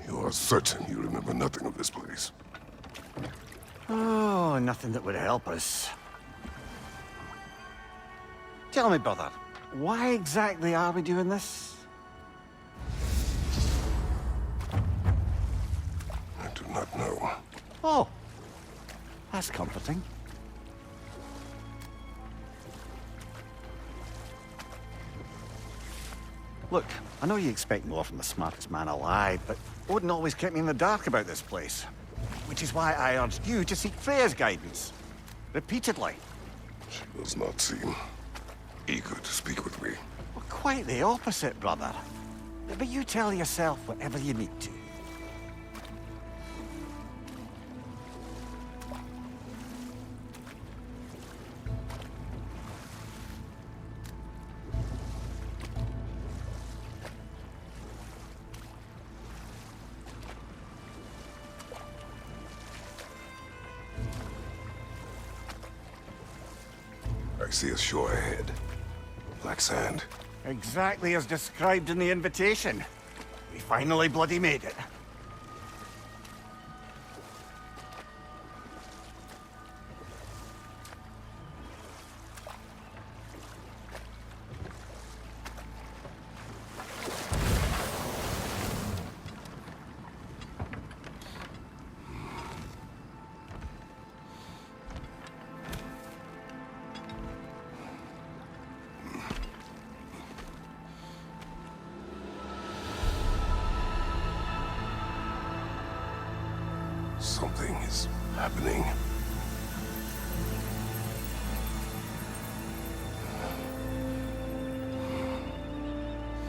You are certain you remember nothing of this place? Oh, nothing that would help us. Tell me, brother, why exactly are we doing this? I do not know. Oh, that's comforting. Look, I know you expect more from the smartest man alive, but Odin always kept me in the dark about this place. Which is why I urged you to seek Freya's guidance. Repeatedly. She does not seem eager to speak with me. Well, quite the opposite, brother. But you tell yourself whatever you need to. I see a shore ahead. Black sand. Exactly as described in the invitation. We finally bloody made it. Something is happening.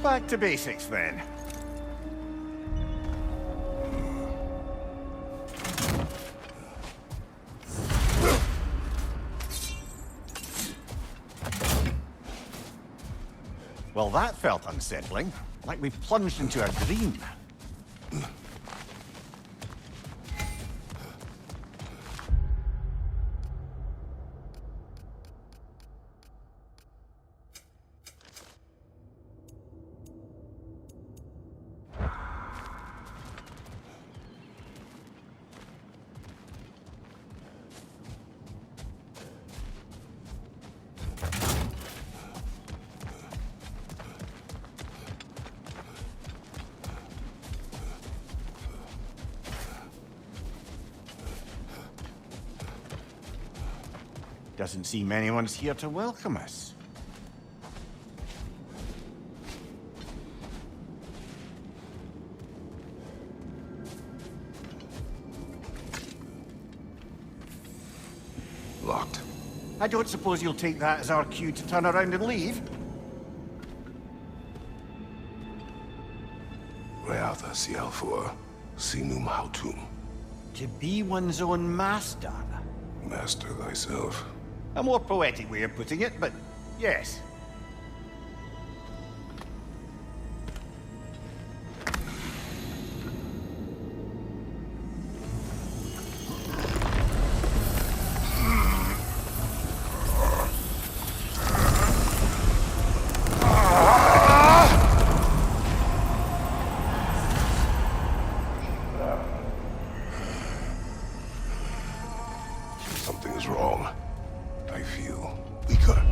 Back to basics, then. Well, that felt unsettling. Like we plunged into a dream. Doesn't seem anyone's here to welcome us. Locked. I don't suppose you'll take that as our cue to turn around and leave? Reatha Sialfur, Sinum Hautum. To be one's own master. Master thyself. A more poetic way of putting it, but yes. Something is wrong. I feel weaker.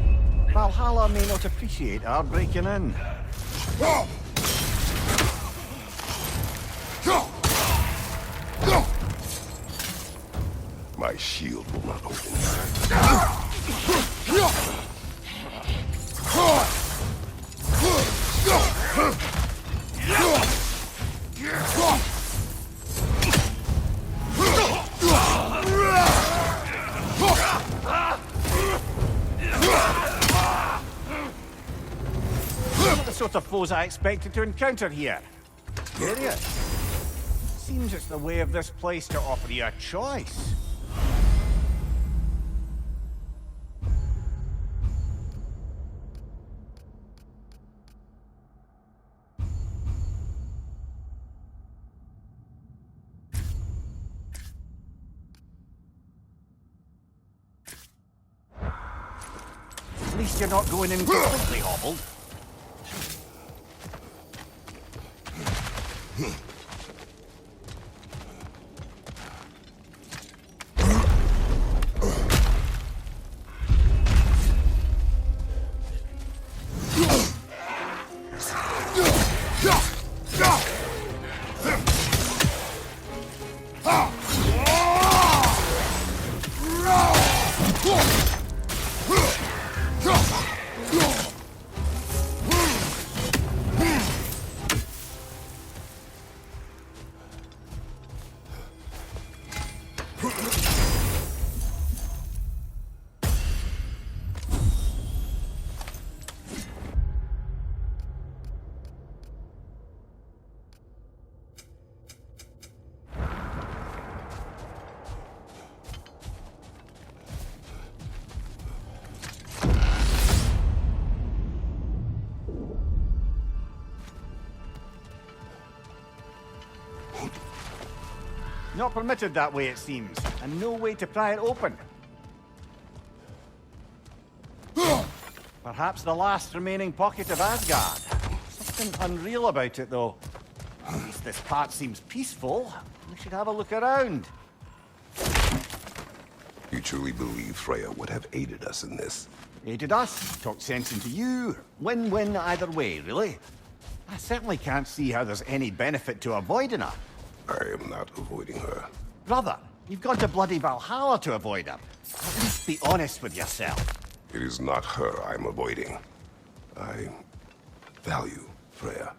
Valhalla may not appreciate our breaking in. My shield will not open. Not the sort of foes I expected to encounter here. Curious. Seems it's the way of this place to offer you a choice. At least you're not going in completely hobbled. Not permitted that way, it seems, and no way to pry it open. Perhaps the last remaining pocket of Asgard. Something unreal about it, though. At least this part seems peaceful. We should have a look around. You truly believe Freya would have aided us in this? Aided us, talked sense into you. Win-win either way, really. I certainly can't see how there's any benefit to avoiding her. I am not avoiding her. Brother, you've gone to bloody Valhalla to avoid her. At least be honest with yourself. It is not her I'm avoiding. I value Freya.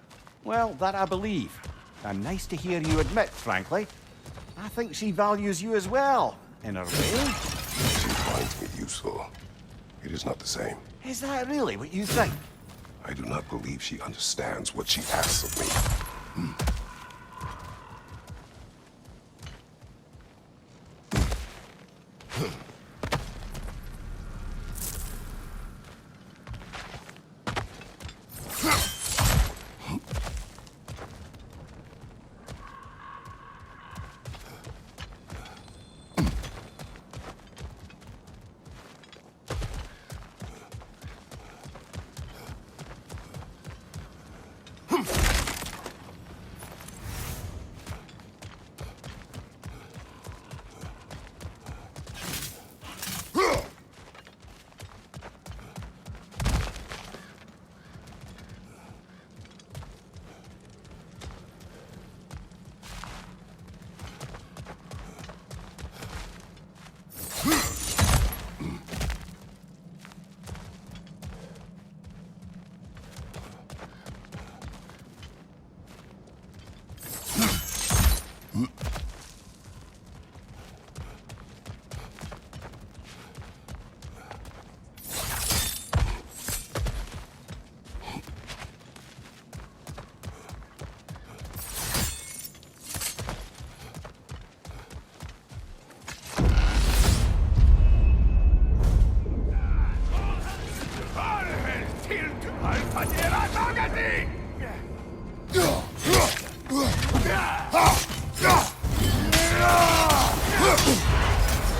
Well, that I believe. And nice to hear you admit, frankly. I think she values you as well, in her way. She finds me useful. It is not the same. Is that really what you think? I do not believe she understands what she asks of me.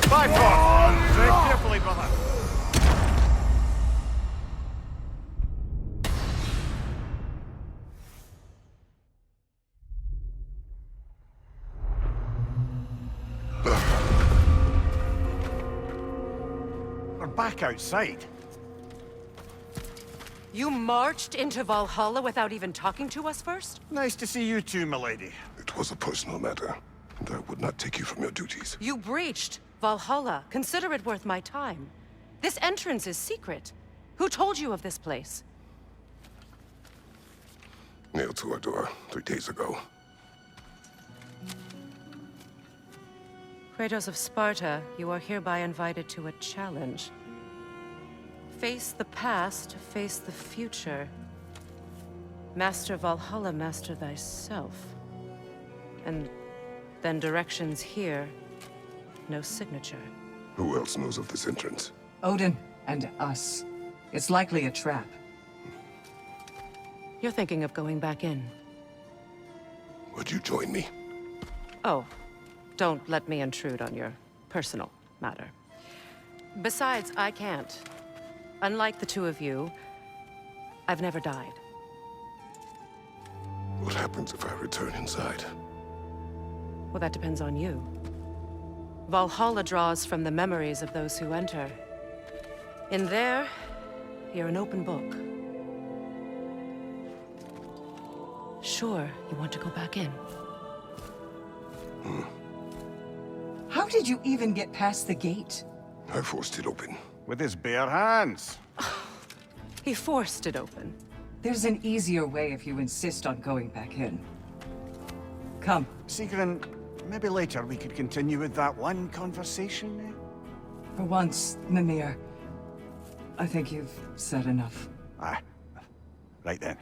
Bifrost! Very carefully, brother. We're back outside. You marched into Valhalla without even talking to us first? Nice to see you too, milady. It was a personal matter, and I would not take you from your duties. You breached Valhalla. Consider it worth my time. This entrance is secret. Who told you of this place? Nailed to our door 3 days ago. Kratos of Sparta, you are hereby invited to a challenge. Face the past, face the future. Master Valhalla, master thyself. And then directions here, no signature. Who else knows of this entrance? Odin and us. It's likely a trap. You're thinking of going back in. Would you join me? Oh, don't let me intrude on your personal matter. Besides, I can't. Unlike the two of you, I've never died. What happens if I return inside? Well, that depends on you. Valhalla draws from the memories of those who enter. In there, you're an open book. Sure, you want to go back in. How did you even get past the gate? I forced it open. With his bare hands. He forced it open. There's an easier way if you insist on going back in. Come. Sigrun, maybe later we could continue with that one conversation, eh? For once, Mimir, I think you've said enough. Ah, right then.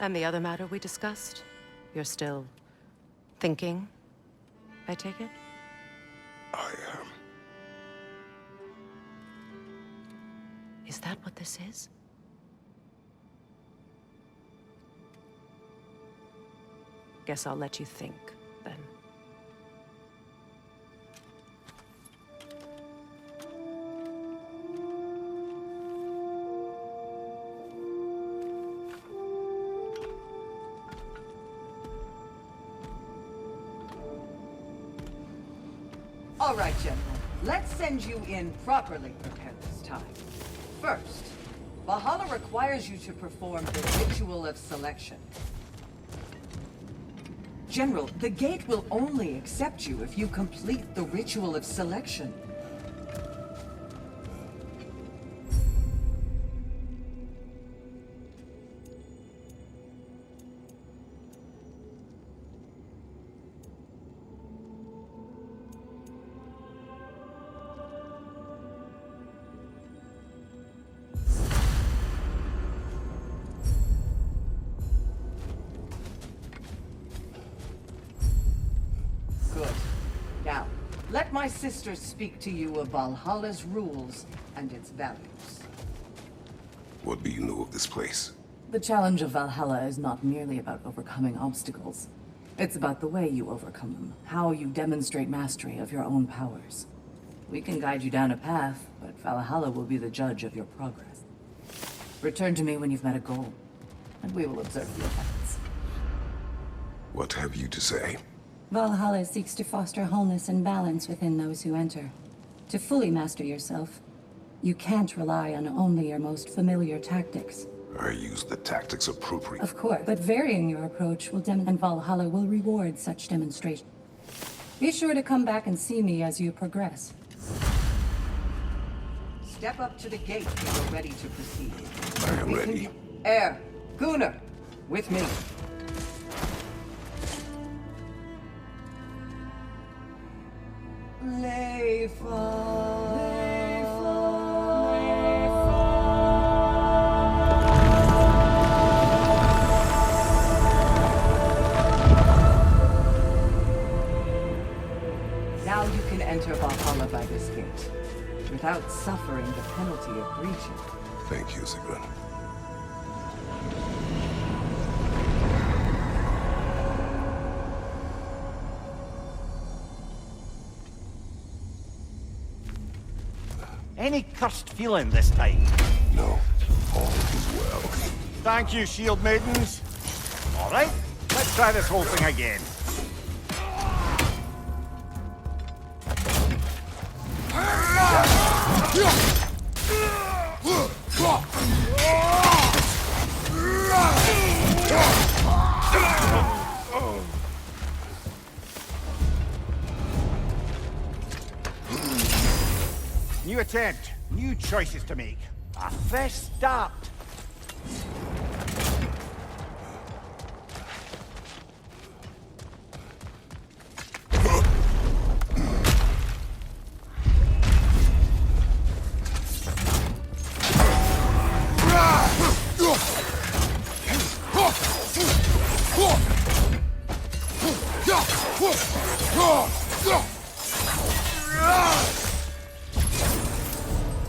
And the other matter we discussed? You're still thinking, I take it? I am. Is that what this is? Guess I'll let you think, then. All right, General. Let's send you in properly prepared this time. First, Valhalla requires you to perform the ritual of selection. General, the gate will only accept you if you complete the ritual of selection. Good. Now, let my sister speak to you of Valhalla's rules and its values. What do you know of this place? The challenge of Valhalla is not merely about overcoming obstacles. It's about the way you overcome them, how you demonstrate mastery of your own powers. We can guide you down a path, but Valhalla will be the judge of your progress. Return to me when you've met a goal, and we will observe the effects. What have you to say? Valhalla seeks to foster wholeness and balance within those who enter. To fully master yourself, you can't rely on only your most familiar tactics. I use the tactics appropriate. Of course, but varying your approach will and Valhalla will reward such demonstration. Be sure to come back and see me as you progress. Step up to the gate when you're ready to proceed. I am ready. Air, Gunnar, with me. Now you can enter Valhalla by this gate, without suffering the penalty of breaching. Thank you, Sigrun. Any cursed feeling this time? No, all is well. Thank you, shield maidens. All right, let's try this whole thing again. New attempt, new choices to make. A fresh start.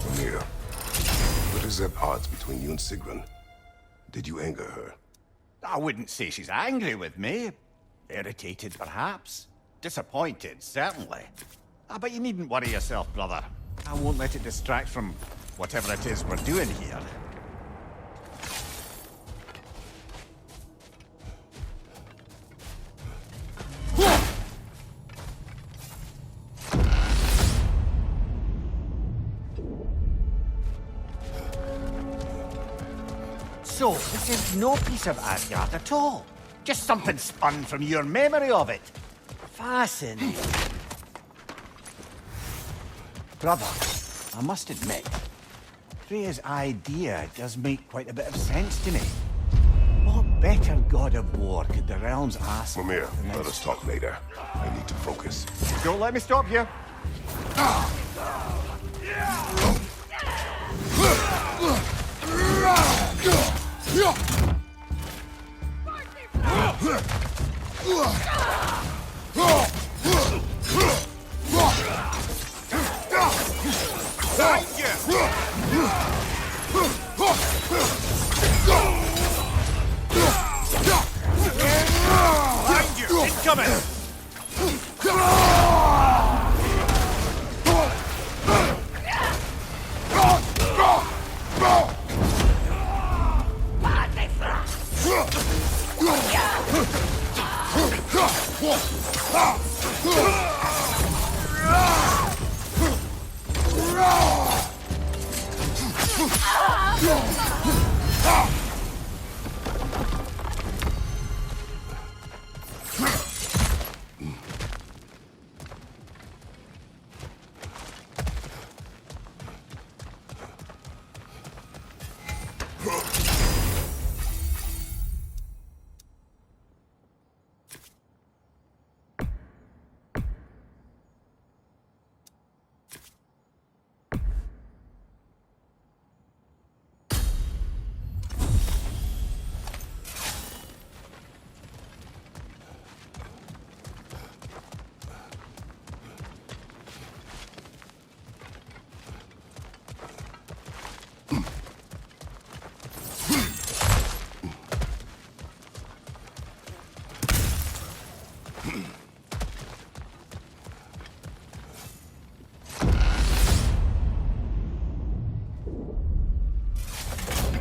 Amir, what is at odds between you and Sigrun? Did you anger her? I wouldn't say she's angry with me. Irritated, perhaps. Disappointed, certainly. But you needn't worry yourself, brother. I won't let it distract from whatever it is we're doing here. So, this is no piece of Asgard at all. Just something spun from your memory of it. Fascinating. Brother, I must admit, Freya's idea does make quite a bit of sense to me. What better god of war could the realms ask for Mimir, than let this? us talk later. I need to focus. Don't let me stop you. Behind you! Incoming!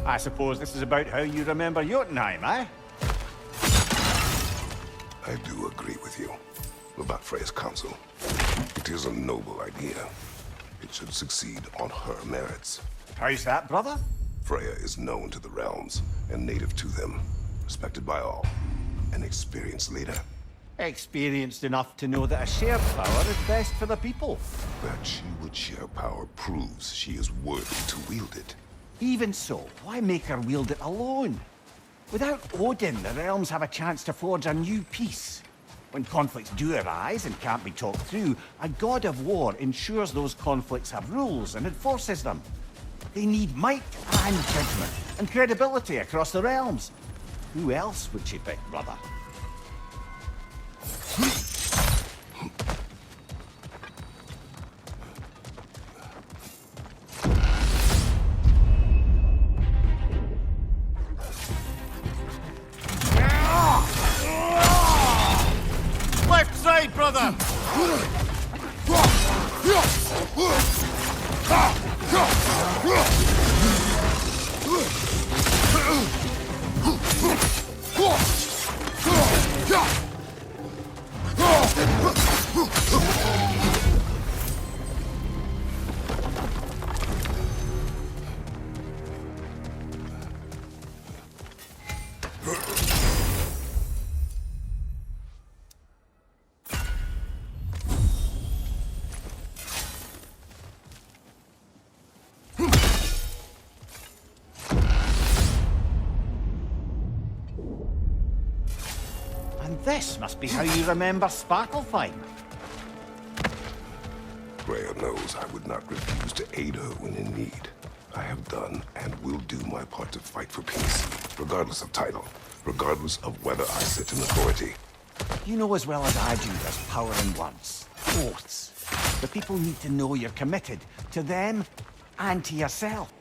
I suppose this is about how you remember Jotunheim, eh? I do agree with you about Freya's counsel. It is a noble idea. It should succeed on her merits. How's that, brother? Freya is known to the realms and native to them, respected by all. An experienced leader. Experienced enough to know that a shared power is best for the people. That she would share power proves she is worthy to wield it. Even so, why make her wield it alone? Without Odin, the realms have a chance to forge a new peace. When conflicts do arise and can't be talked through, a god of war ensures those conflicts have rules and enforces them. They need might and judgment and credibility across the realms. Who else would she pick, brother? Left side, brother! This must be how you remember Svartalfheim. Freya knows I would not refuse to aid her when in need. I have done and will do my part to fight for peace, regardless of title, regardless of whether I sit in authority. You know as well as I do there's power in words. Oaths. The people need to know you're committed to them and to yourself.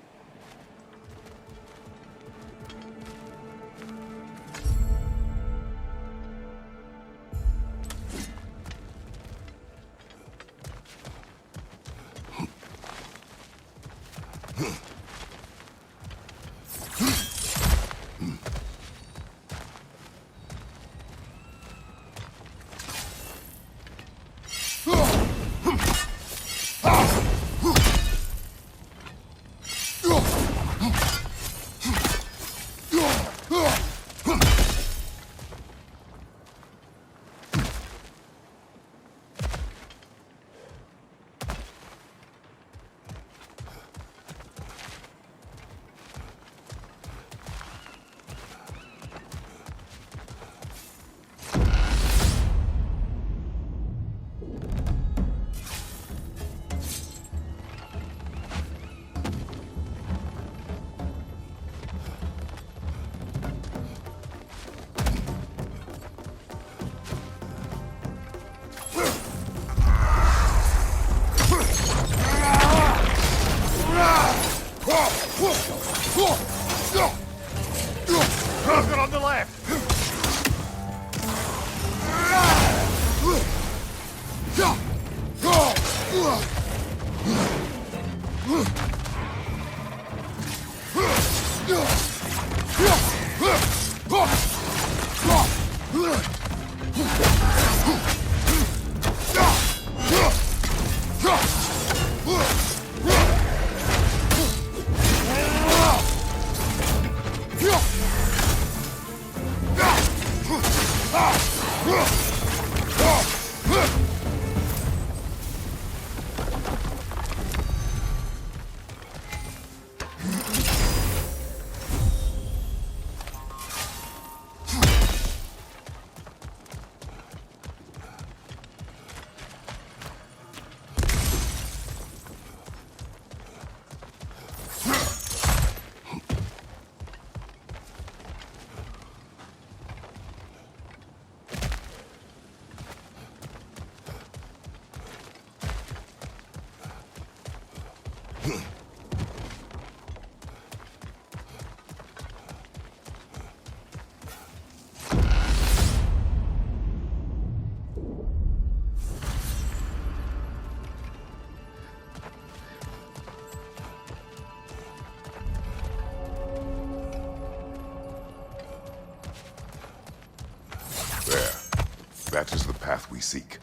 That is the path we seek.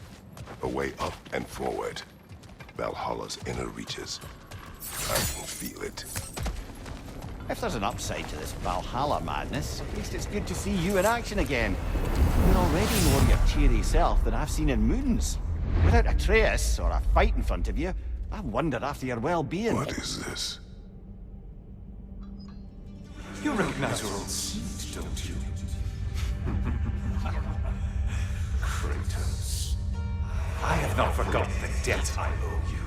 A way up and forward. Valhalla's inner reaches. I can feel it. If there's an upside to this Valhalla madness, at least it's good to see you in action again. You're already more your cheery self than I've seen in moons. Without Atreus, or a fight in front of you, I wonder after your well-being. What is this? You recognize your old seat, don't you? Kratos. I have not forgotten the debt I owe you.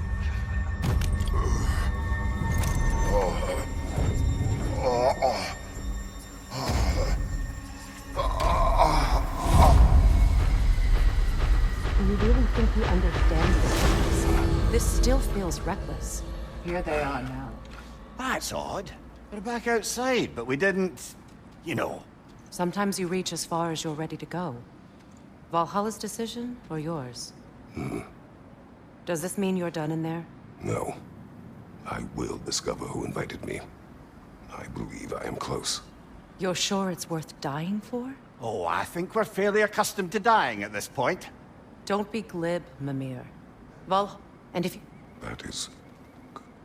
Do you really think you understand this? This still feels reckless. Here they are now. That's odd. We're back outside, but we didn't... you know. Sometimes you reach as far as you're ready to go. Valhalla's decision, or yours? Does this mean you're done in there? No. I will discover who invited me. I believe I am close. You're sure it's worth dying for? Oh, I think we're fairly accustomed to dying at this point. Don't be glib, Mimir. And if you... That is...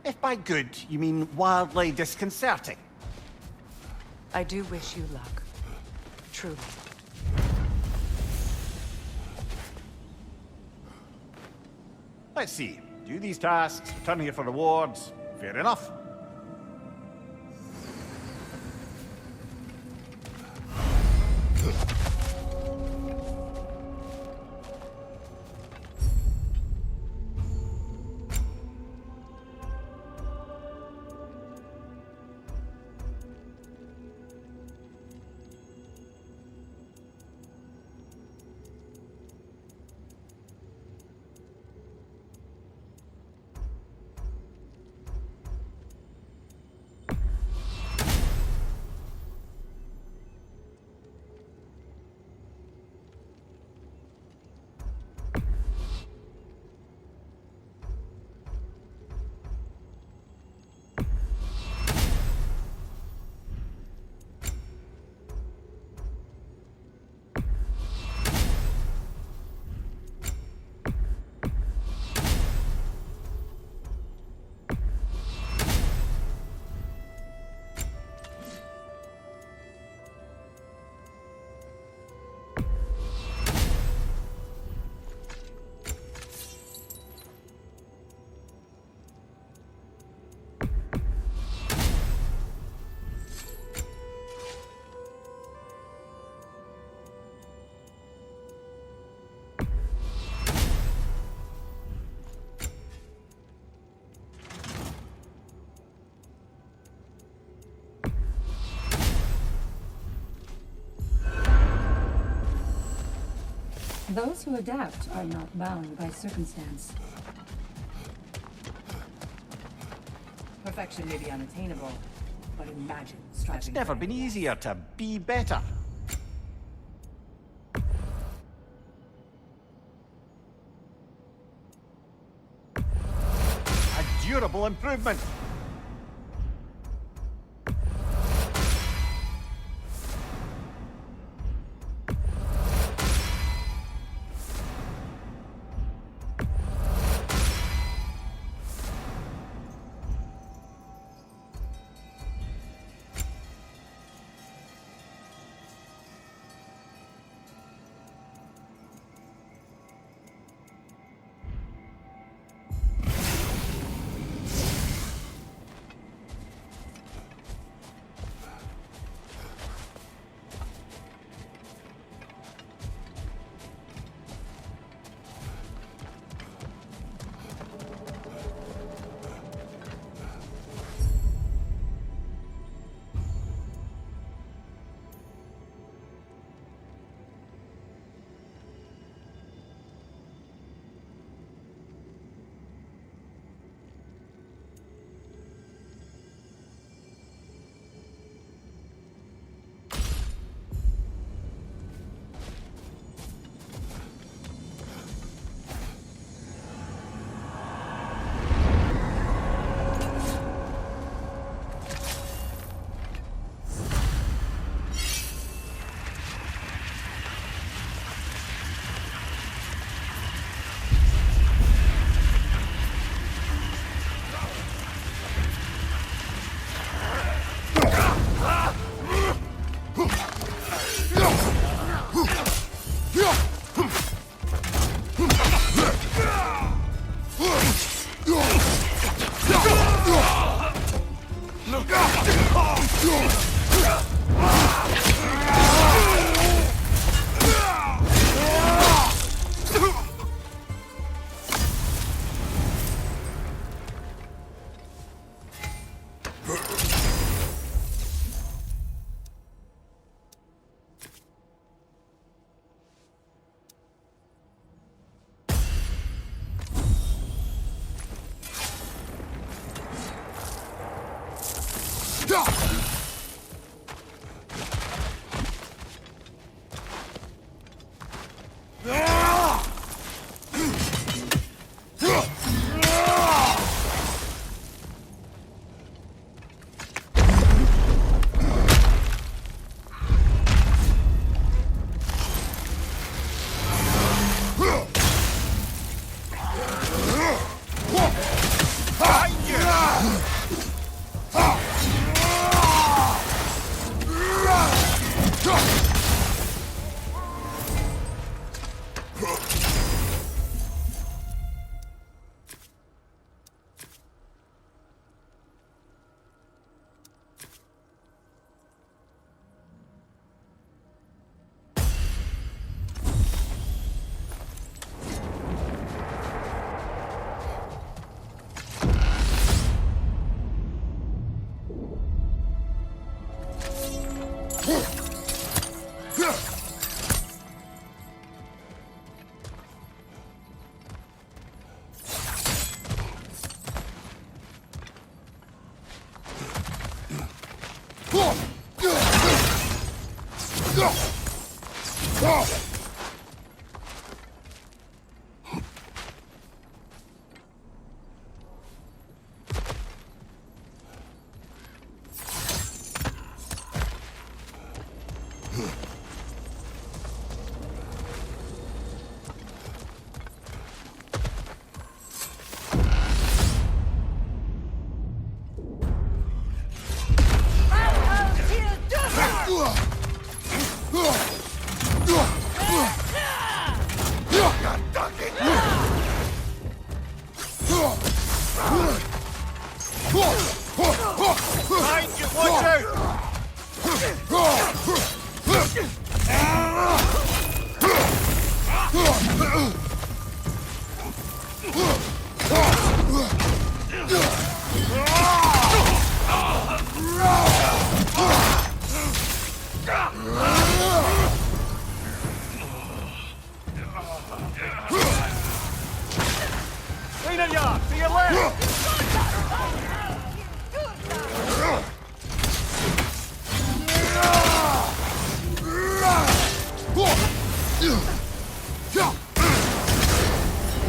If by good, you mean wildly disconcerting. I do wish you luck. Truly. Let's see. Do these tasks, return here for rewards. Fair enough. Those who adapt are not bound by circumstance. Perfection may be unattainable, but imagine striving. It's never for been it. easier to be better. durable improvement.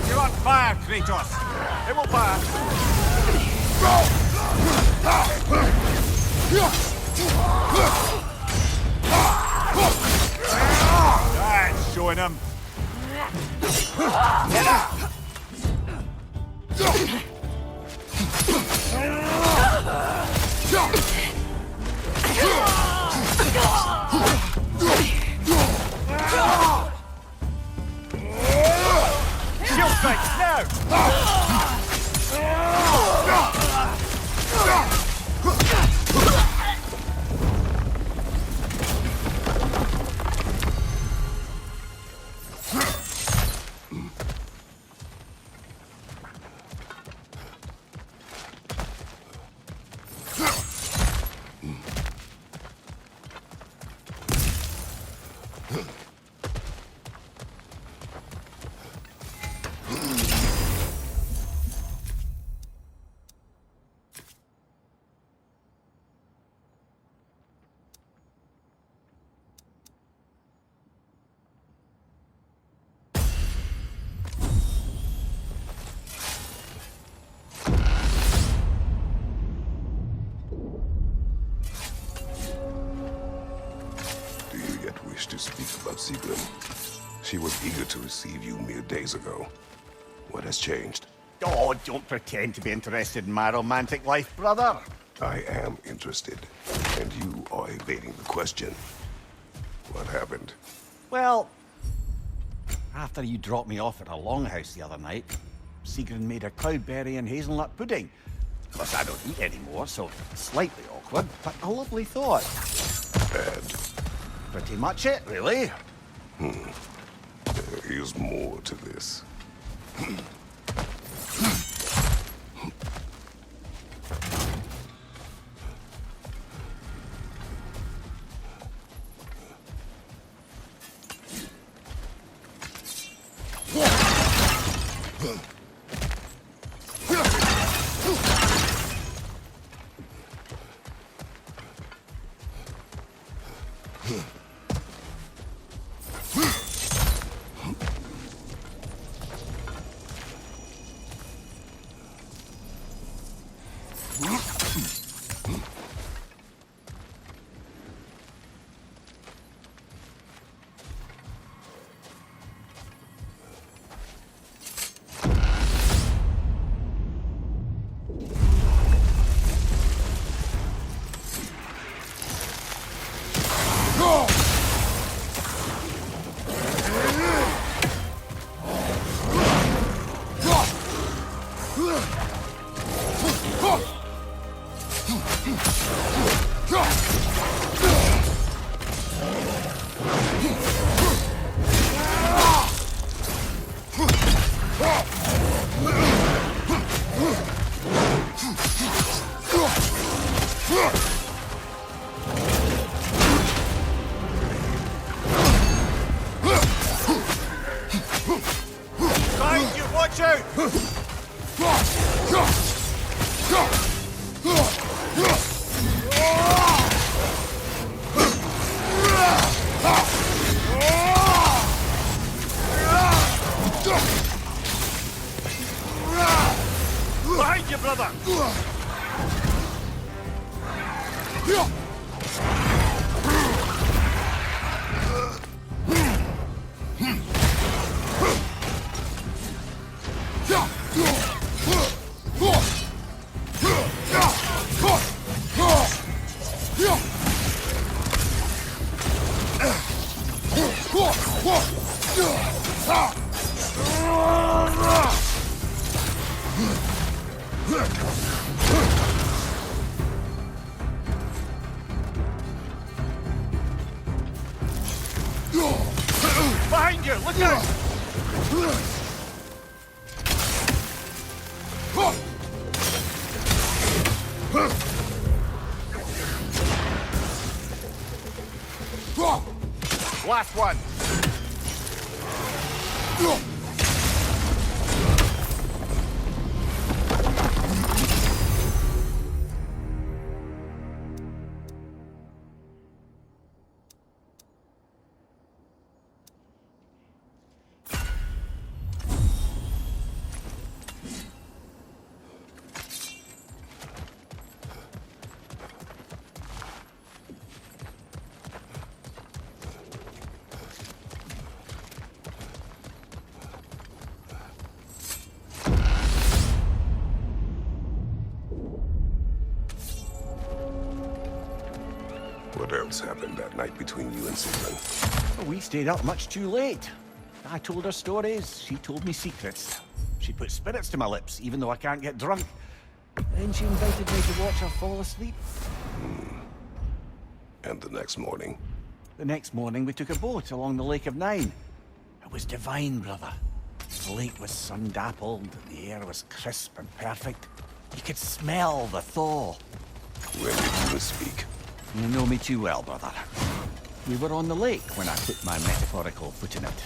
You're on fire, Kratos! It will pass! That's showing him. Shield strike now! Do you yet wish to speak about Sigrun? She was eager to receive you mere days ago. What has changed? Oh, don't pretend to be interested in my romantic life, brother. I am interested, and you are evading the question. What happened? Well, after you dropped me off at a longhouse the other night, Sigrun made a cloudberry and hazelnut pudding. Of course, I don't eat anymore, so slightly awkward, but a lovely thought. And Pretty much it, really. there is more to this. Behind you, watch out! Behind you, brother! Behind you, look out! Last one. What else happened that night between you and Sigrun? Well, we stayed up much too late. I told her stories, she told me secrets. She put spirits to my lips, even though I can't get drunk. Then she invited me to watch her fall asleep. And the next morning? The next morning, we took a boat along the Lake of Nine. It was divine, brother. The lake was sun-dappled, the air was crisp and perfect. You could smell the thaw. When did you speak? You know me too well, brother. We were on the lake when I put my metaphorical foot in it.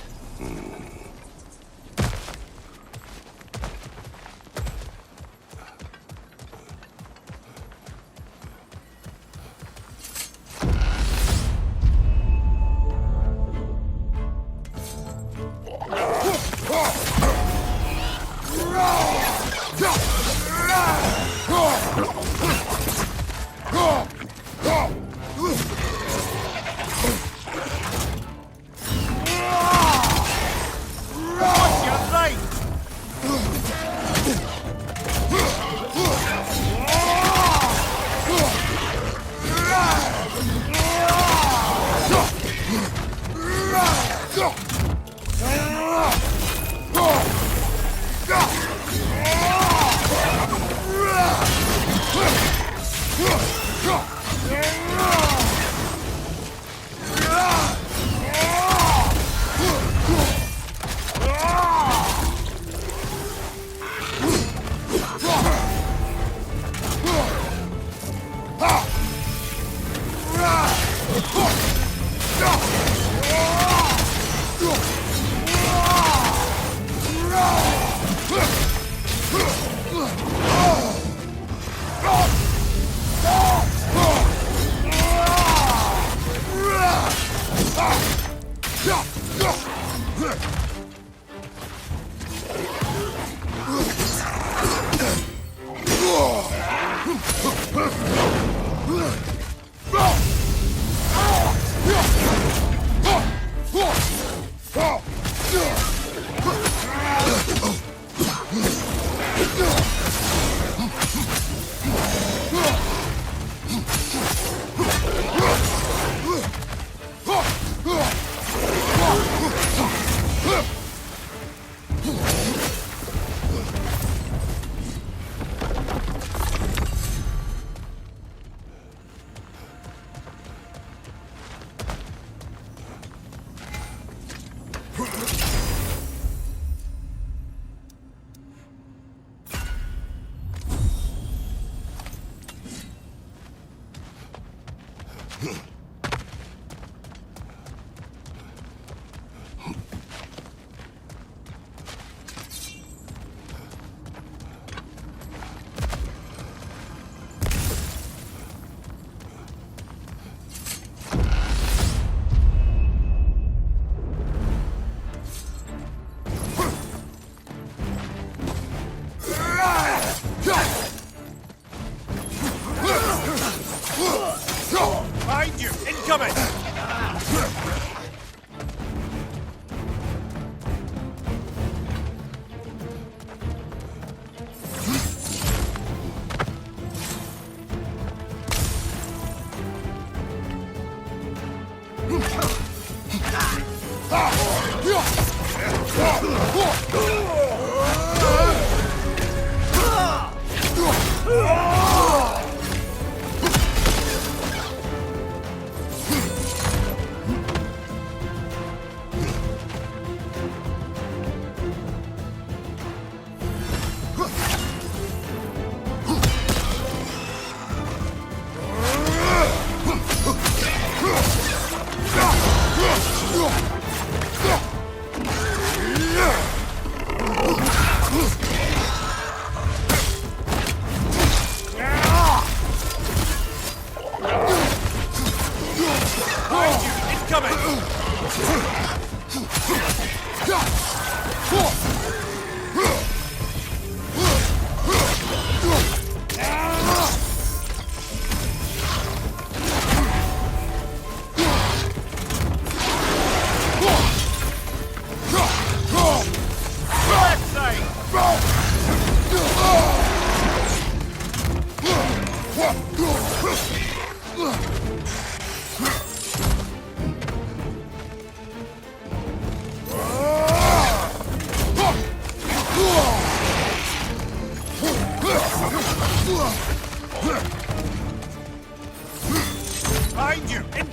Behind you!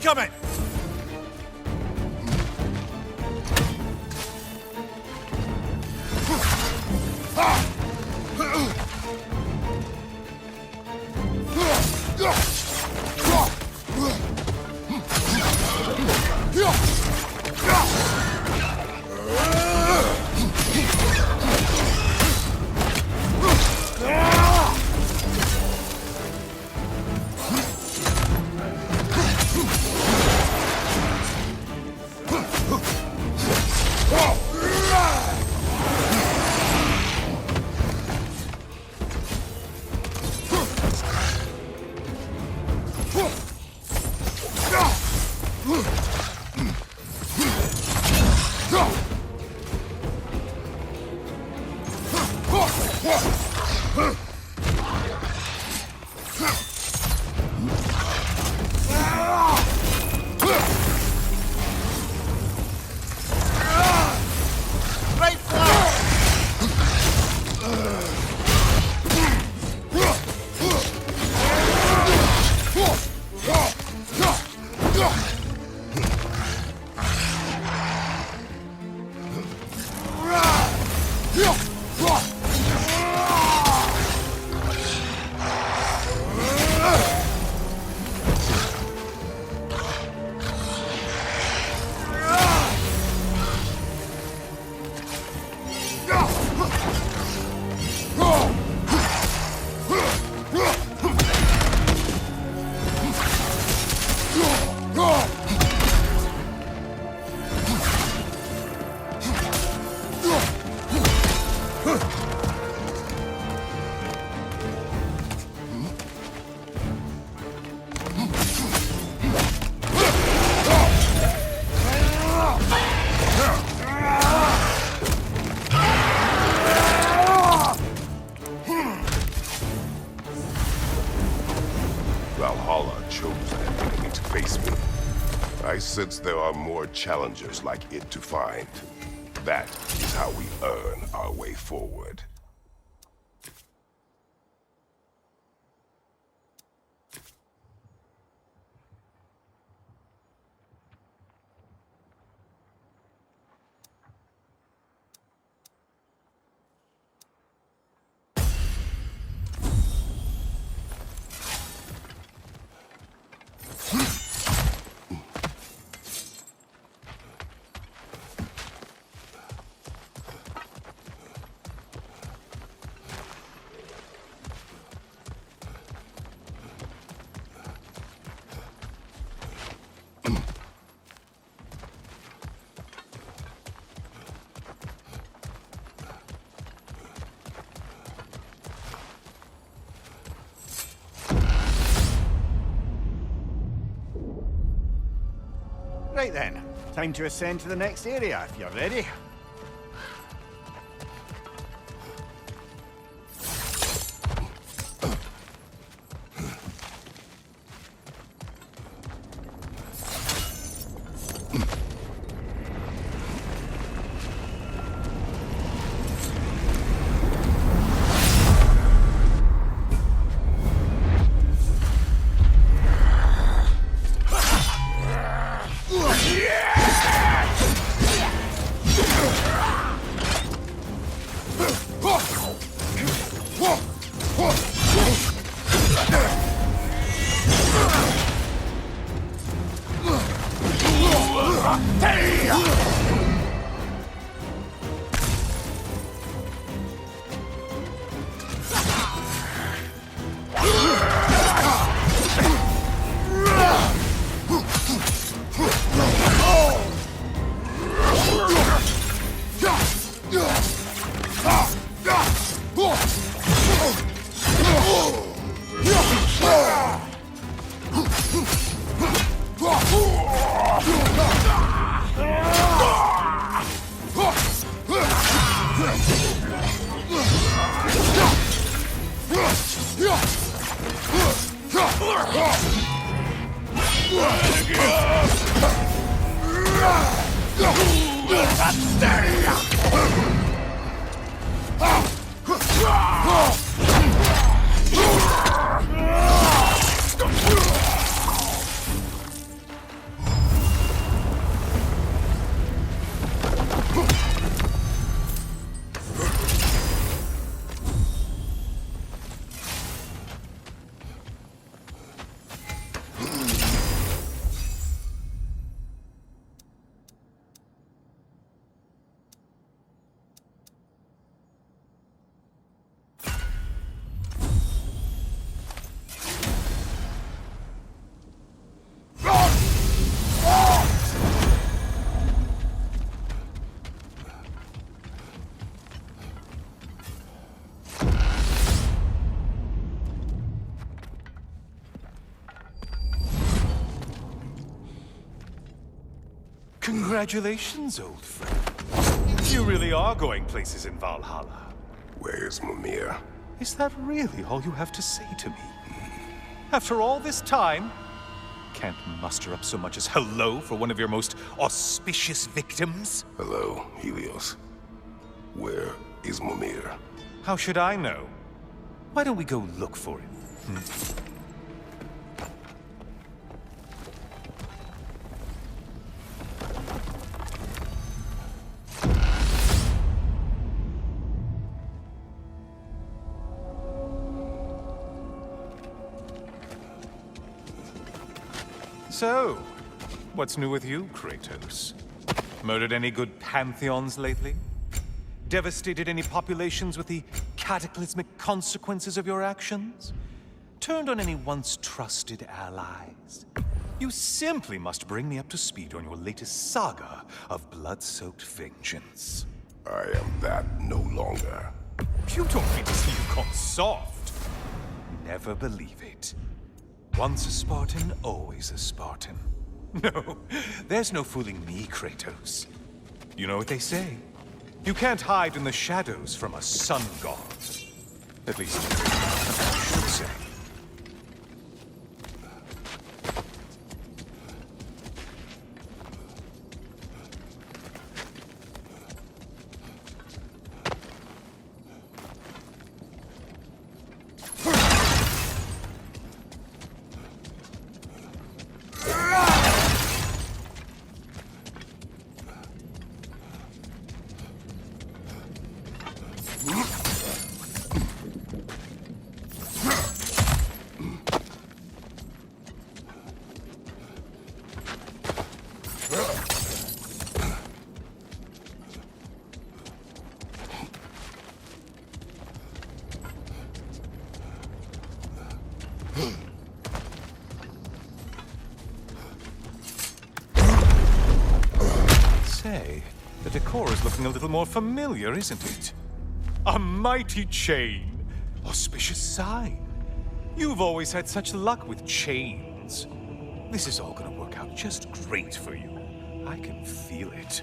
Incoming! Valhalla chose an enemy to face me. I sense there are more challengers like it to find. That is how we earn our way forward. Right then, time to ascend to the next area if you're ready. Congratulations, old friend. You really are going places in Valhalla. Where's Mimir? Is that really all you have to say to me? After all this time, can't muster up so much as hello for one of your most auspicious victims? Hello, Helios. Where is Mimir? How should I know? Why don't we go look for him? So, what's new with you, Kratos? Murdered any good pantheons lately? Devastated any populations with the cataclysmic consequences of your actions? Turned on any once trusted allies? You simply must bring me up to speed on your latest saga of blood-soaked vengeance. I am that no longer. You don't mean to say you've gone soft? Never believe it. Once a Spartan, always a Spartan. No, there's no fooling me, Kratos. You know what they say? You can't hide in the shadows from a sun god. At least, I should say. Say, the decor is looking a little more familiar, isn't it? A mighty chain. Auspicious sign. You've always had such luck with chains. This is all gonna work out just great for you. I can feel it.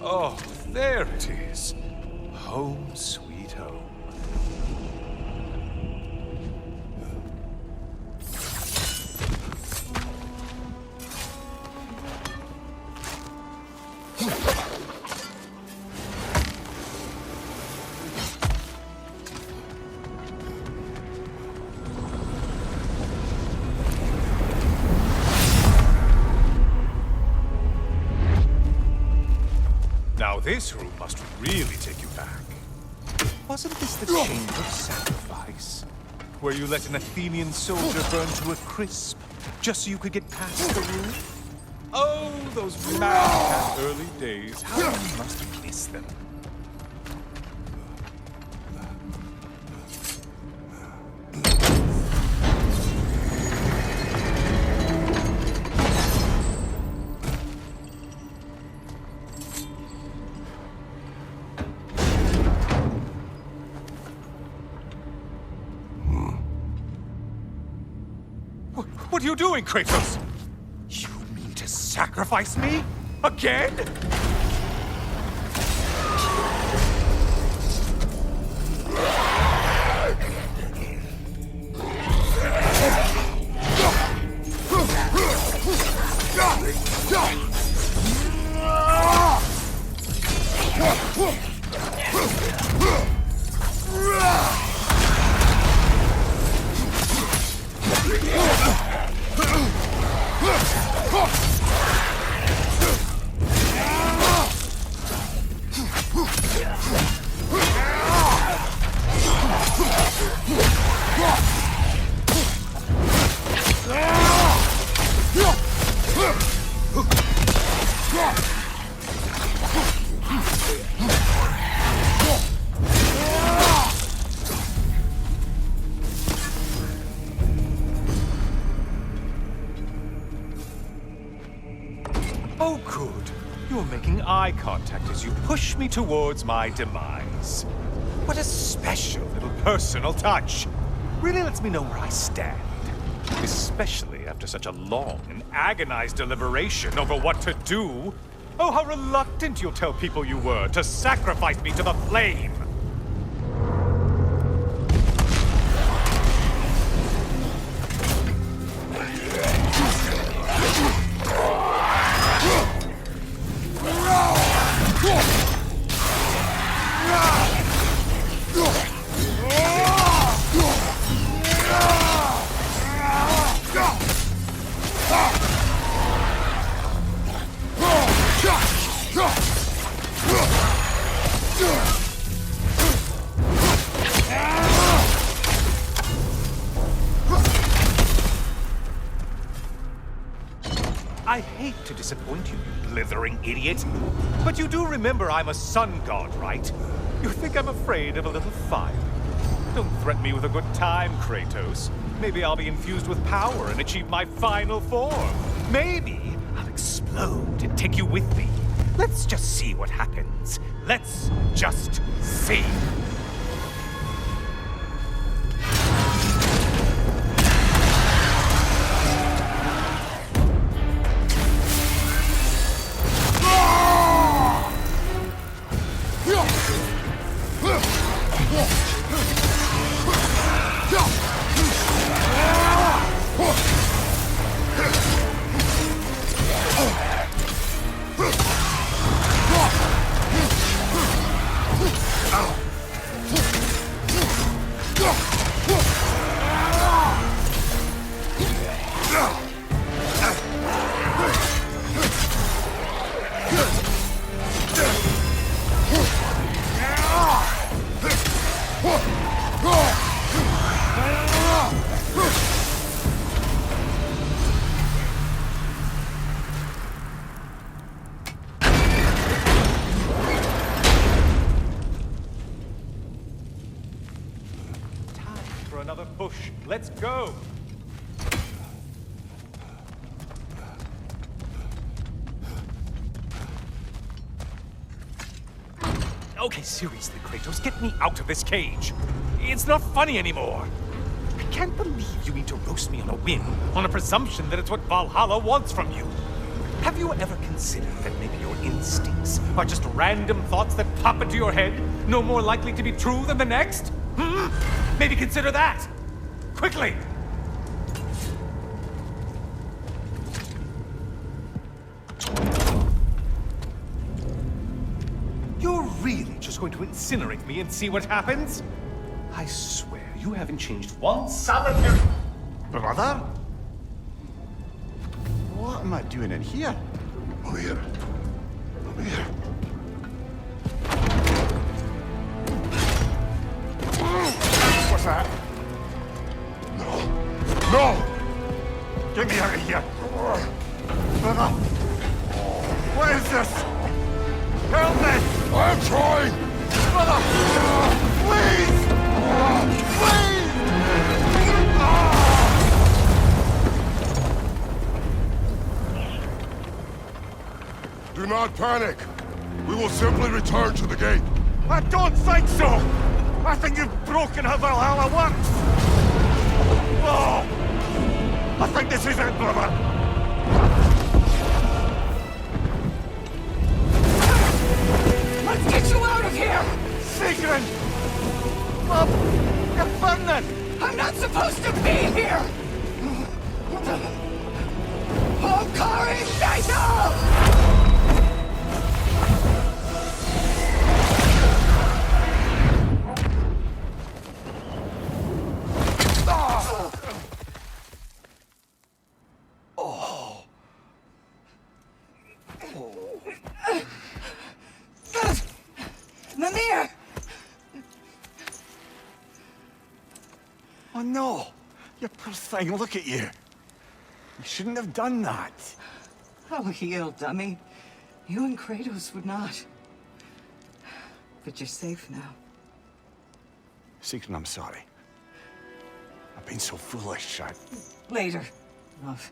Oh, there it is. Home sweet home. Now this room must really take you back. Wasn't this the Chamber of Sacrifice? Where you let an Athenian soldier burn to a crisp, just so you could get past the room? Oh, those mad early days. How you must miss them. What are you doing, Kratos? You mean to sacrifice me? Again? Oh, good. You're making eye contact as you push me towards my demise. What a special little personal touch. really lets me know where I stand. Especially after such a long and agonized deliberation over what to do. Oh, how reluctant you'll tell people you were to sacrifice me to the flame! I hate to disappoint you, you blithering idiot. But you do remember I'm a sun god, right? You think I'm afraid of a little fire? Don't threaten me with a good time, Kratos. Maybe I'll be infused with power and achieve my final form. Maybe I'll explode and take you with me. Let's just see what happens. Let's just see. Another push. Let's go! Okay, seriously, Kratos, get me out of this cage. It's not funny anymore. I can't believe you mean to roast me on a whim, on a presumption that it's what Valhalla wants from you. Have you ever considered that maybe your instincts are just random thoughts that pop into your head, no more likely to be true than the next? Maybe consider that! Quickly! You're really just going to incinerate me and see what happens? I swear, you haven't changed one solitary... Brother? What am I doing in here? Over here. Over here. What's that? No! Get me out of here! Brother! What is this? Help me! I'm trying! Brother! Please! Please! Do not panic. We will simply return to the gate. I don't think so! I think you've broken how Valhalla works! Oh! I think this is it, brother! Let's get you out of here! Sigrun! Bob! You're burning! I'm not supposed to be here! Hokari Naito! Mimir! Oh no! You poor thing, look at you! You shouldn't have done that. I'll heal, dummy. You and Kratos would not. But you're safe now. Sigrun, I'm sorry. I've been so foolish, Later, love.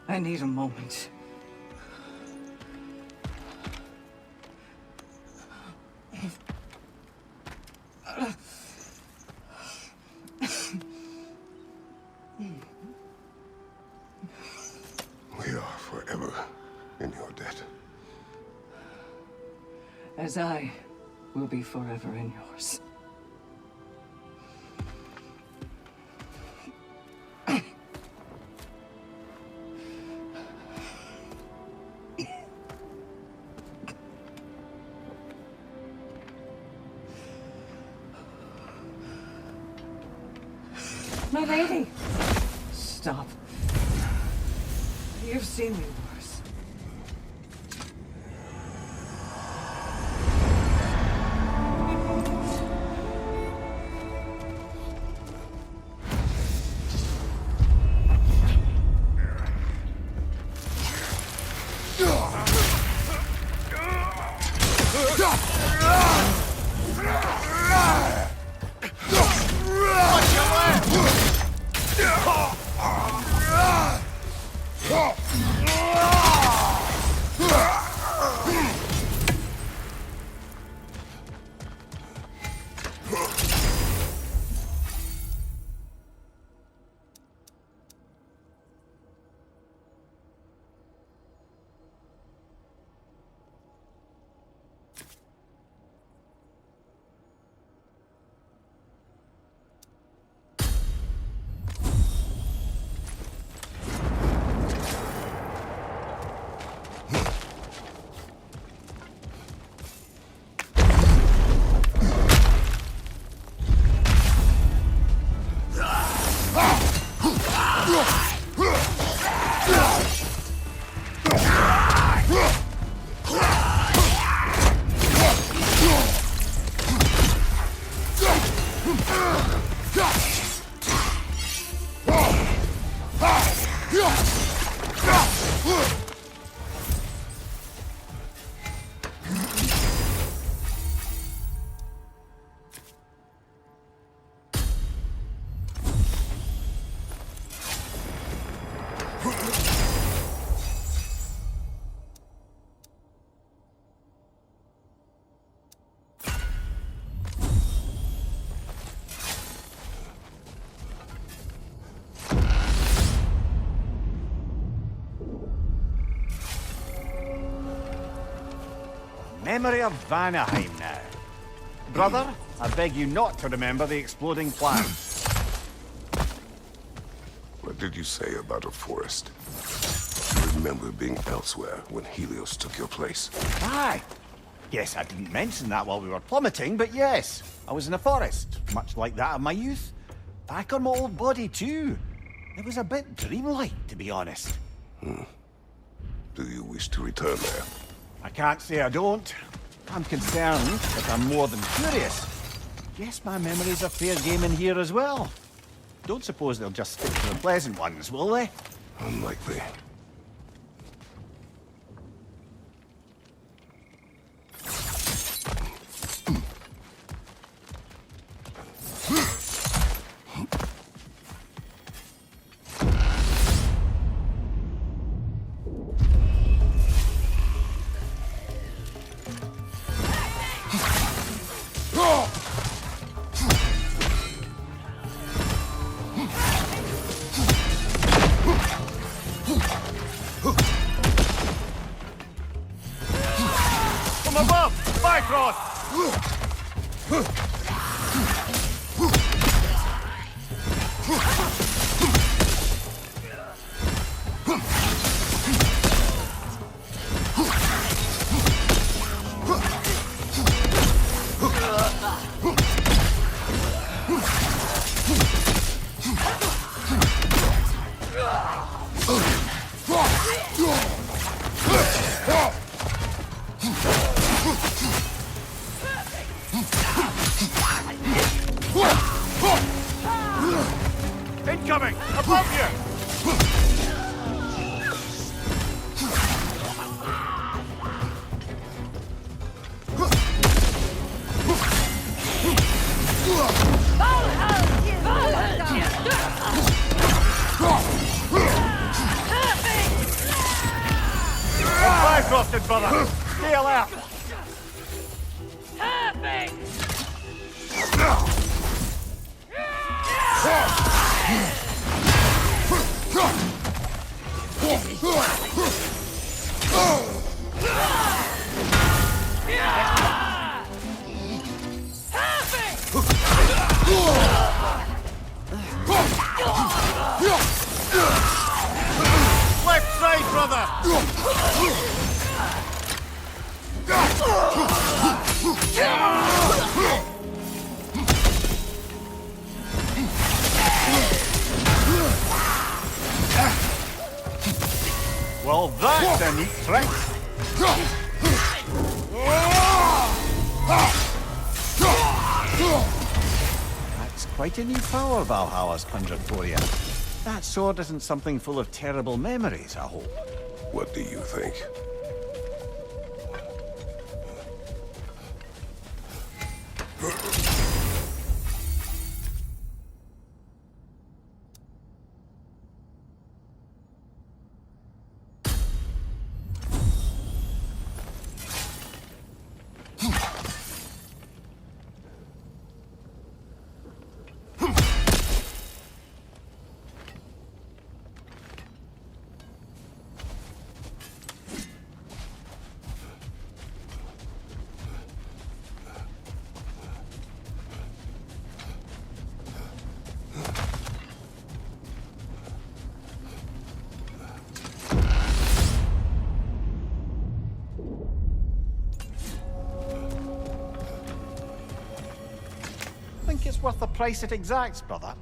I need a moment. as I will be forever in yours. My lady! Stop. You've seen me worse. Memory of Vanaheim now. Brother, I beg you not to remember the exploding plant. What did you say about a forest? You remember being elsewhere when Helios took your place? Aye. Yes, I didn't mention that while we were plummeting, but yes. I was in a forest, much like that of my youth. Back on my old body, too. It was a bit dreamlike, to be honest. Do you wish to return there? I can't say I don't. I'm concerned, but I'm more than curious. Guess my memories are fair game in here as well. Don't suppose they'll just stick to the pleasant ones, will they? Unlikely. From above! Bifrost! Incoming! Above you! Bifrosted, brother! Stay alert! Well, that's a neat trick. That's quite a new power Valhalla's conjured for you. That sword isn't something full of terrible memories, I hope. What do you think? Think it's worth the price it exacts, brother?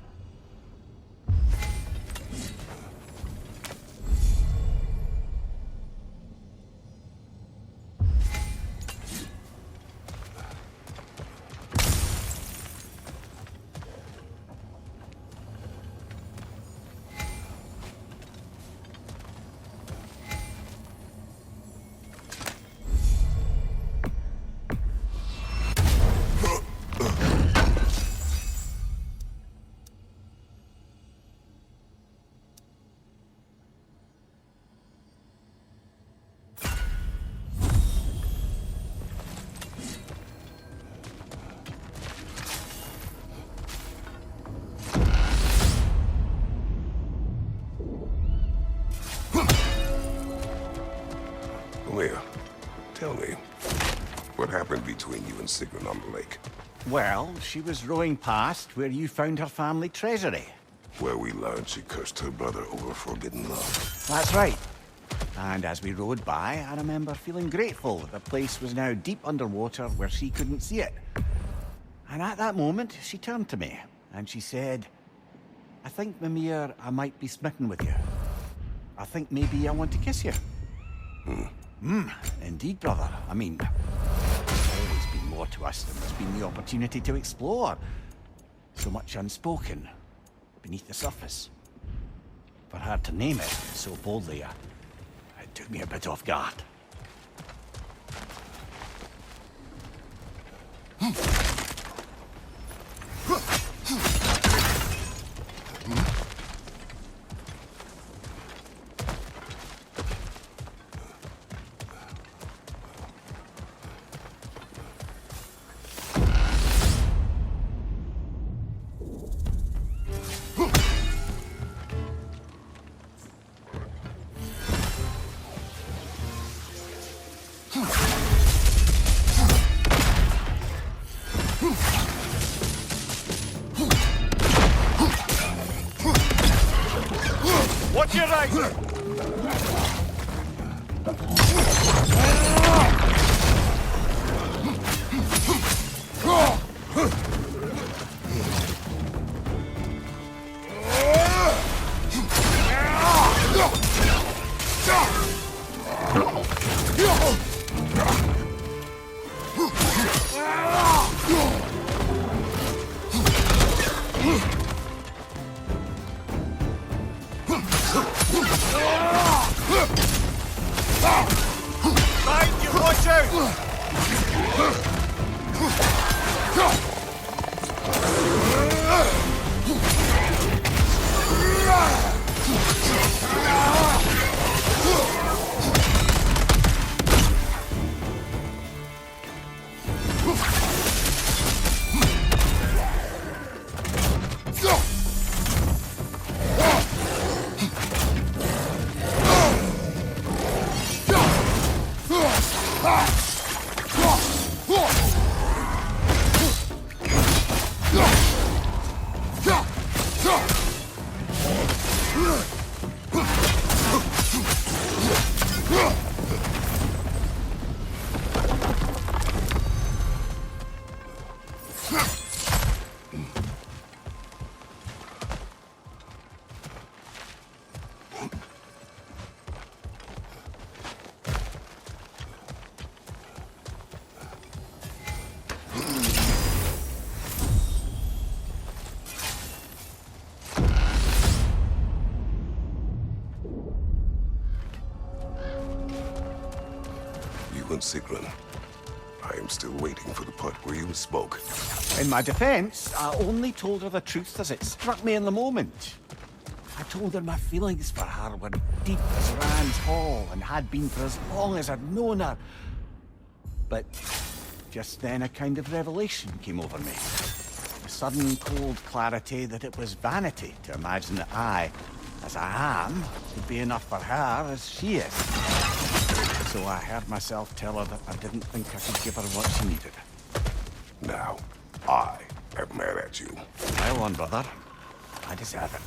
Leah, tell me, what happened between you and Sigrun on the lake? Well, she was rowing past where you found her family treasury. Where we learned she cursed her brother over forbidden love. That's right. And as we rowed by, I remember feeling grateful that the place was now deep underwater where she couldn't see it. And at that moment, she turned to me and she said, I think, Mimir, I might be smitten with you. I think maybe I want to kiss you. Indeed, brother. I mean, there's always been more to us than there's been the opportunity to explore. So much unspoken, beneath the surface. For her to name it so boldly, it took me a bit off guard. Watch your right! Mind you, watch out! you and Sigrun. I am still waiting for the part where you spoke. In my defense, I only told her the truth as it struck me in the moment. I told her my feelings for her were deep as Rand's Hall and had been for as long as I'd known her. But just then a kind of revelation came over me. A sudden cold clarity that it was vanity to imagine that I, as I am, could be enough for her as she is. So I heard myself tell her that I didn't think I could give her what she needed. Now, I am mad at you. Well on, brother. I deserve it.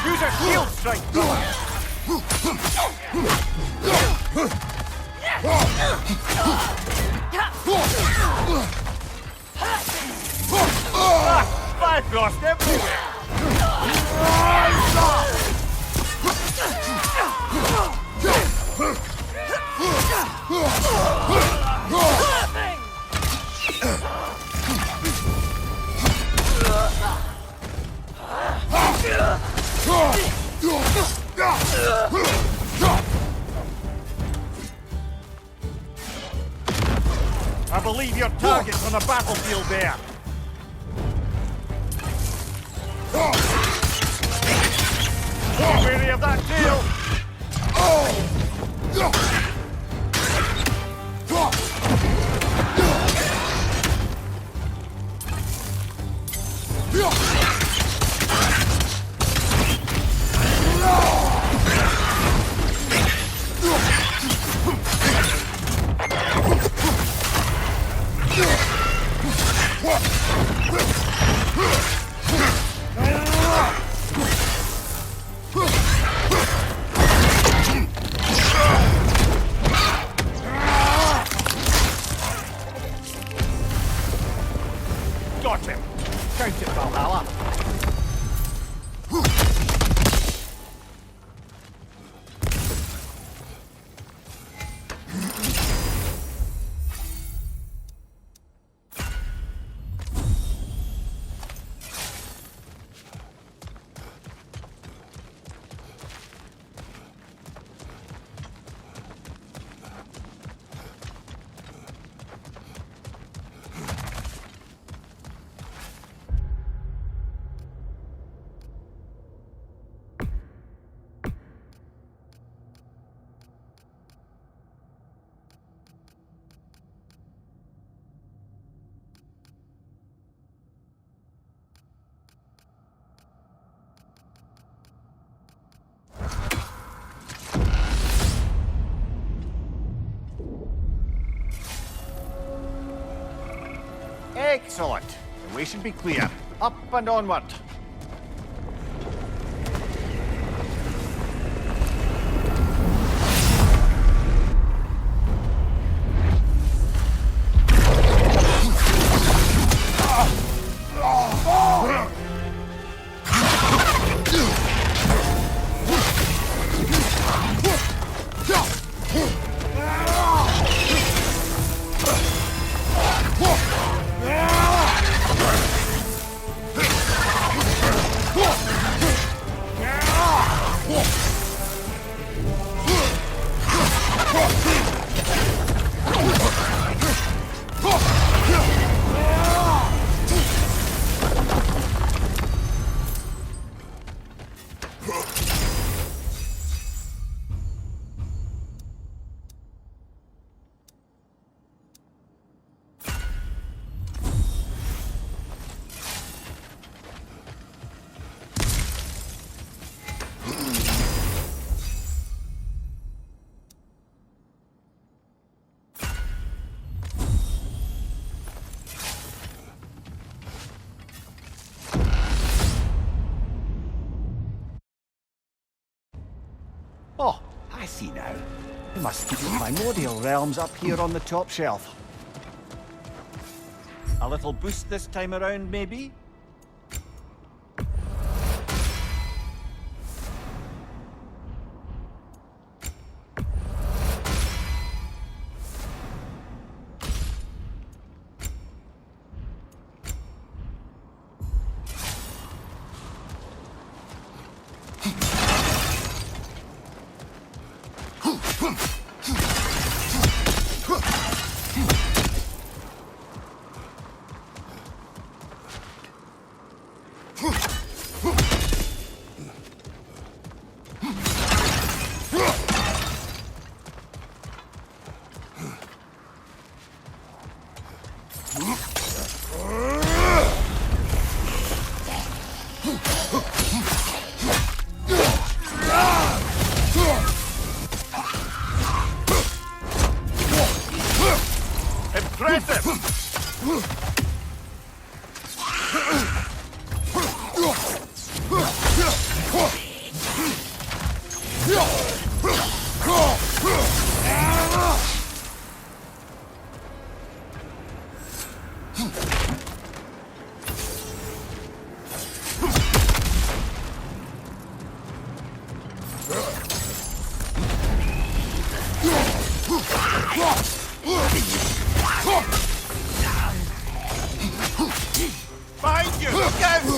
Use a shield strike, brother! Bifrost everywhere! I believe your target's on the battlefield there. Be wary of that tail. Excellent. The way should be clear. Up and onward. Oh, I see now. They must keep the primordial realms up here on the top shelf. A little boost this time around, maybe? Behind you! Go!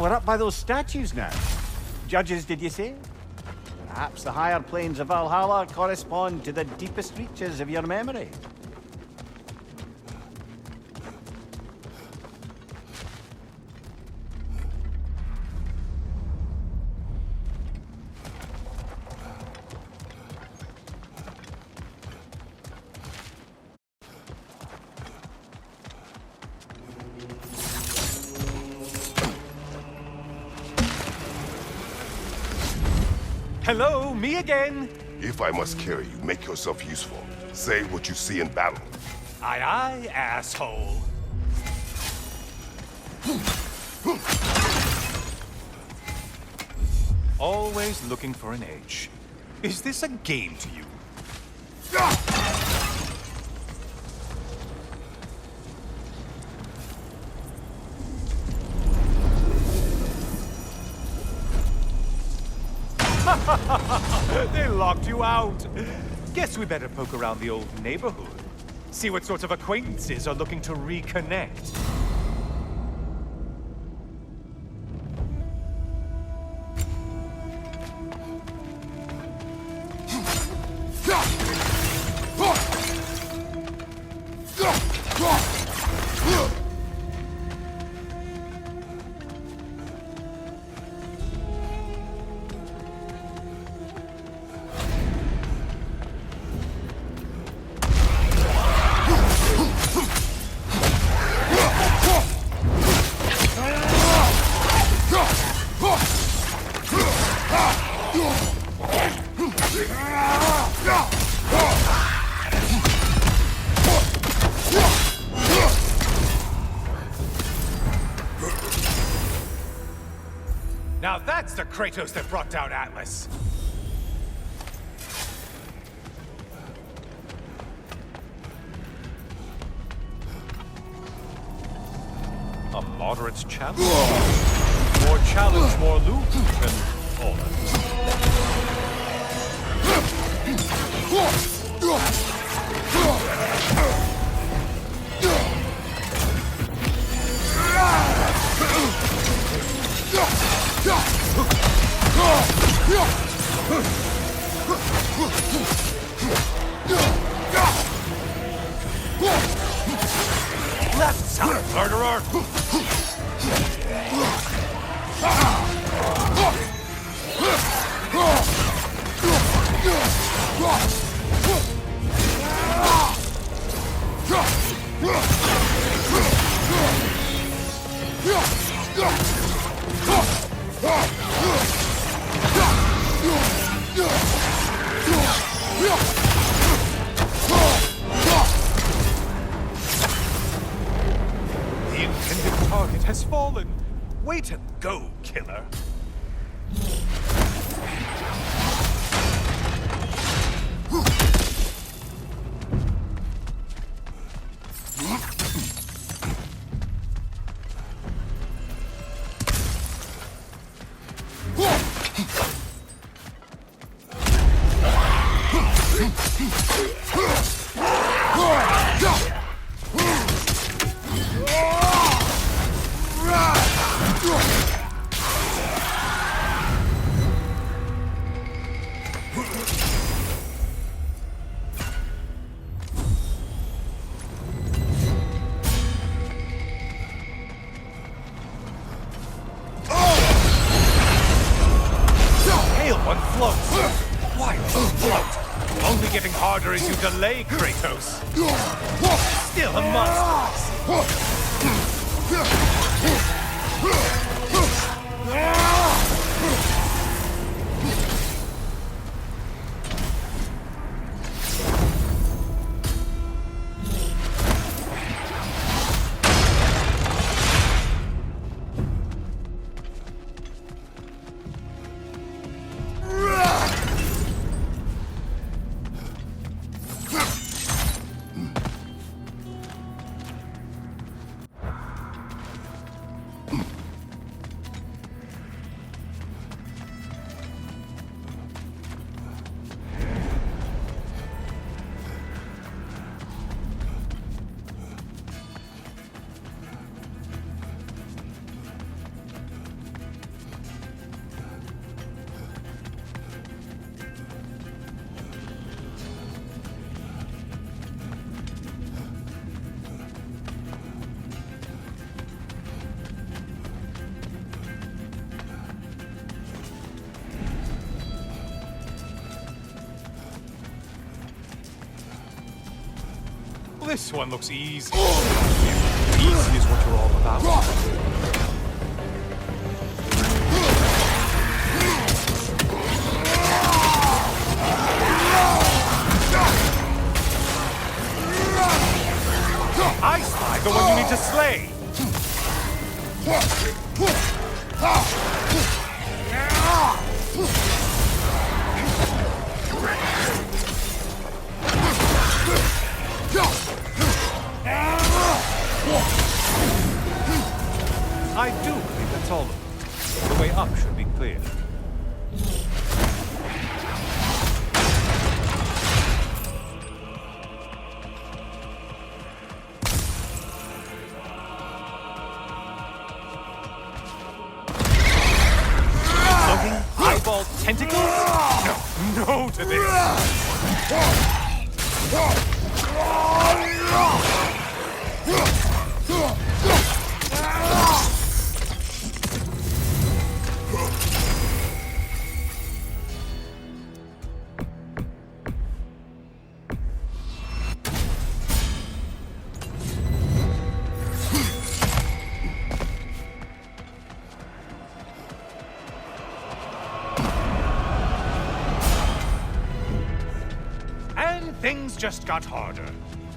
We're up by those statues now. Judges, did you say? Perhaps the higher planes of Valhalla correspond to the deepest reaches of your memory. Hello, me again. If I must carry you, make yourself useful. Say what you see in battle. Aye, aye, asshole. Always looking for an edge. Is this a game to you? They locked you out. Guess we better poke around the old neighborhood. See what sorts of acquaintances are looking to reconnect. Now that's the Kratos that brought down Atlas! A moderate challenge? More challenge, more loot, and all that. Left side, murderer! The intended target has fallen. Way to go, killer. Only getting harder as you delay, Kratos. Still a This one looks easy. Easy is what you're all about. I spy the one you need to slay. I do believe that's all of it. The way up should be clear. all tentacles? No, no to this! And things just got harder.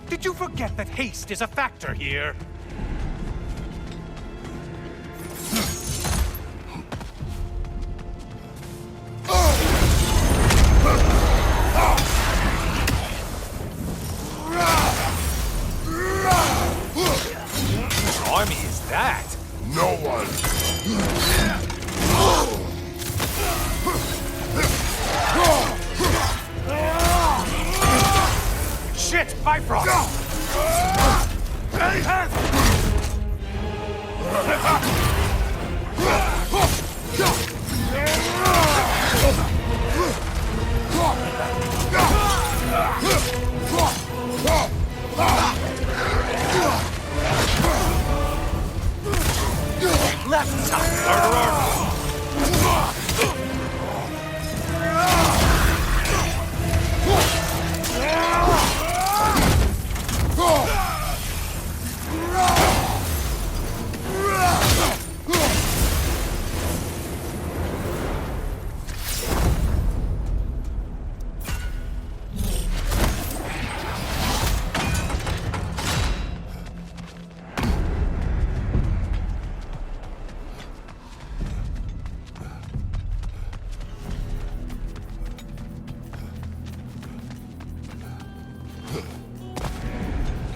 Did you forget that haste is a factor here? Whose army is that? No one. Shit, Bifrost! Left side, murderer!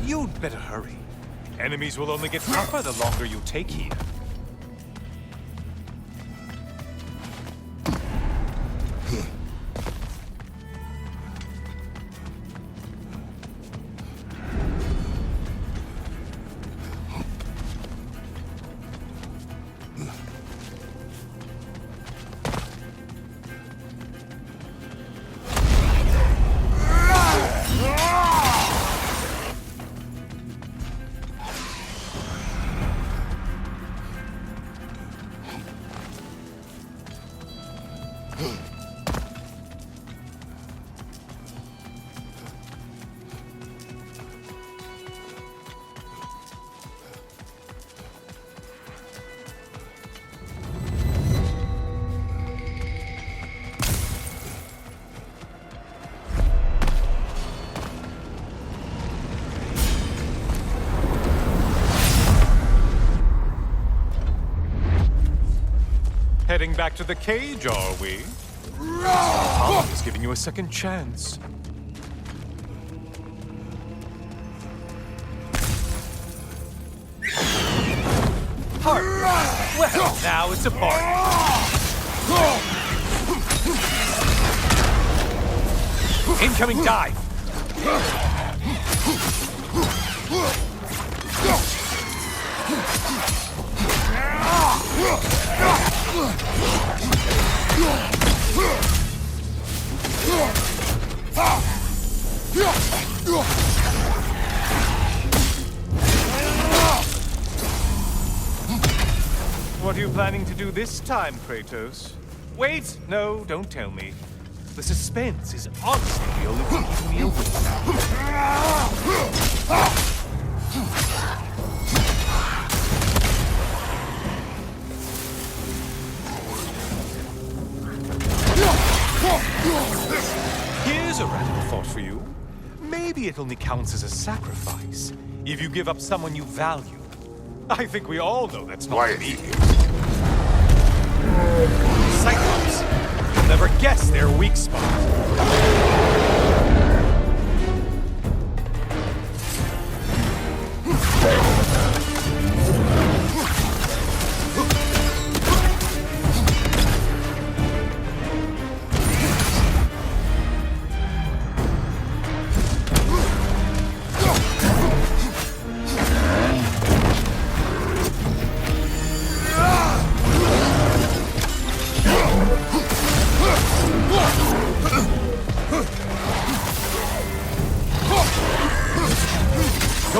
You'd better hurry. Enemies will only get tougher the longer you take here. Heading back to the cage, are we? Valhalla is giving you a second chance. Heart. Well, now it's a party. Incoming dive. What are you planning to do this time, Kratos? Wait! No, don't tell me. The suspense is honestly the only thing keeping me awake. Here's a radical thought for you. Maybe it only counts as a sacrifice if you give up someone you value. I think we all know that's not me. Cyclops. You'll never guess their weak spot.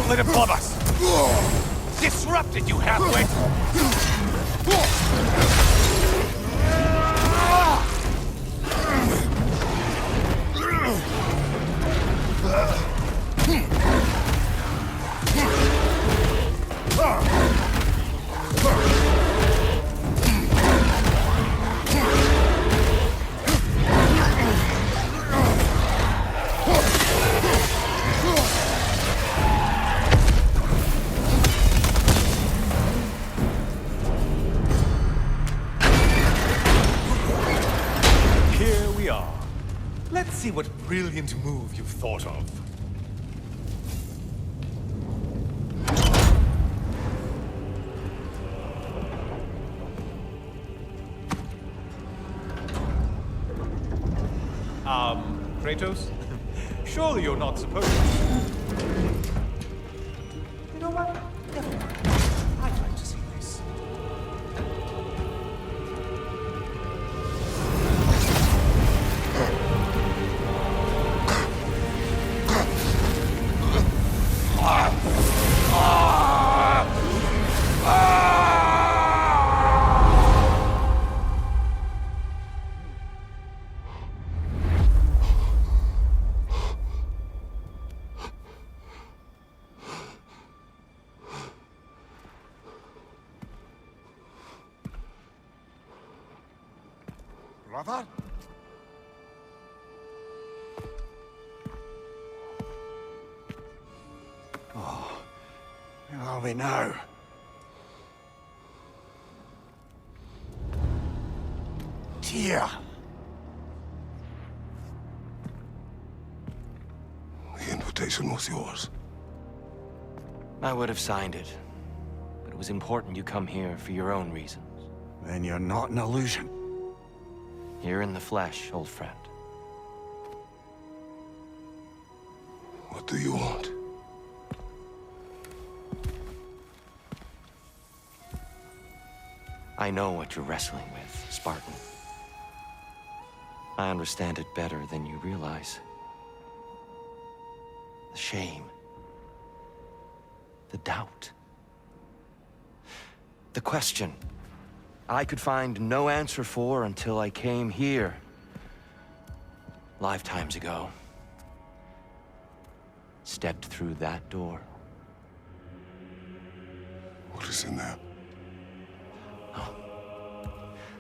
Don't let him flub us! Disrupted, you half-wit! Here we are. Let's see what brilliant move you've thought of. Kratos? Surely you're not supposed to. You know what? Never mind. I'd like to see this. Brother? Oh, where are we now? Tyr! The invitation was yours. I would have signed it, but it was important you come here for your own reasons. Then you're not an illusion. Here in the flesh, old friend. What do you want? I know what you're wrestling with, Spartan. I understand it better than you realize. The shame. The doubt. The question I could find no answer for until I came here. Lifetimes ago. Stepped through that door. What is in there?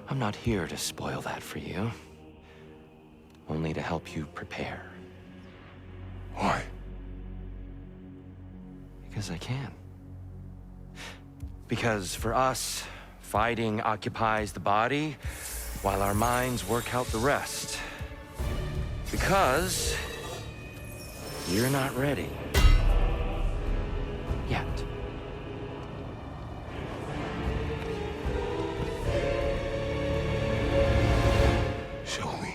I'm not here to spoil that for you. Only to help you prepare. Why? Because I can. Because for us, fighting occupies the body, while our minds work out the rest. Because you're not ready. Yet. Show me.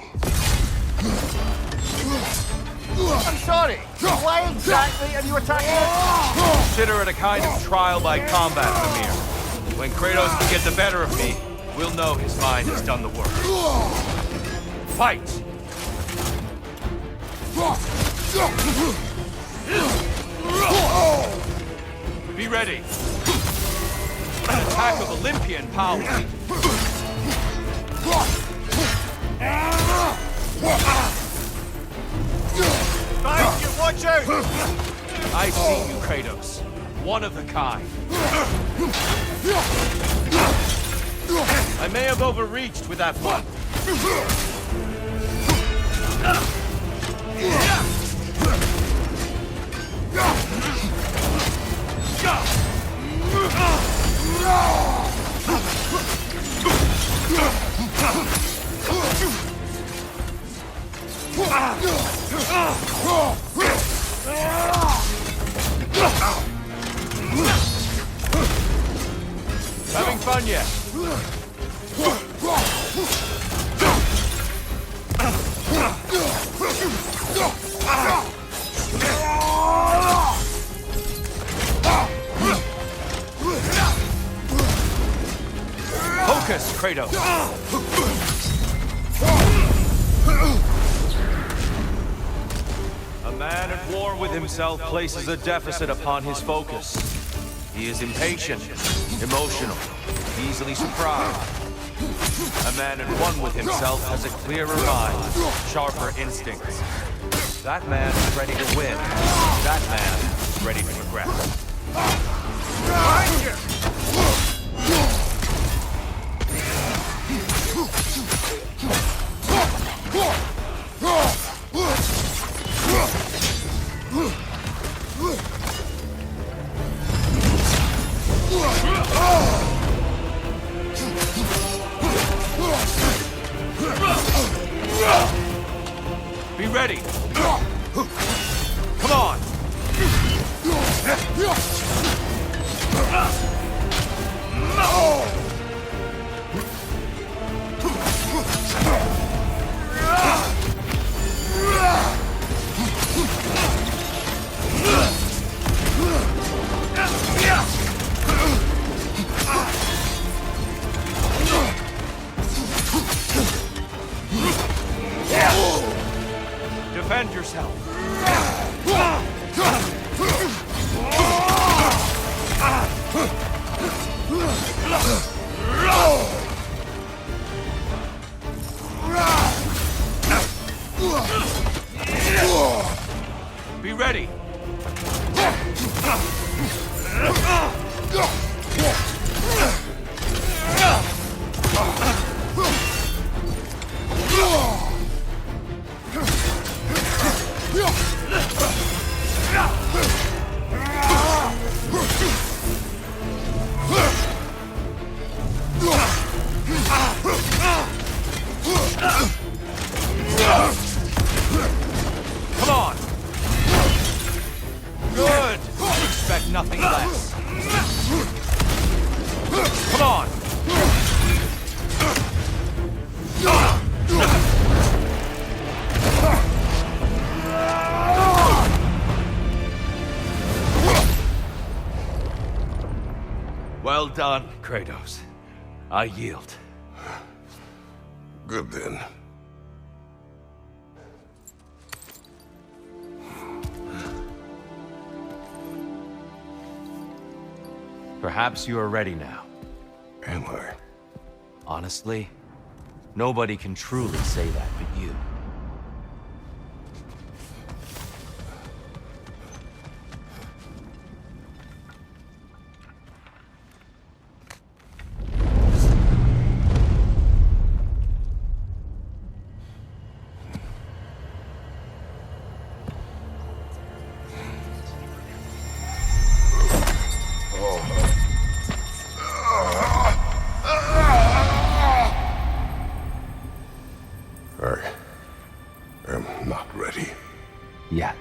I'm sorry! Why exactly are you attacking us? Consider it a kind of trial by combat, Amir. When Kratos can get the better of me, we'll know his mind has done the work. Fight! Be ready. An attack of Olympian power. Thank you, watch out! I see you, Kratos. One of a kind. I may have overreached with that one. Having fun yet? Focus, Kratos. A man at war with himself places a deficit upon his focus. He is impatient, emotional, easily surprised. A man at one with himself has a clearer mind, sharper instincts. That man is ready to win. That man is ready to progress. Behind you! Be ready! Come on! Defend yourself! Be ready! Come on! Good! Expect nothing less. Come on! Well done, Kratos. I yield. Good then. Perhaps you are ready now. Am I? Honestly, nobody can truly say that but you. I am not ready. Yet.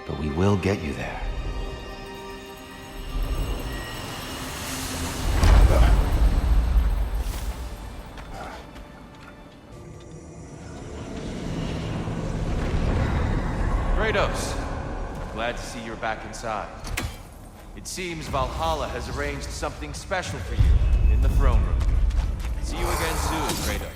But we will get you there. Kratos, glad to see you're back inside. It seems Valhalla has arranged something special for you in the throne room. See you again soon, Kratos.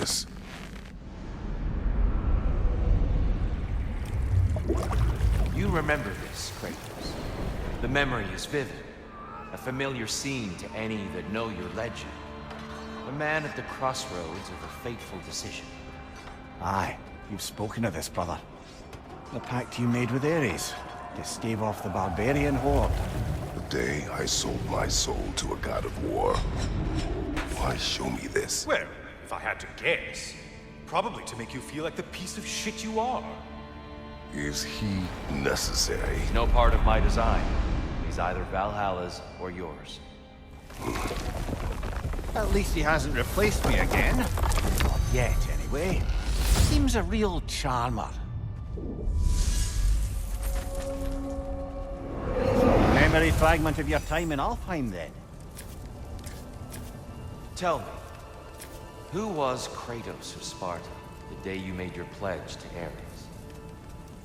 this. You remember this, Kratos. The memory is vivid. A familiar scene to any that know your legend. A man at the crossroads of a fateful decision. Aye, you've spoken of this, brother. The pact you made with Ares to stave off the barbarian horde. The day I sold my soul to a god of war. Why show me this? Well, if I had to guess, probably to make you feel like the piece of shit you are. Is he necessary? He's no part of my design. He's either Valhalla's or yours. At least he hasn't replaced me again. Not yet, anyway. Seems a real charmer. Memory fragment of your time in Alfheim, then. Tell me, who was Kratos of Sparta the day you made your pledge to Ares?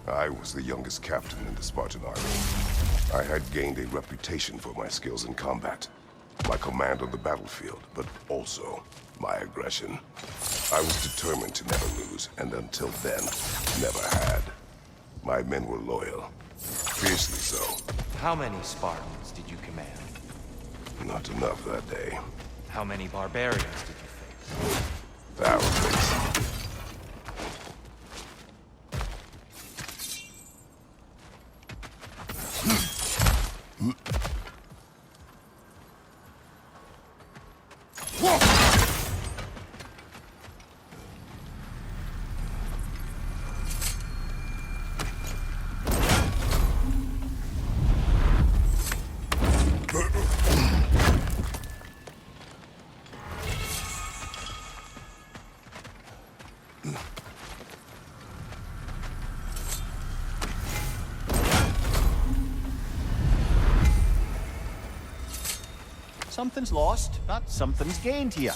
I was the youngest captain in the Spartan army. I had gained a reputation for my skills in combat, my command on the battlefield, but also my aggression. I was determined to never lose, and until then, never had. My men were loyal, fiercely so. How many Spartans did you command? Not enough that day. How many barbarians did you face? Thousands. Something's lost, but something's gained here.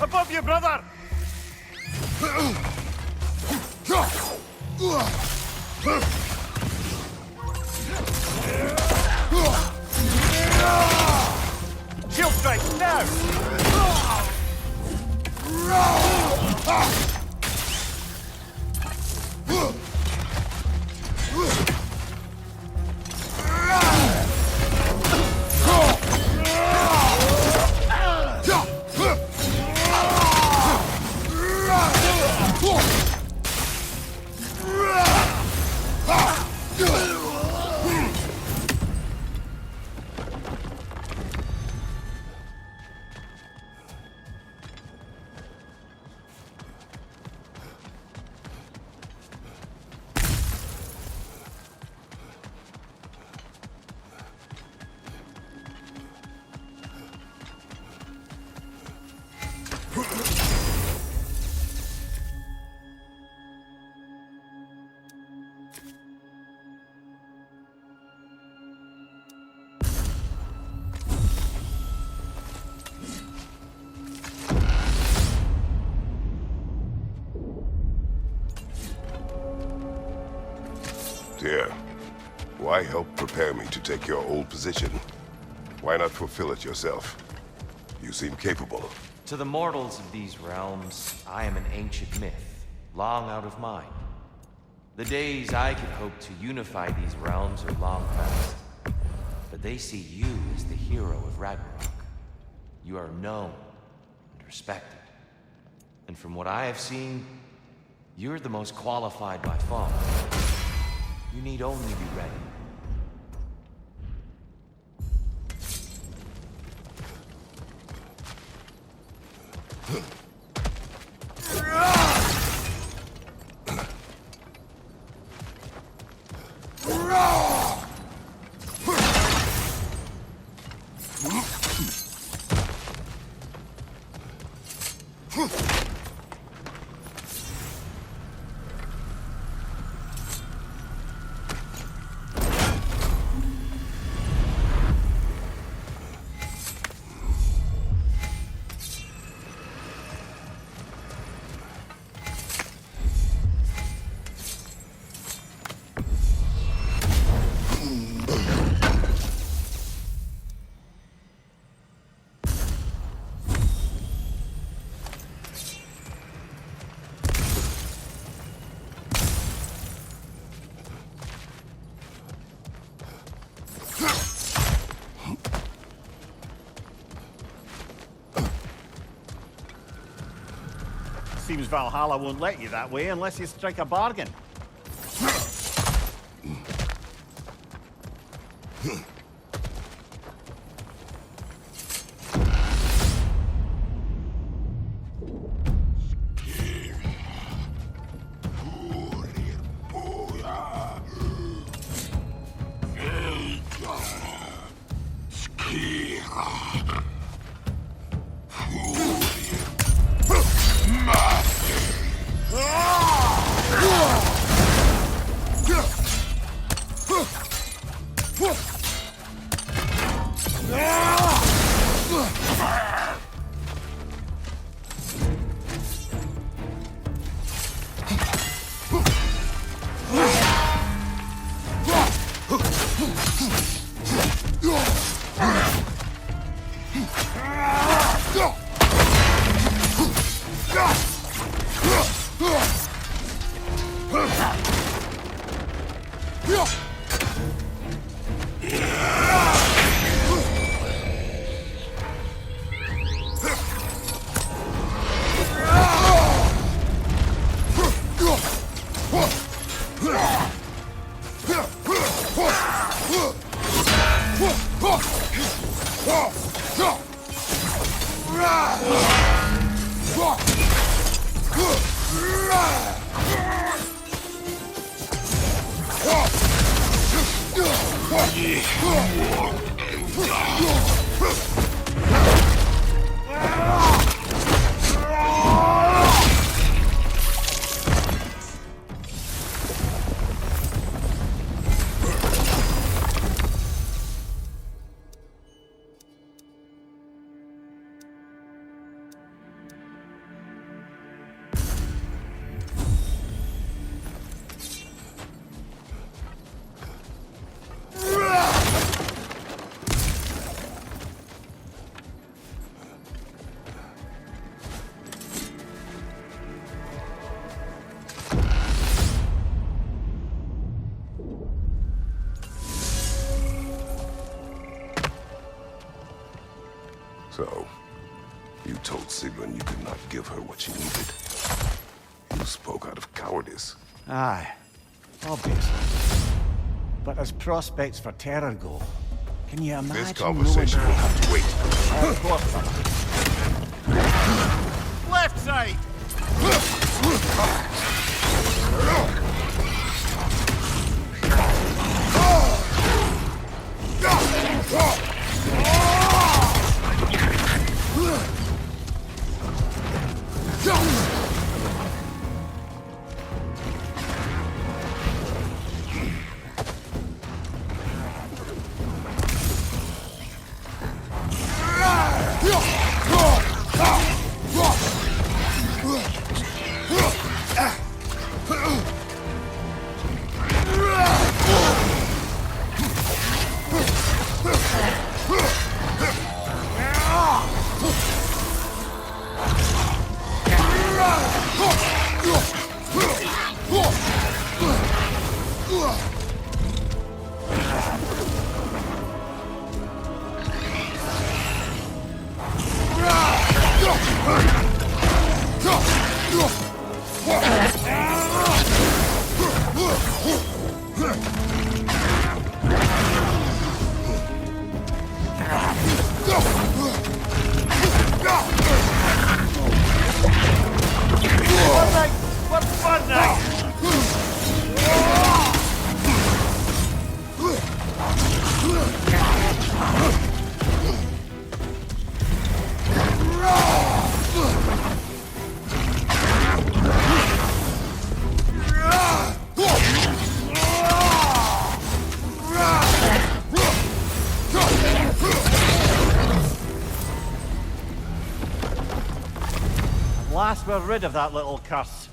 Above you, brother! Shield strike, now! Dear, why help prepare me to take your old position? Why not fulfill it yourself? You seem capable. To the mortals of these realms, I am an ancient myth, long out of mind. The days I could hope to unify these realms are long past. But they see you as the hero of Ragnarök. You are known and respected. And from what I have seen, you're the most qualified by far. You need only be ready. Seems Valhalla won't let you that way unless you strike a bargain. So, you told Sigrun you could not give her what she needed. You spoke out of cowardice. Aye, obviously. But as prospects for terror go, can you imagine This conversation will have to wait. Of course not. Left side! What fun now! At last we're rid of that little curse.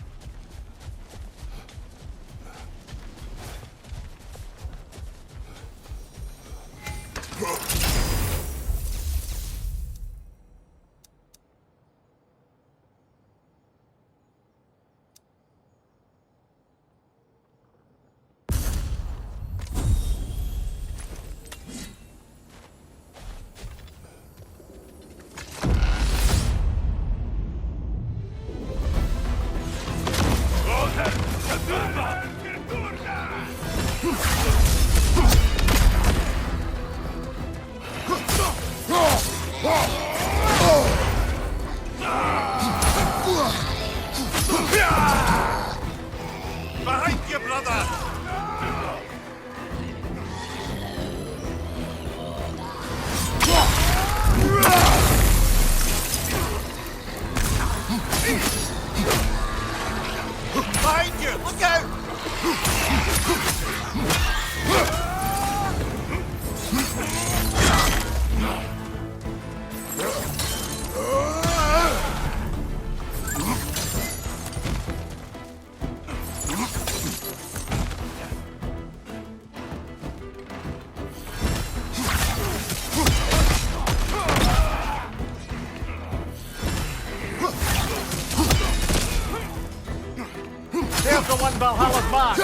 of the one Valhalla's mark!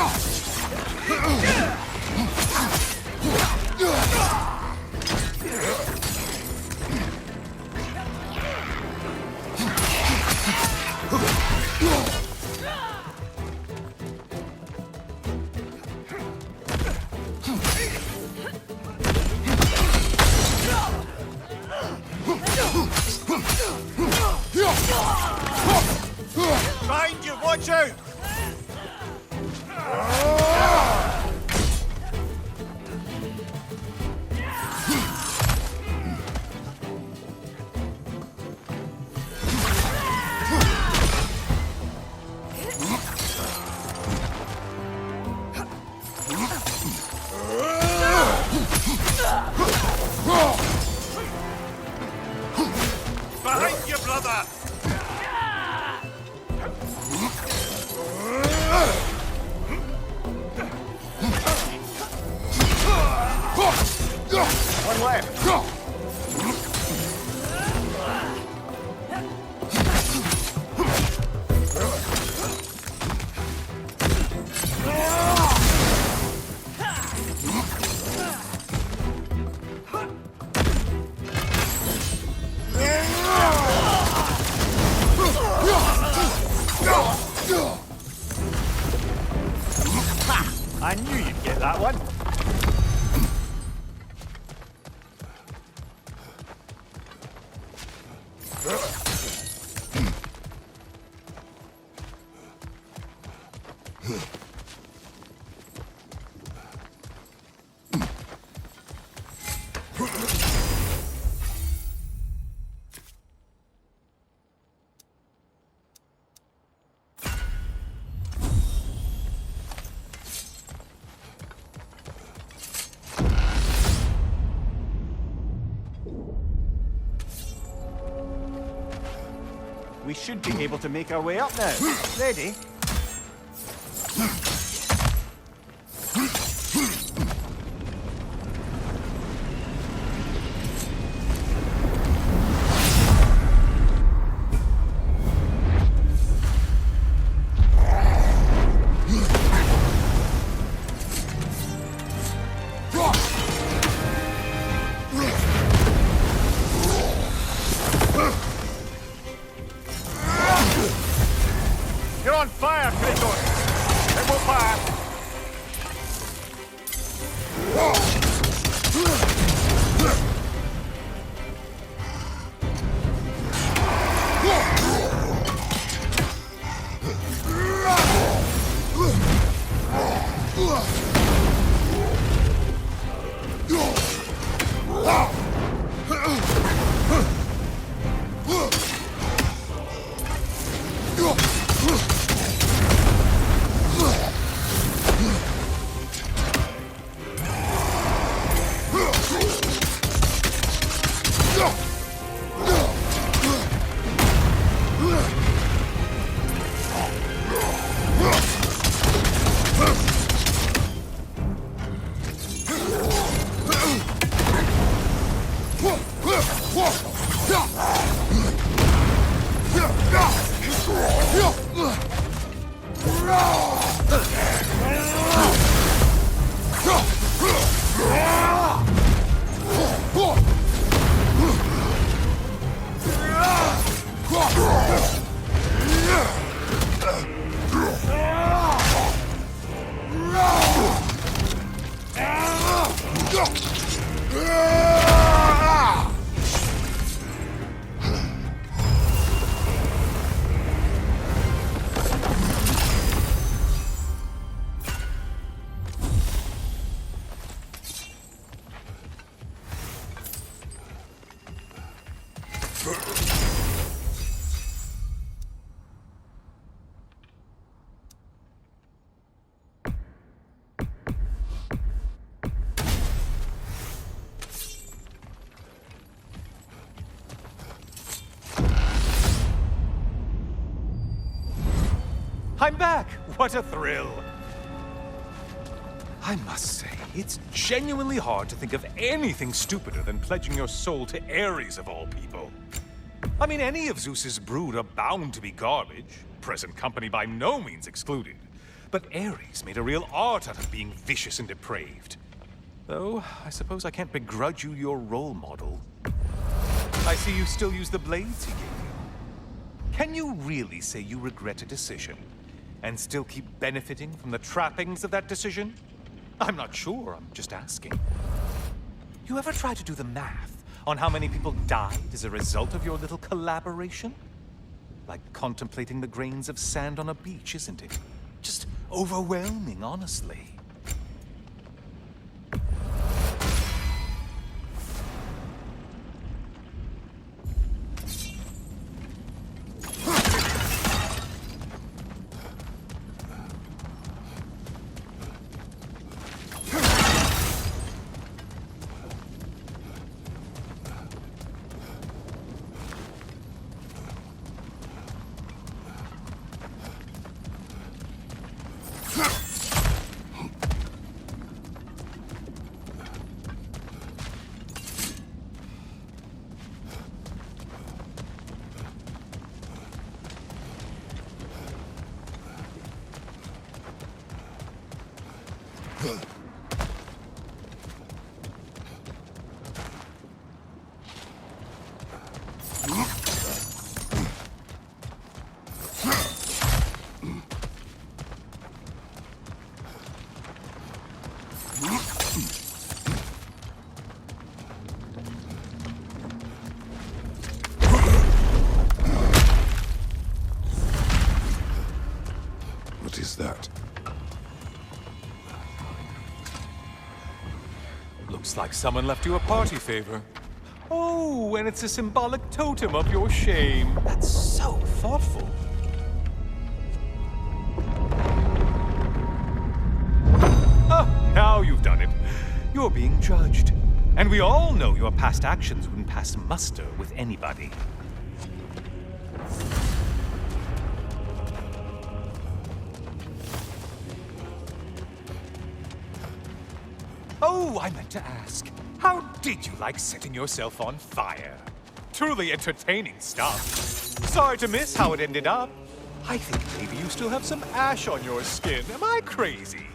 Behind you, watch out! Behind you, brother! One left. I knew you'd get that one. We should be able to make our way up now. Ready? You're on fire, Kratos! It won't pass! I'm back! What a thrill! I must say, it's genuinely hard to think of anything stupider than pledging your soul to Ares of all people. I mean, any of Zeus's brood are bound to be garbage, present company by no means excluded. But Ares made a real art out of being vicious and depraved. Though, I suppose I can't begrudge you your role model. I see you still use the blades he gave you. Can you really say you regret a decision, and still keep benefiting from the trappings of that decision? I'm not sure, I'm just asking. You ever try to do the math on how many people died as a result of your little collaboration? Like contemplating the grains of sand on a beach, isn't it? Just overwhelming, honestly. What is that? Looks like someone left you a party favor. Oh, and it's a symbolic totem of your shame. That's so thoughtful. Oh, now you've done it. You're being judged. And we all know your past actions wouldn't pass muster with anybody. Oh, I meant to ask, how did you like setting yourself on fire? Truly entertaining stuff. Sorry to miss how it ended up. I think maybe you still have some ash on your skin. Am I crazy?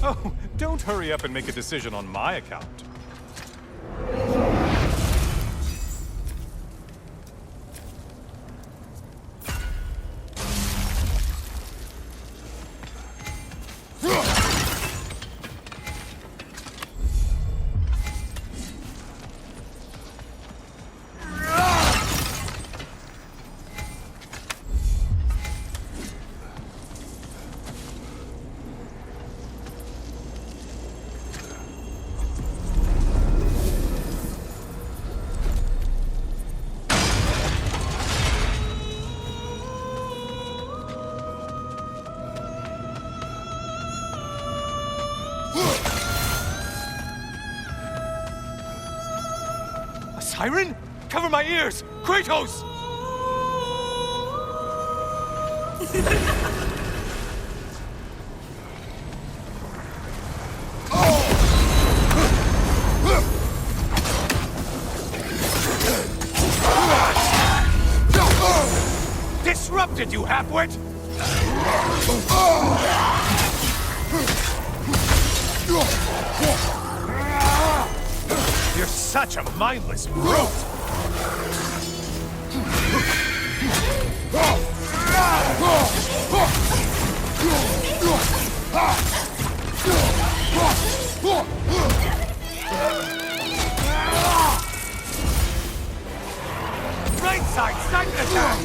Oh, don't hurry up and make a decision on my account. Siren? Cover my ears! Kratos! Disrupted, you halfwit! You're such a mindless brute! Right side, side attack!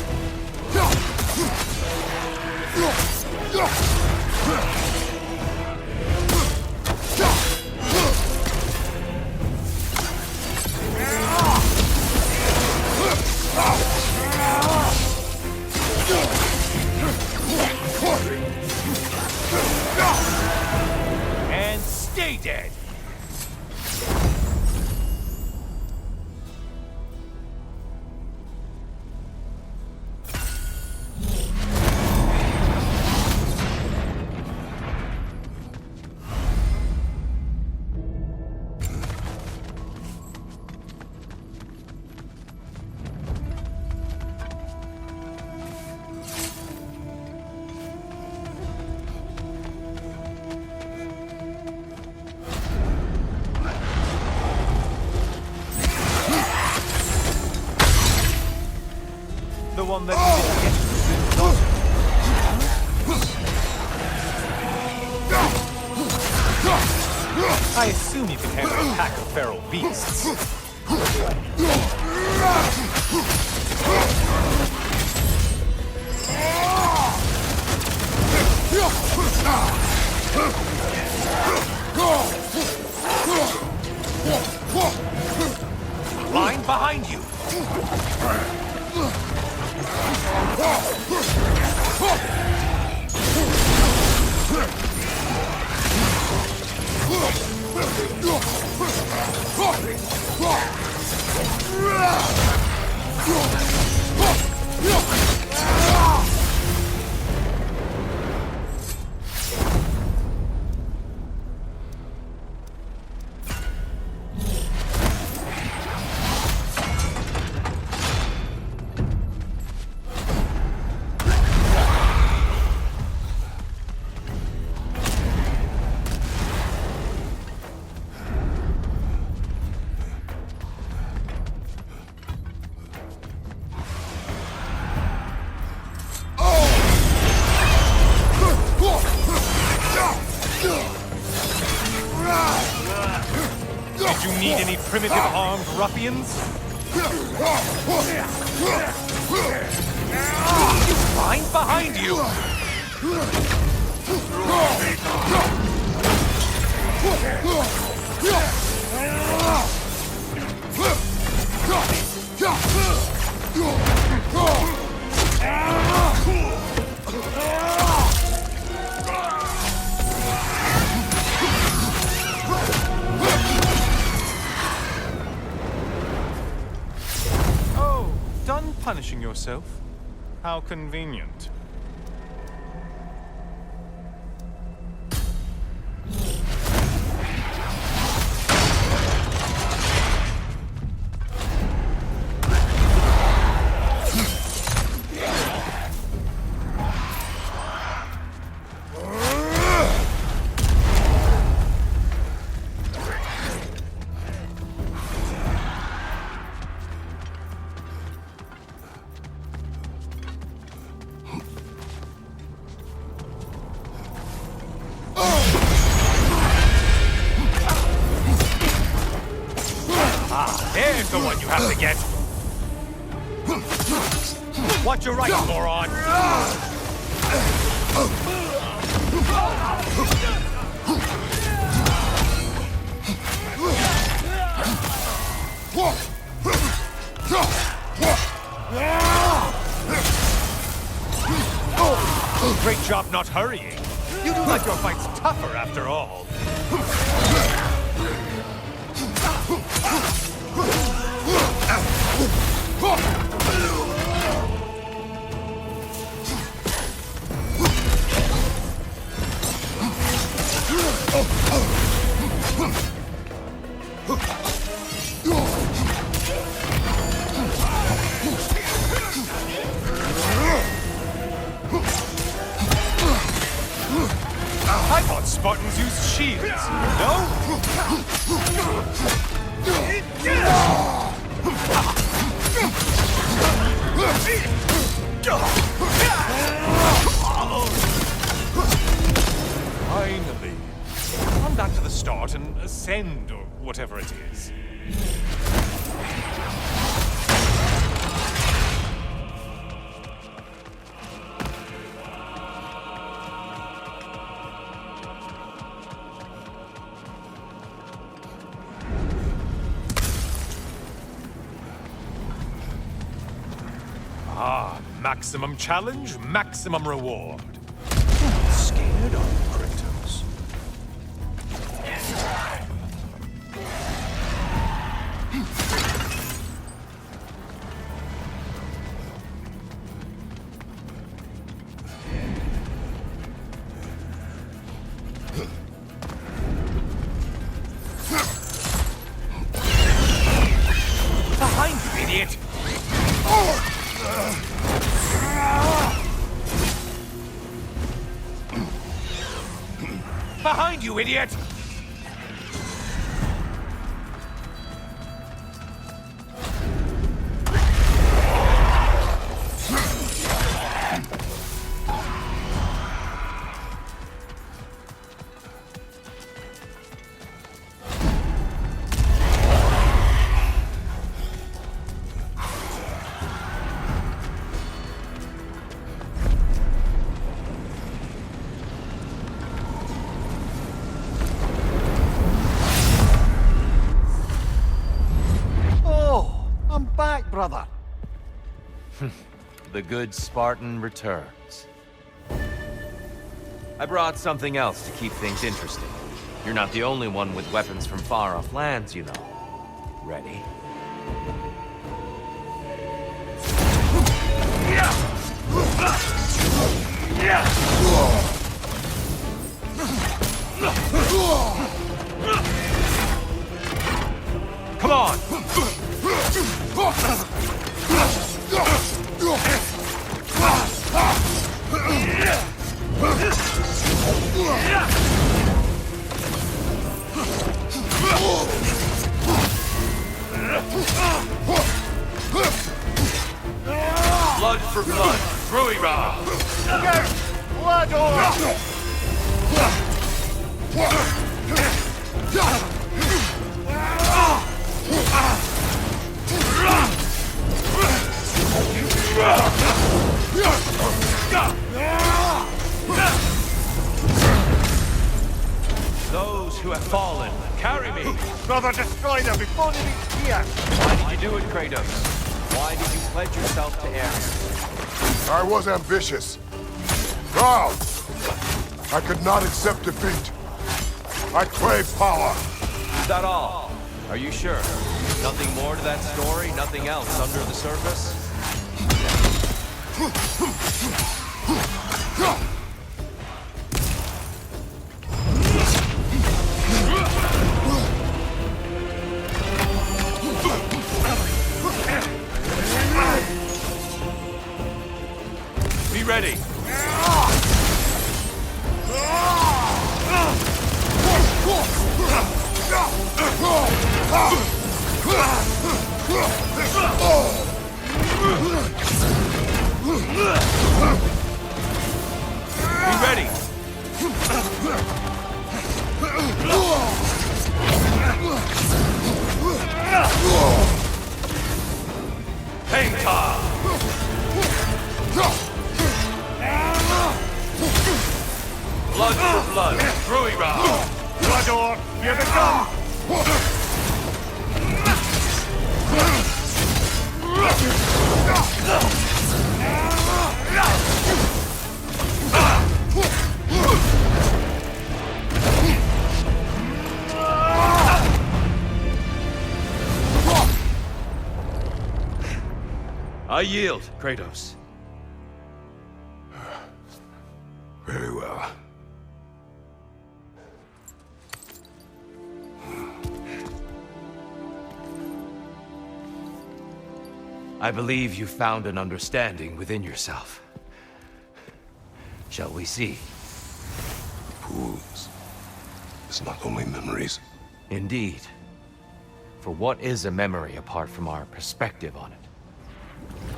And stay dead! the one that needed to get to the daughter. I assume you can handle a pack of feral beasts. Line behind you! Did you need any primitive armed ruffians? Line behind you! Oh, done punishing yourself? How convenient. There's the one you have to get! Watch your right, moron! Great job not hurrying. You do like your fights tougher after all. I thought Spartans used shields, no? Finally. Run back to the start and ascend, or whatever it is. Maximum challenge, maximum reward. Scared, are you, Kratos? Behind you, idiot! Behind you, idiot! The good Spartan returns. I brought something else to keep things interesting. You're not the only one with weapons from far-off lands, you know. Ready? Come on! Blood for blood, Ruira! Blood or... Those who have fallen, carry me! Brother, destroy them before they reach here! Why did you do it, Kratos? Why did you pledge yourself to Ares? I was ambitious. Proud. I could not accept defeat. I crave power. Is that all? Are you sure? Nothing more to that story? Nothing else under the surface? Be ready. Be ready. Hang time. Blood for blood, Ruira! Blood or... Here they come! I yield, Kratos. Very well. I believe you found an understanding within yourself. Shall we see? Fools. It's not only memories. Indeed. For what is a memory apart from our perspective on it?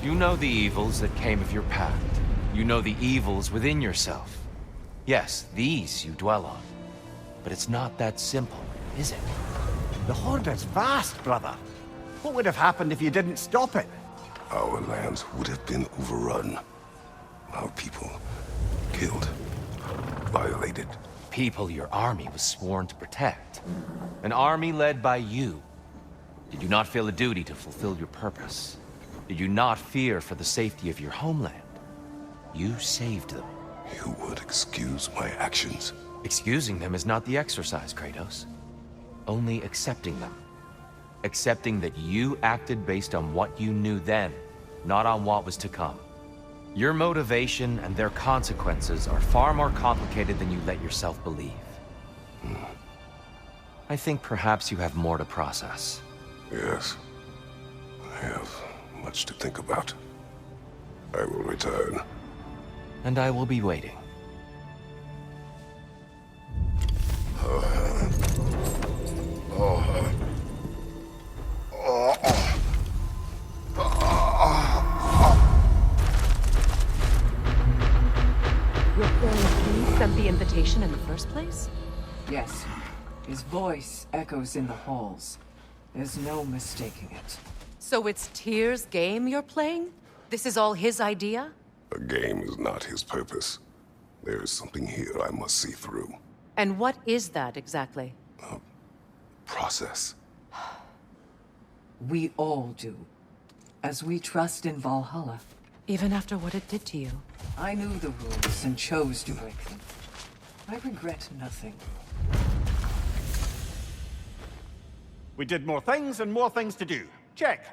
You know the evils that came of your path. You know the evils within yourself. Yes, these you dwell on. But it's not that simple, is it? The Horde is vast, brother. What would have happened if you didn't stop it? Our lands would have been overrun. Our people killed, violated. People your army was sworn to protect. An army led by you. Did you not feel a duty to fulfill your purpose? Did you not fear for the safety of your homeland? You saved them. You would excuse my actions. Excusing them is not the exercise, Kratos. Only accepting them. Accepting that you acted based on what you knew then, not on what was to come. Your motivation and their consequences are far more complicated than you let yourself believe. I think perhaps you have more to process. Yes. I have much to think about. I will return. And I will be waiting. Your friend King sent the invitation in the first place? Yes. His voice echoes in the halls. There's no mistaking it. So it's Tyr's game you're playing? This is all his idea? A game is not his purpose. There is something here I must see through. And what is that exactly? Process. We all do. as we trust in Valhalla. Even after what it did to you. I knew the rules and chose to break them. I regret nothing. We did more things and more things to do. Check.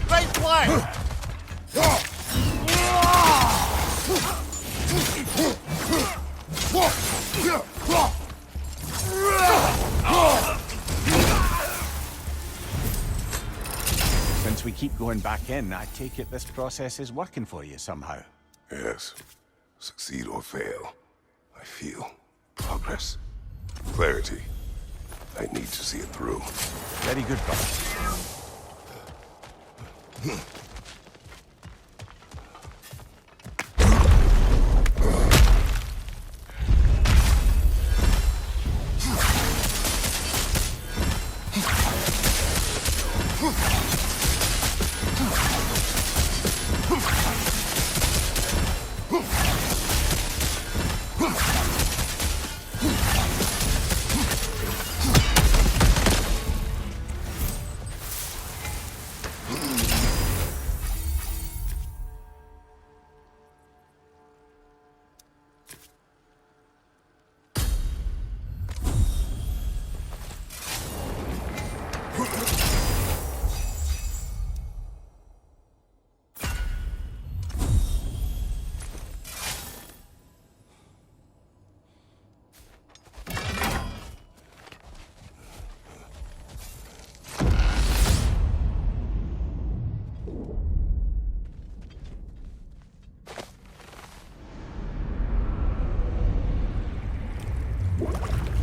Right flank! Since we keep going back in, I take it this process is working for you somehow. Yes. Succeed or fail, I feel progress. Clarity. I need to see it through. Very good, brother.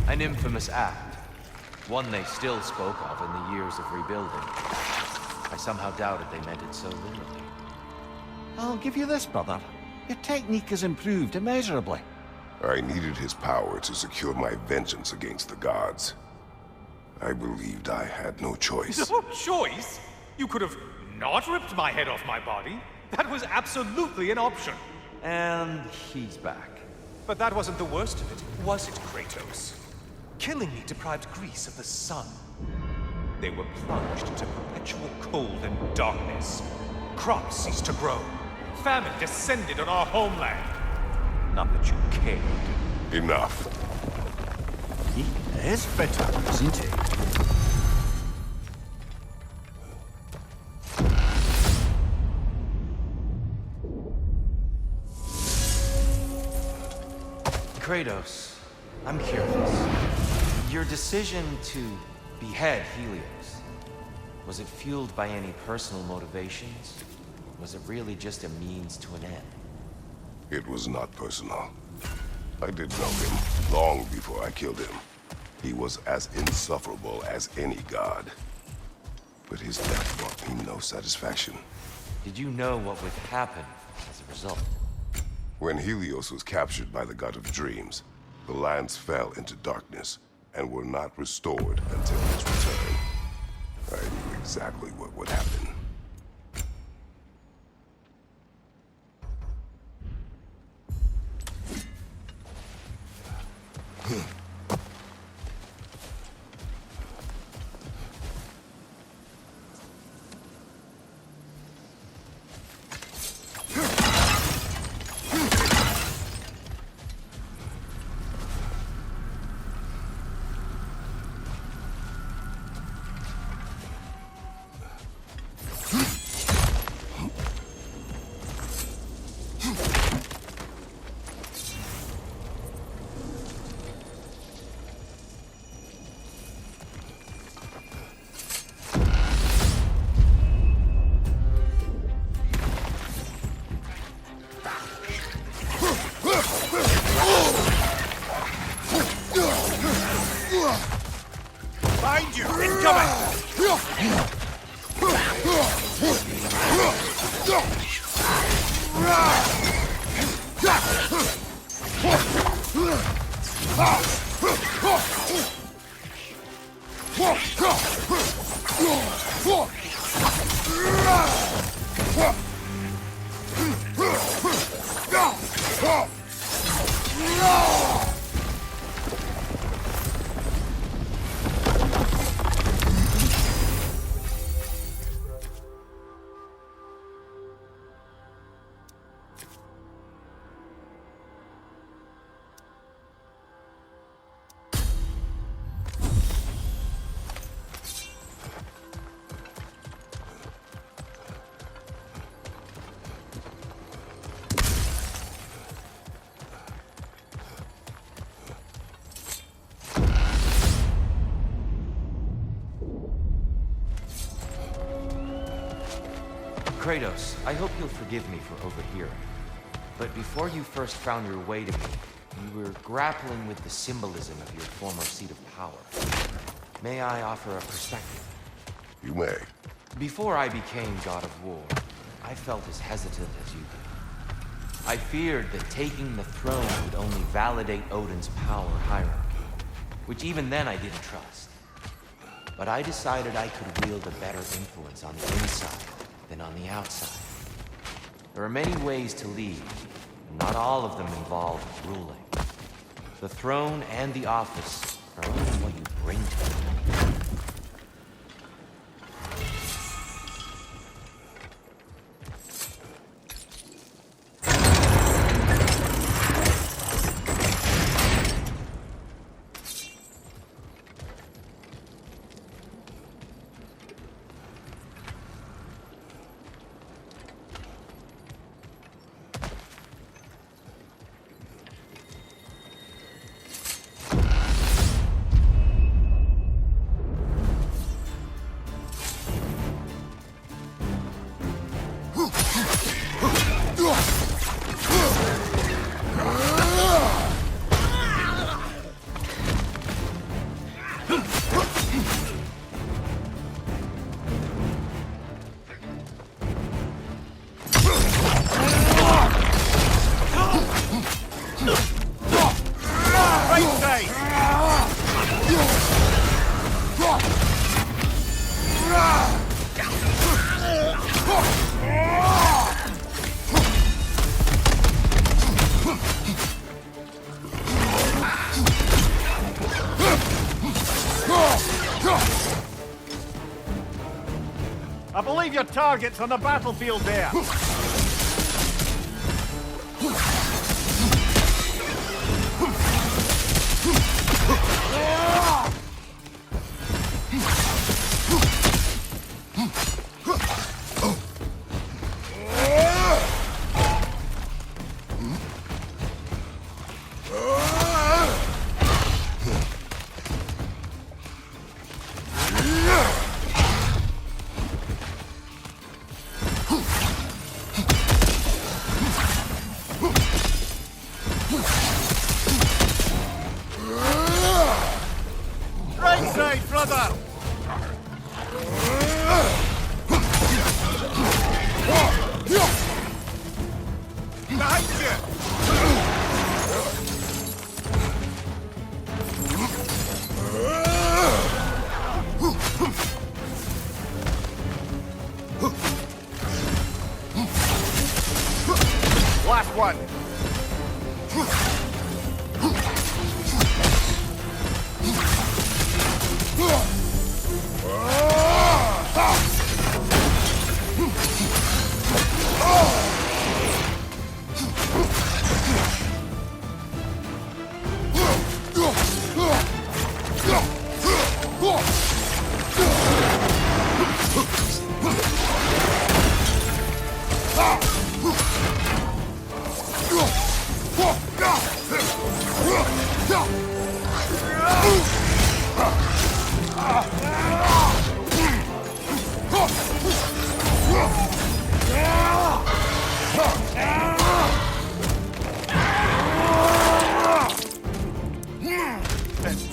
An infamous act. One they still spoke of in the years of rebuilding. I somehow doubted they meant it so literally. I'll give you this, brother. Your technique has improved immeasurably. I needed his power to secure my vengeance against the gods. I believed I had no choice. No choice? You could have not ripped my head off my body. That was absolutely an option. And he's back. But that wasn't the worst of it, was it, Kratos? Killing me deprived Greece of the sun. They were plunged into perpetual cold and darkness. Crops ceased to grow. Famine descended on our homeland. Not that you cared. Enough. He is bitter, isn't he? Kratos, I'm curious. Your decision to behead Helios, was it fueled by any personal motivations? Was it really just a means to an end? It was not personal. I did know him long before I killed him. He was as insufferable as any god. But his death brought me no satisfaction. Did you know what would happen as a result? When Helios was captured by the god of dreams, the lands fell into darkness and were not restored until his return. I knew exactly what would happen. Behind you! Incoming! Kratos, I hope you'll forgive me for overhearing. But before you first found your way to me, you were grappling with the symbolism of your former seat of power. May I offer a perspective? You may. Before I became God of War, I felt as hesitant as you did. I feared that taking the throne would only validate Odin's power hierarchy, which even then I didn't trust. But I decided I could wield a better influence on the inside than on the outside. There are many ways to lead, and not all of them involve ruling. The throne and the office are only what you bring to it. I believe your target's on the battlefield there. Right side, brother! Behind you! Last one!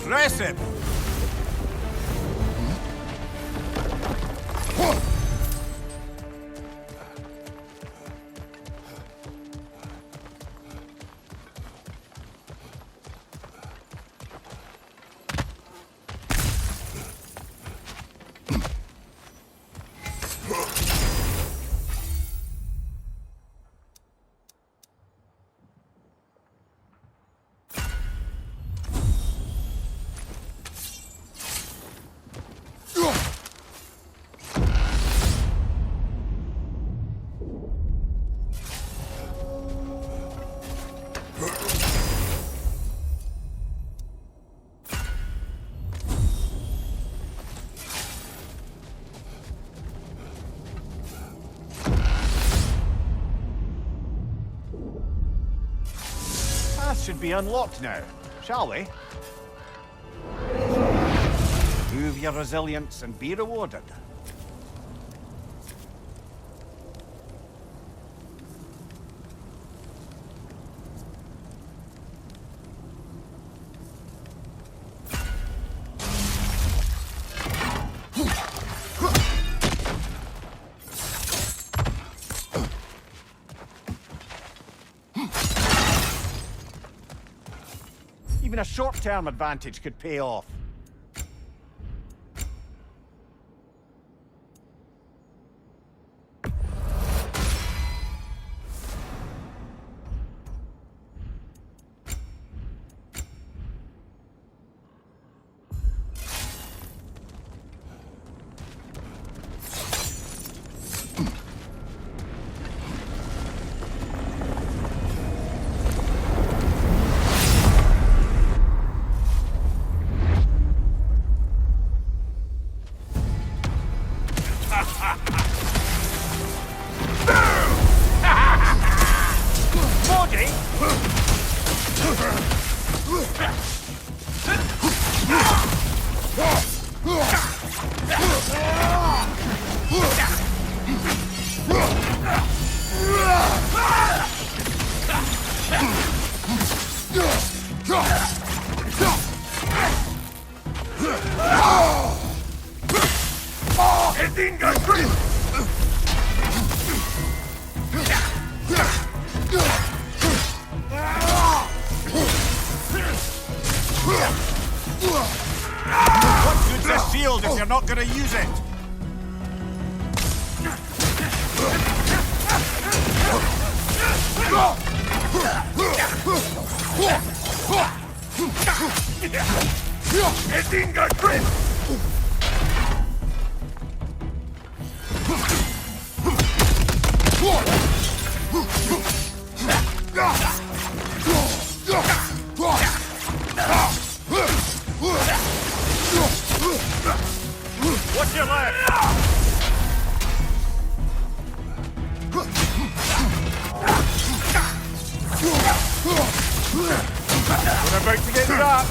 Impressive! should be unlocked now, shall we? Prove your resilience and be rewarded. Even a short-term advantage could pay off. What good's this shield if you're not gonna use it? What's your left? We're about to get trapped.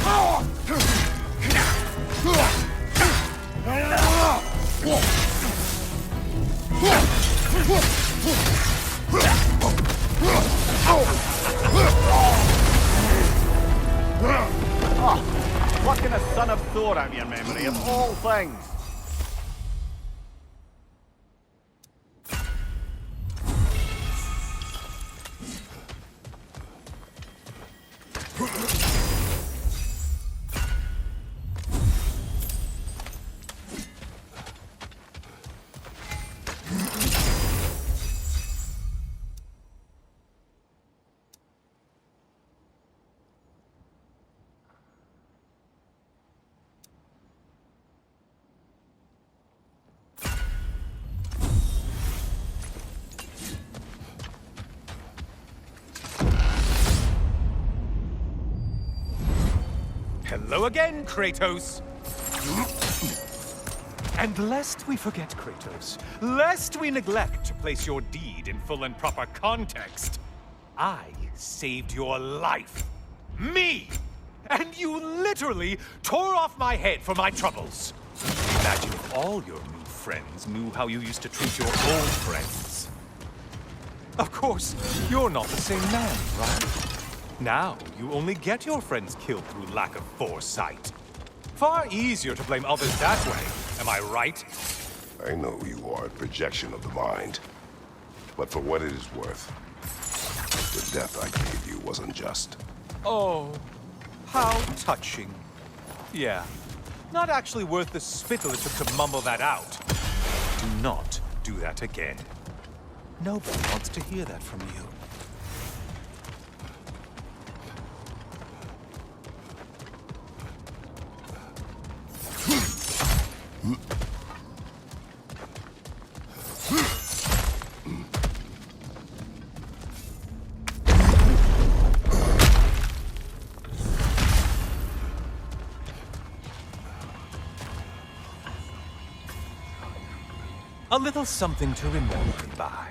Oh, plucking a son of Thor out of your memory, of all things. Hello again, Kratos! And lest we forget, Kratos, lest we neglect to place your deed in full and proper context, I saved your life. Me! And you literally tore off my head for my troubles. Imagine if all your new friends knew how you used to treat your old friends. Of course, you're not the same man, right? Now, you only get your friends killed through lack of foresight. Far easier to blame others that way, am I right? I know you are a projection of the mind. But for what it is worth, the death I gave you was unjust. Oh, how touching. Yeah, not actually worth the spittle it took to mumble that out. Do not do that again. Nobody wants to hear that from you. A little something to remember me by.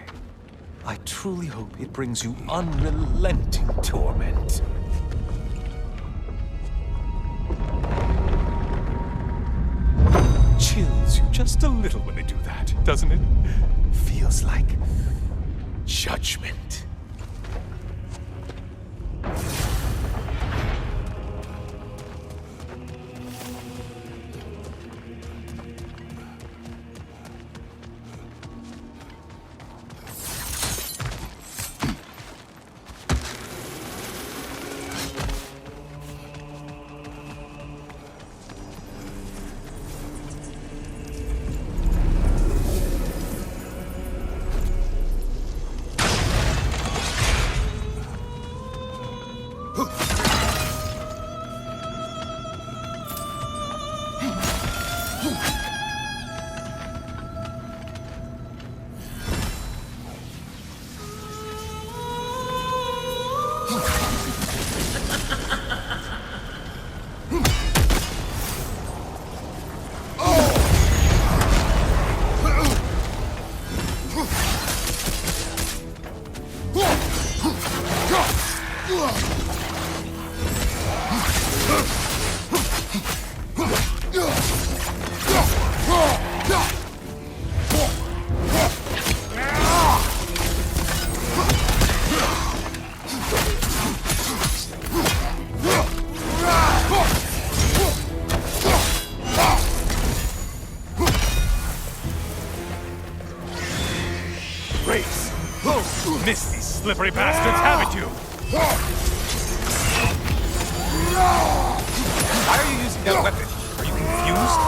I truly hope it brings you unrelenting torment. Chills you just a little when they do that, doesn't it? Feels like judgment. Miss these slippery bastards, haven't you? Why are you using that weapon? Are you confused?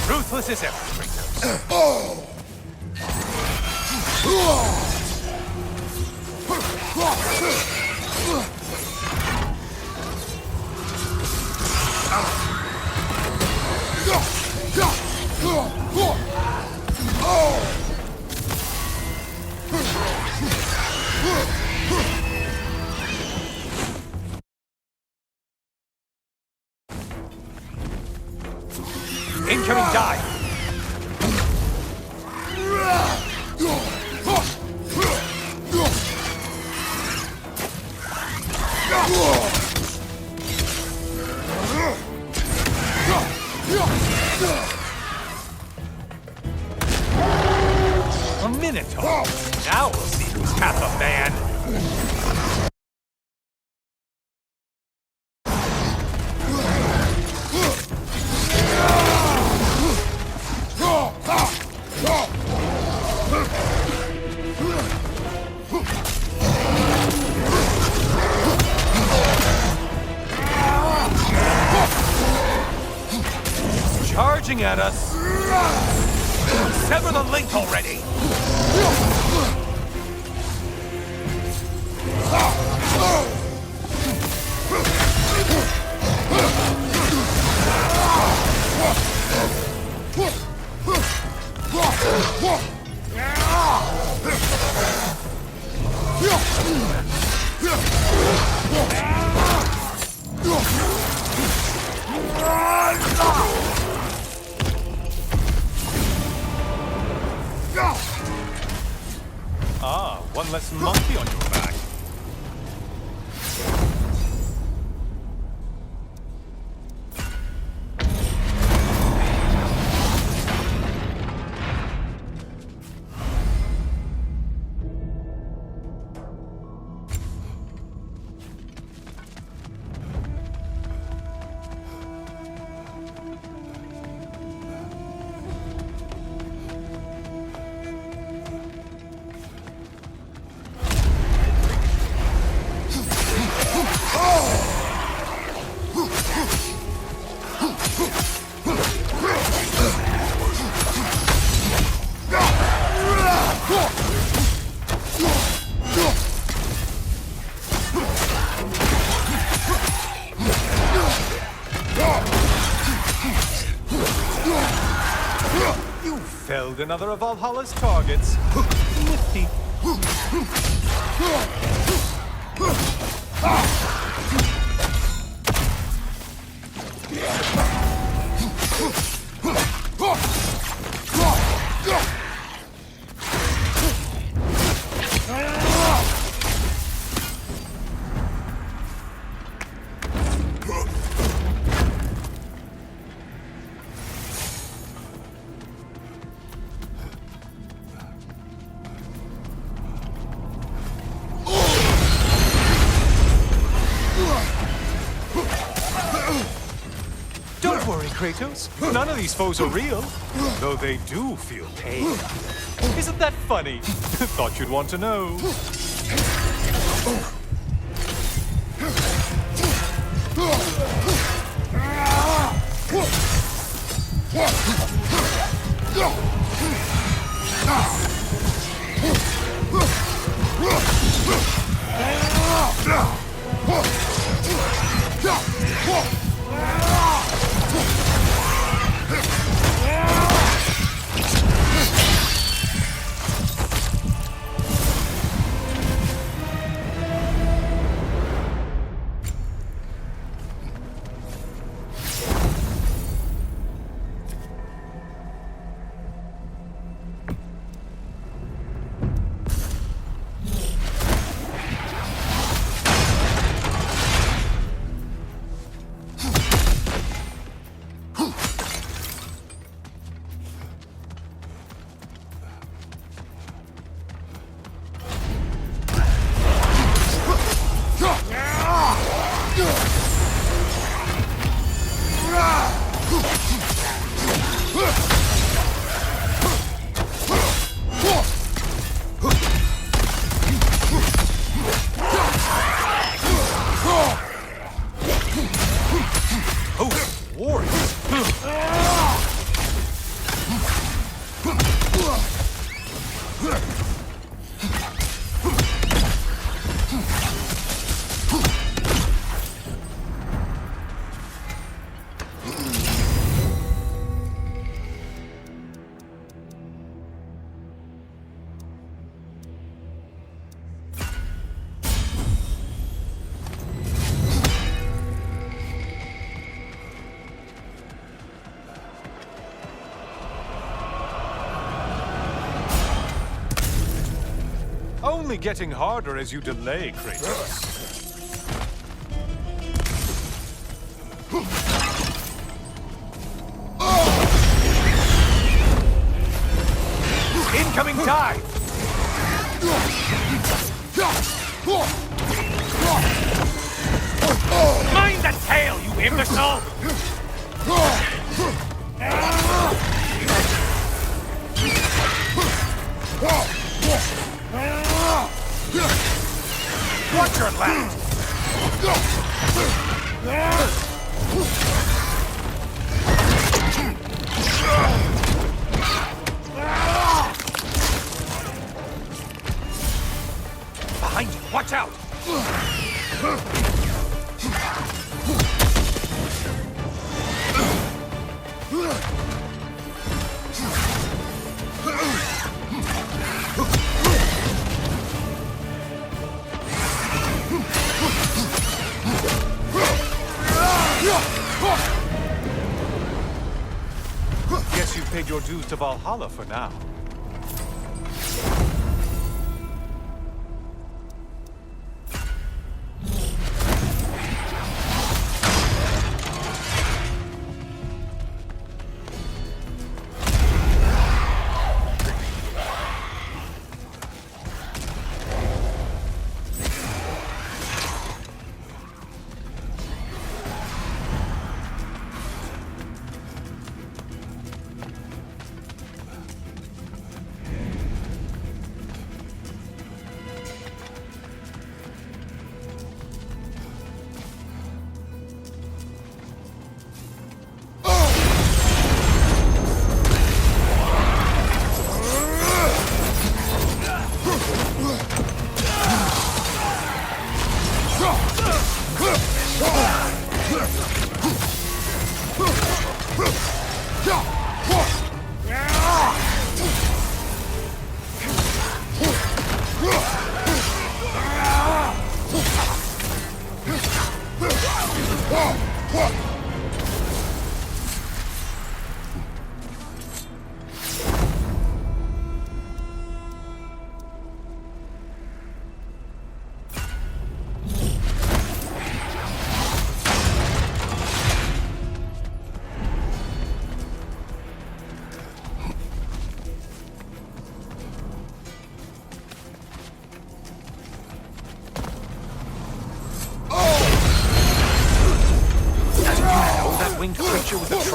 Ruthless as ever, Kratos. Incoming dive! A Minotaur! Now we'll see who's half a man! Charging at us! Sever the link already! Ah, one less monkey on your back. another of Valhalla's targets. Nifty. Don't worry, Kratos. None of these foes are real, though they do feel pain. Isn't that funny? Thought you'd want to know. Only getting harder as you delay, Kratos. Incoming dive! Mind the tail, you imbecile! Watch your left! Behind you, watch out! Guess you've paid your dues to Valhalla for now.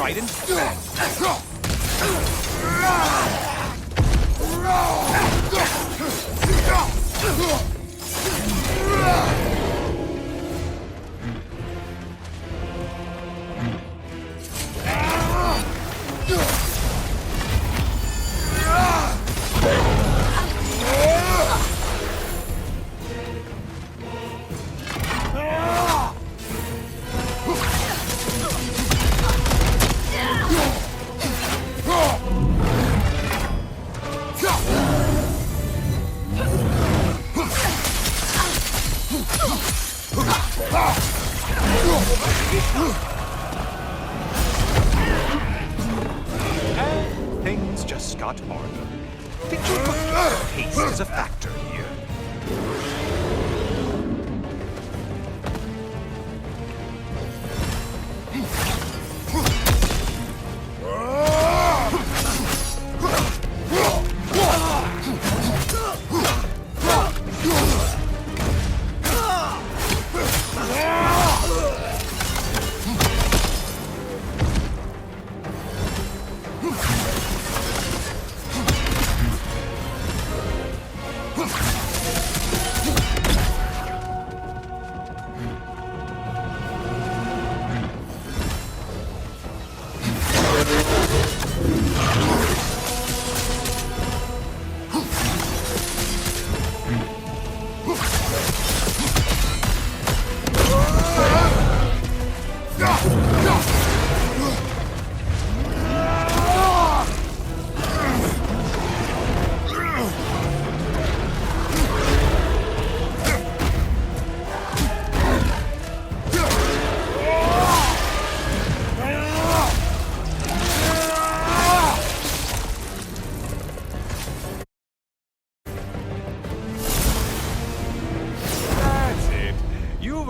fight in... And things just got harder. Did you forget haste is a factor here?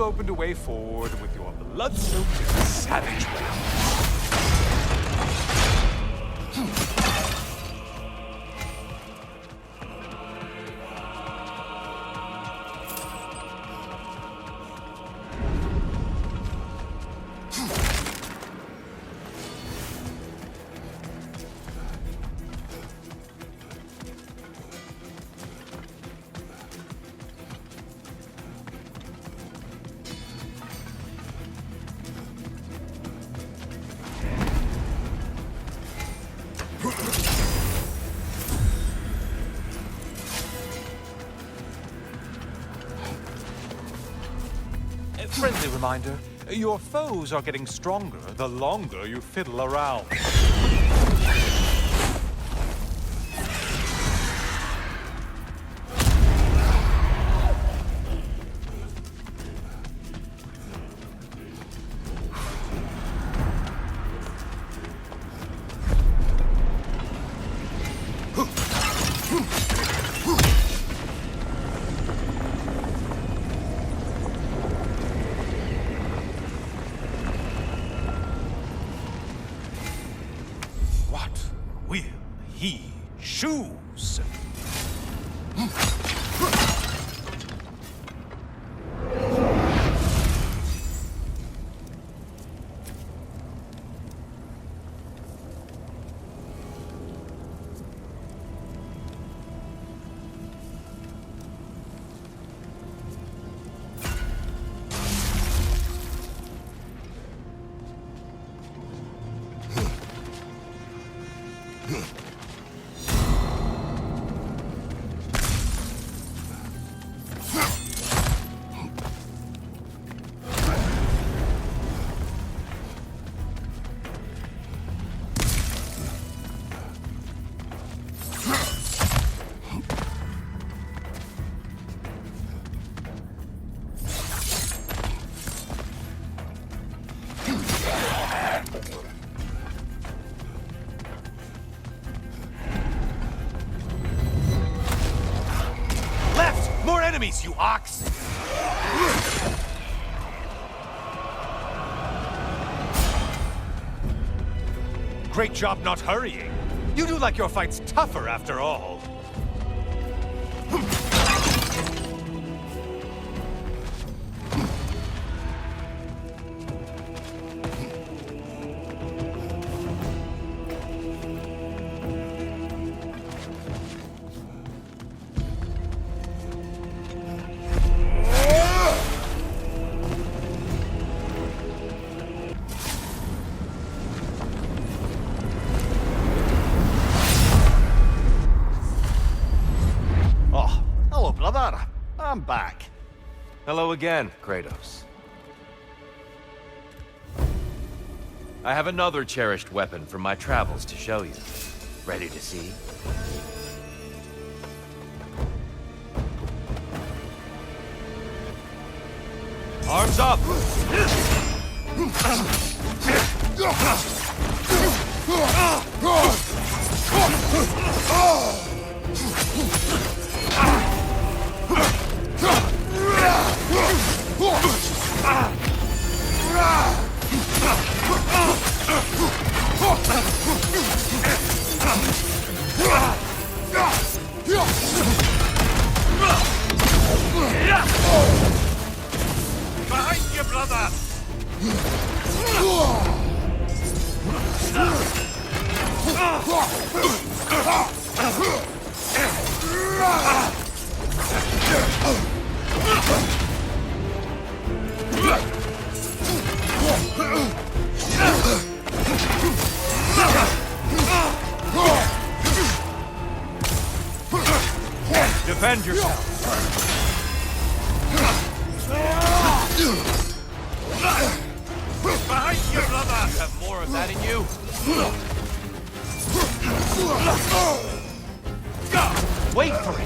Opened a way forward with your blood-soaked savage way. Friendly reminder, your foes are getting stronger the longer you fiddle around. Will he choose? More enemies, you ox! Great job not hurrying. You do like your fight's tougher after all. I'm back. Hello again, Kratos. I have another cherished weapon from my travels to show you. Ready to see? Arms up! Behind you, brother! Defend yourself! Behind you, brother! You have more of that in you? Wait for it!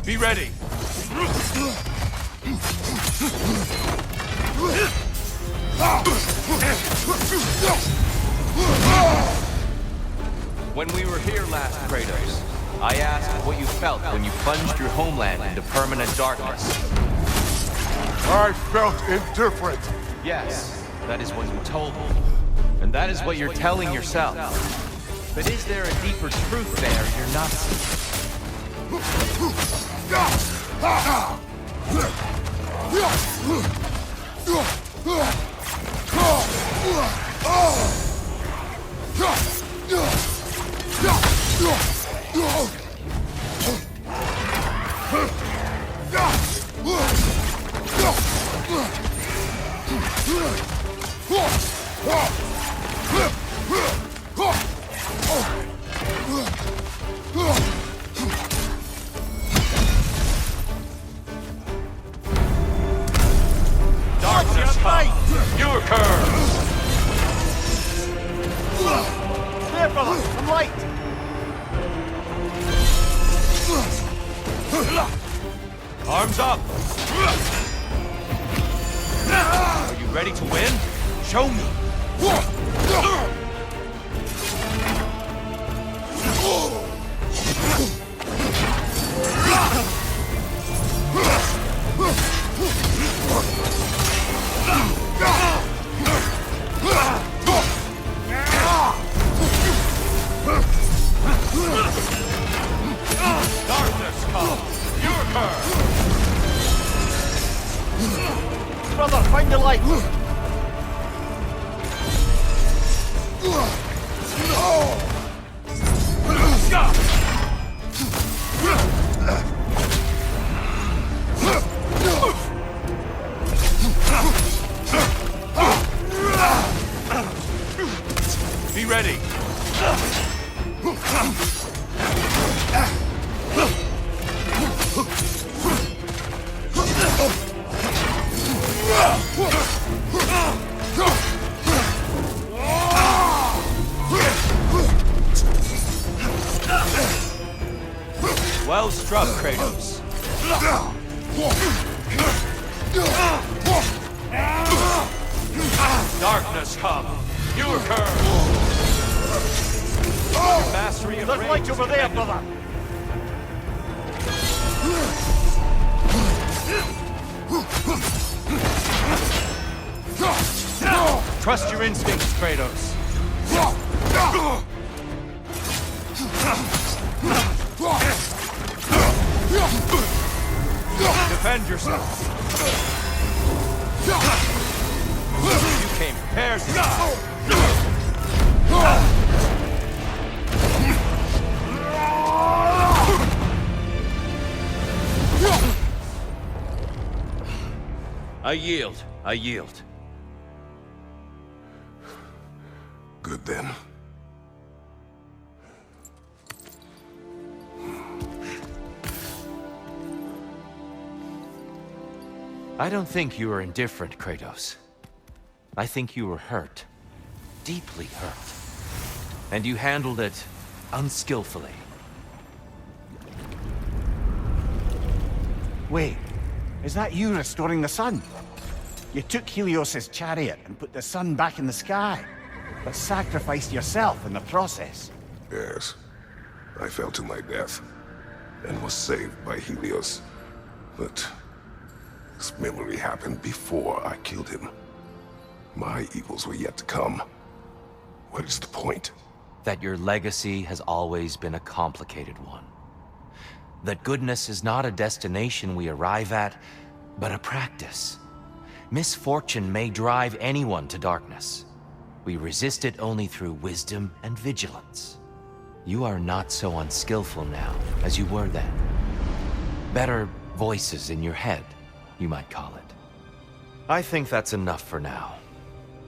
Be ready! When we were here last, Kratos, I asked what you felt when you plunged your homeland into permanent darkness. I felt indifferent. Yes, that is what you told me. And that is what you're telling yourself. But is there a deeper truth there you're not seeing? Darkness come! Your curve! There, brother! I'm light! Arms up! Are you ready to win? Show me! Darkness come! Your curve! Brother, find the light! Be ready! Well struck, Kratos. Darkness come. Your curve. Your mastery of There's rage light over there, brother! Trust your instincts, Kratos. Defend yourself. You came prepared to... I yield. I yield. Good then. I don't think you were indifferent, Kratos. I think you were hurt. Deeply hurt. And you handled it unskillfully. Wait, is that you restoring the sun? You took Helios's chariot and put the sun back in the sky, but sacrificed yourself in the process. Yes. I fell to my death, and was saved by Helios. But this memory happened before I killed him. My evils were yet to come. What is the point? That your legacy has always been a complicated one. That goodness is not a destination we arrive at, but a practice. Misfortune may drive anyone to darkness. We resist it only through wisdom and vigilance. You are not so unskillful now as you were then. Better voices in your head, you might call it. I think that's enough for now.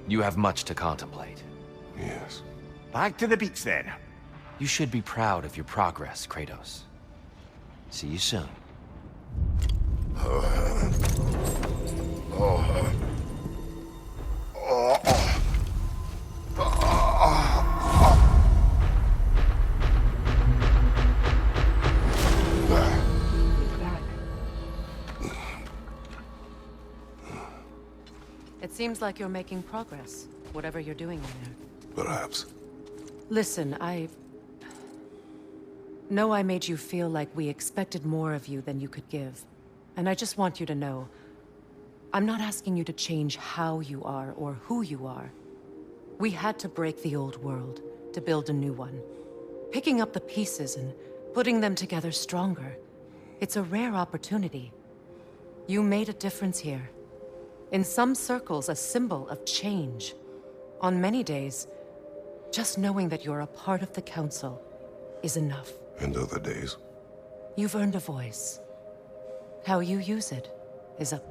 You have much to contemplate. Yes. Back to the beach then. You should be proud of your progress, Kratos. See you soon. It seems like you're making progress, whatever you're doing in there. Perhaps. Listen, I know I made you feel like we expected more of you than you could give. And I just want you to know, I'm not asking you to change how you are or who you are. We had to break the old world to build a new one. Picking up the pieces and putting them together stronger. It's a rare opportunity. You made a difference here. In some circles, a symbol of change. On many days, just knowing that you're a part of the Council is enough. And other days. You've earned a voice. How you use it is up.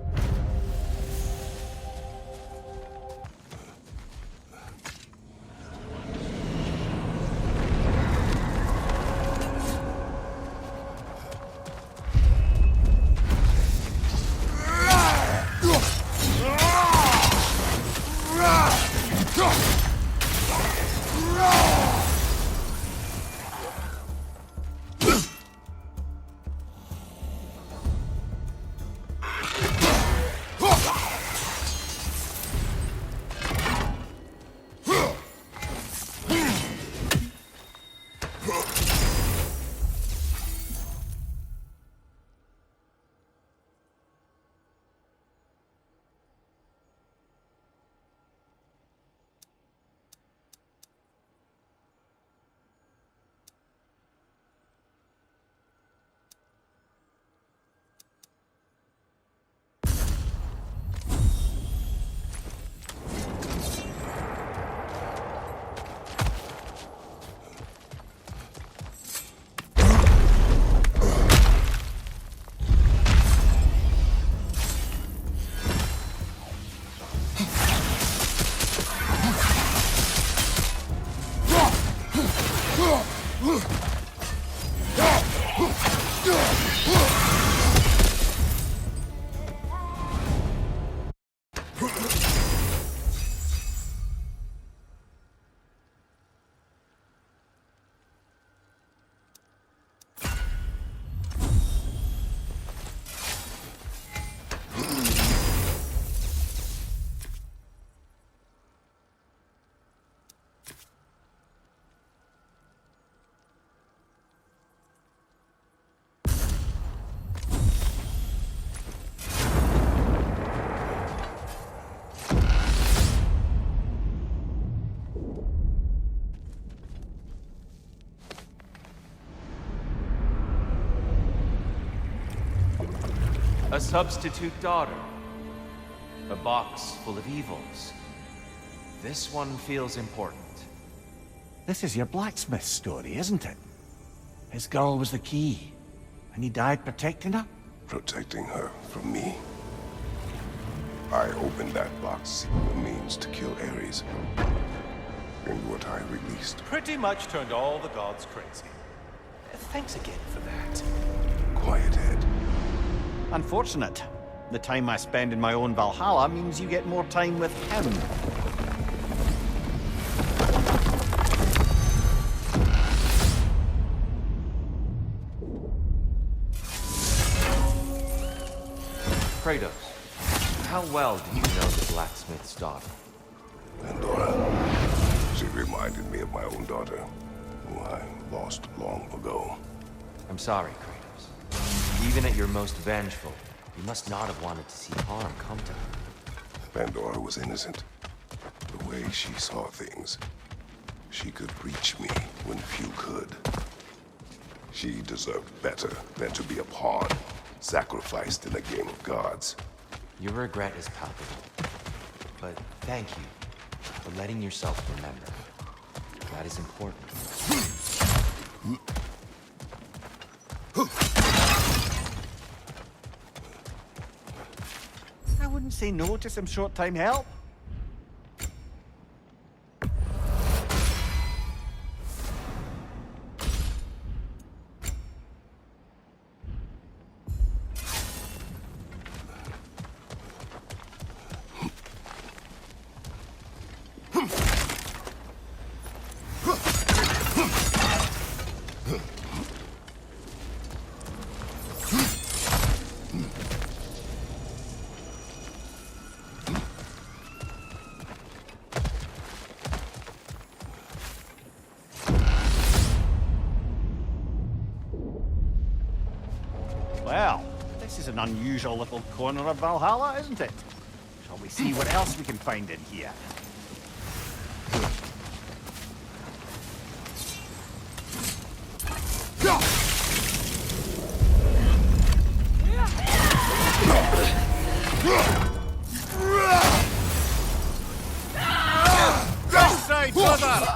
A substitute daughter. A box full of evils. This one feels important. This is your blacksmith story, isn't it? His girl was the key, and he died protecting her? Protecting her from me. I opened that box, the means to kill Ares. And what I released. Pretty much turned all the gods crazy. Thanks again for that. Quiet head. Unfortunate. The time I spend in my own Valhalla means you get more time with him. Kratos, how well do you know the blacksmith's daughter? Pandora. She reminded me of my own daughter, who I lost long ago. I'm sorry, Kratos. Even at your most vengeful, you must not have wanted to see harm come to her. Pandora was innocent. The way she saw things, she could reach me when few could. She deserved better than to be a pawn, sacrificed in a game of gods. Your regret is palpable. But thank you for letting yourself remember. That is important. I wouldn't say no to some short-time help. Well, this is an unusual little corner of Valhalla, isn't it? Shall we see what else we can find in here? This side, brother!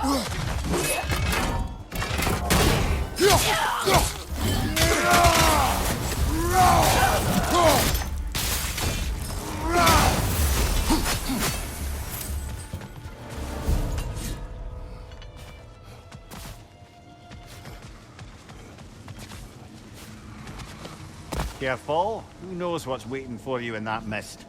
Careful. Who knows what's waiting for you in that mist?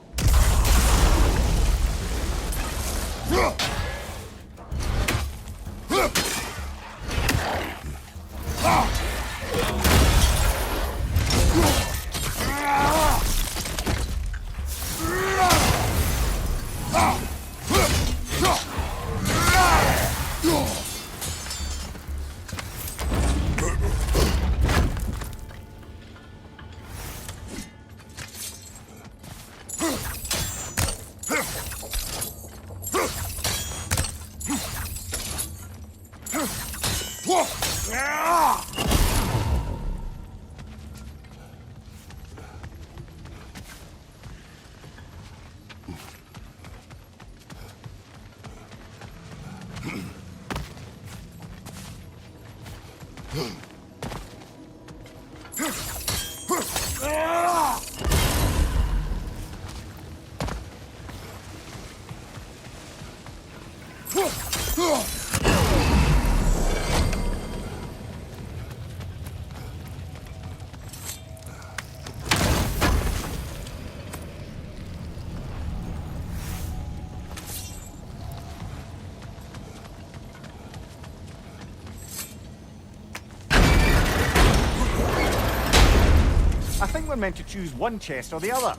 I think we're meant to choose one chest or the other.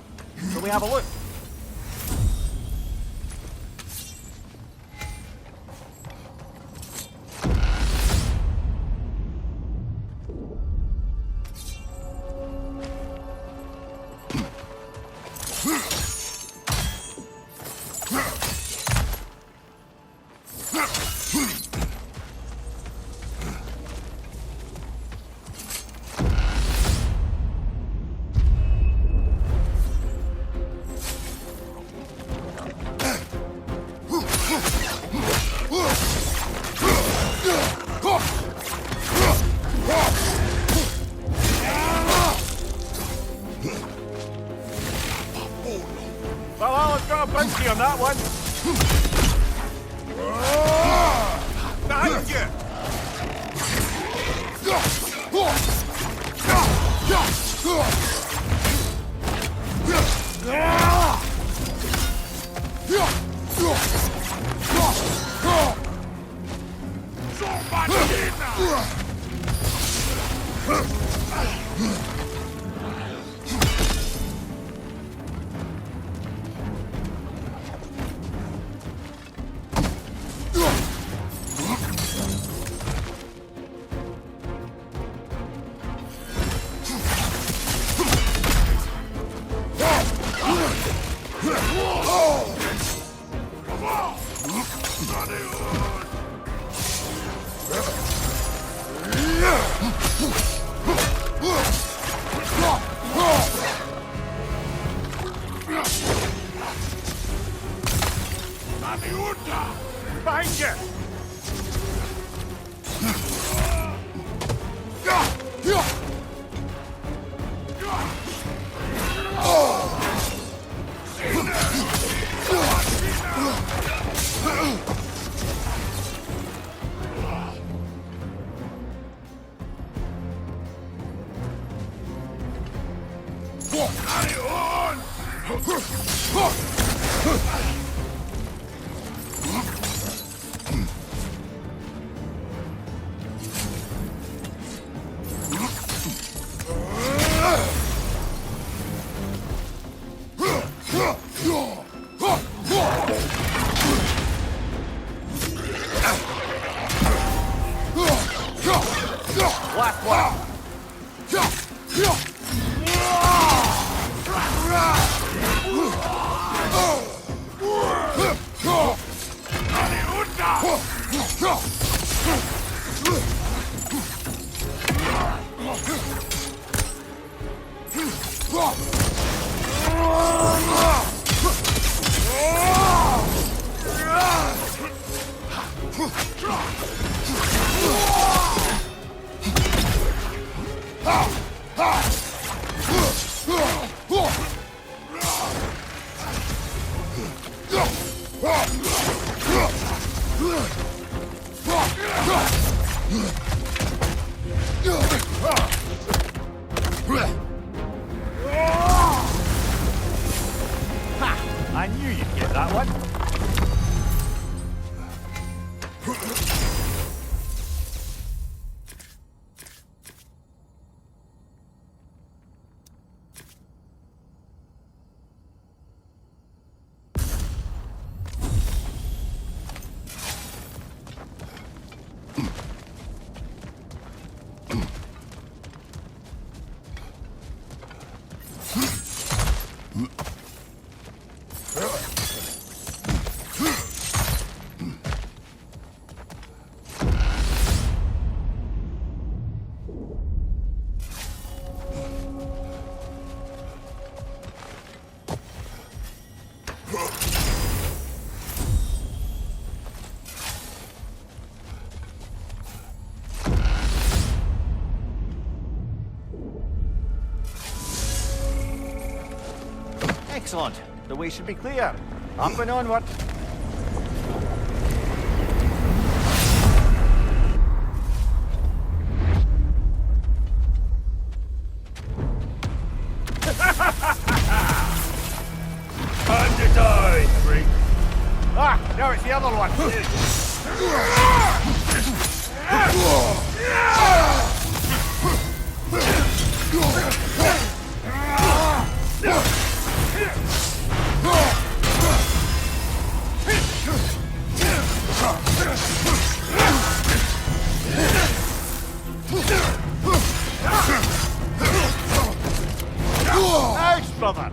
Shall we have a look? Punchy on that one. Behind you. Behind you! Last one. I knew you'd get that one. Excellent. The way should be clear. Up and onward. Time to die, freak. Ah, now it's the other one. Nice, brother.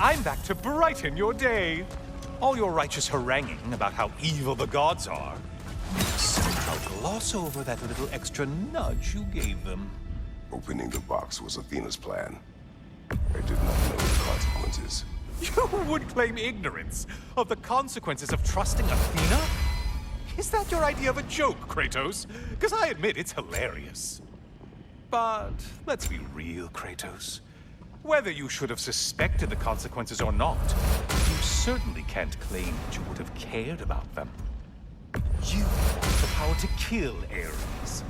I'm back to brighten your day. All your righteous haranguing about how evil the gods are, somehow gloss over that little extra nudge you gave them. Opening the box was Athena's plan. I did not know the consequences. You would claim ignorance of the consequences of trusting Athena? Is that your idea of a joke, Kratos? Because I admit it's hilarious. But let's be real, Kratos. Whether you should have suspected the consequences or not, you certainly can't claim that you would have cared about them. You wanted the power to kill Ares.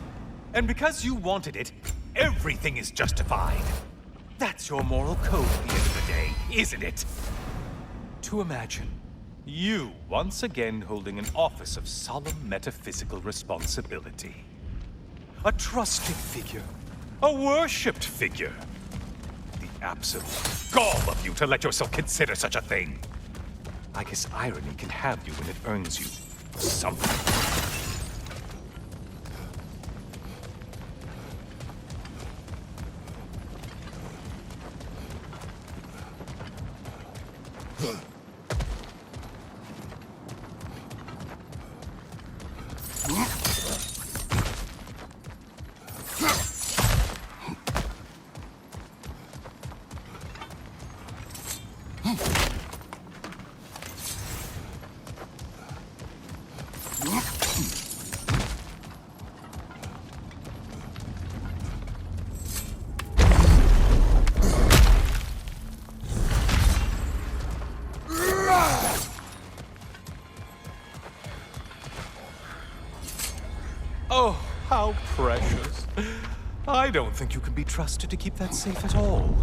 And because you wanted it, everything is justified. That's your moral code at the end of the day, isn't it? To imagine you once again holding an office of solemn metaphysical responsibility. A trusted figure. A worshipped figure. The absolute gall of you to let yourself consider such a thing. I guess irony can have you when it earns you something. Oh, how precious. I don't think you can be trusted to keep that safe at all.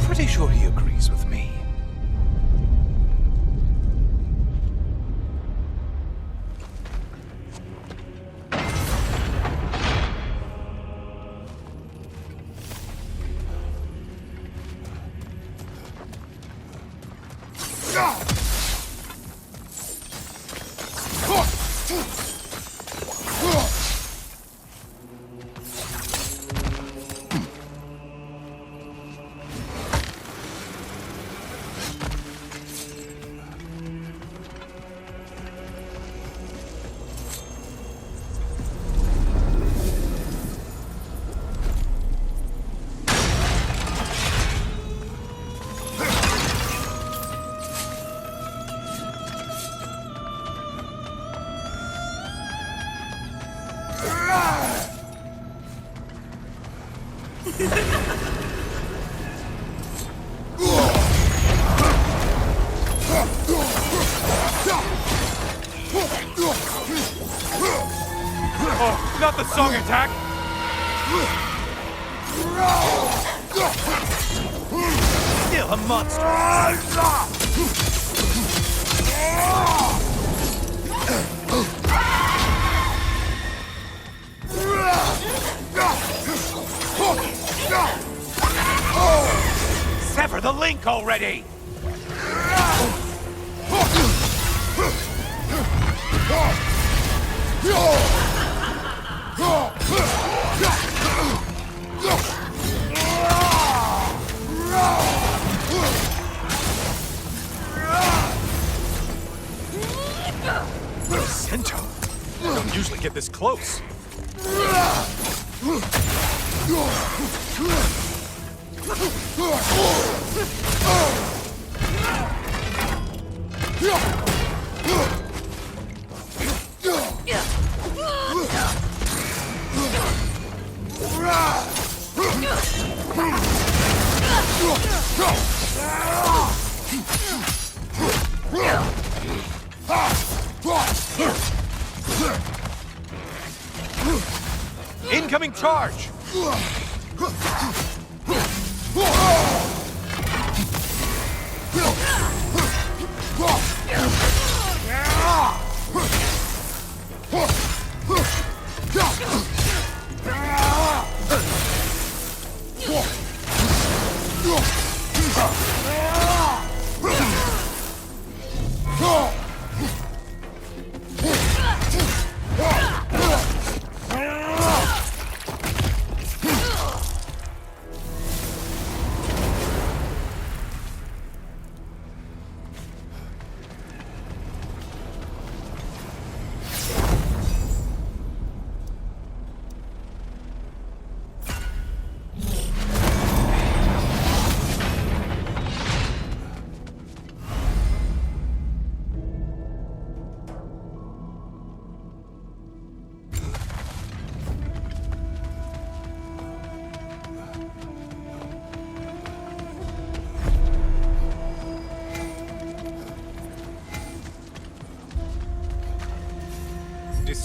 Pretty sure he agrees with me. Oh, not the song attack! Still a monster! Sever the link already! Cento? I don't usually get this close. Incoming charge!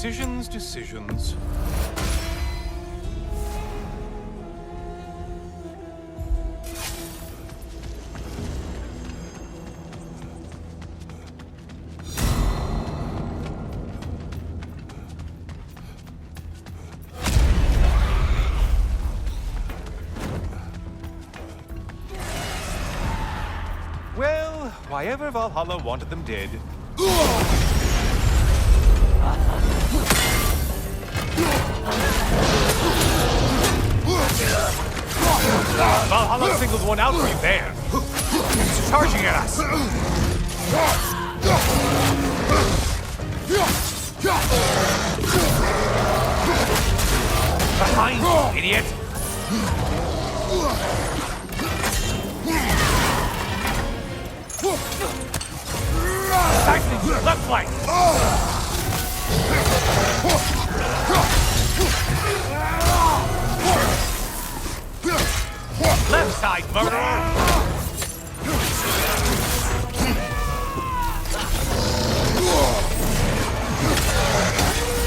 Decisions, decisions. Well, why ever Valhalla wanted them dead. Valhalla singled one out for you there. He's charging at us. Behind you, idiot! Cycling to the left flank! Left side, murderer!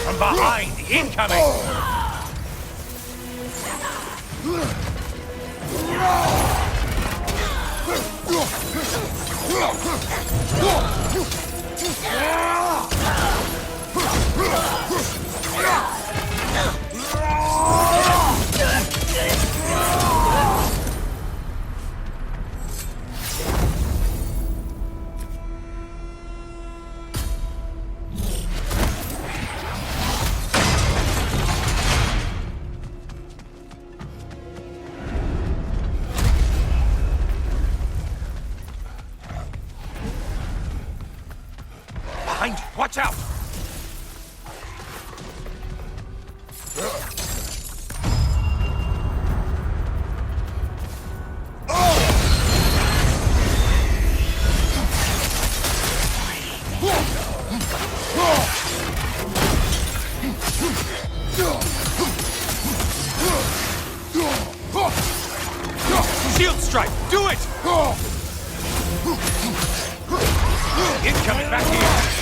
From behind, incoming! Behind you! Watch out! Shield strike! Do it! Incoming back here!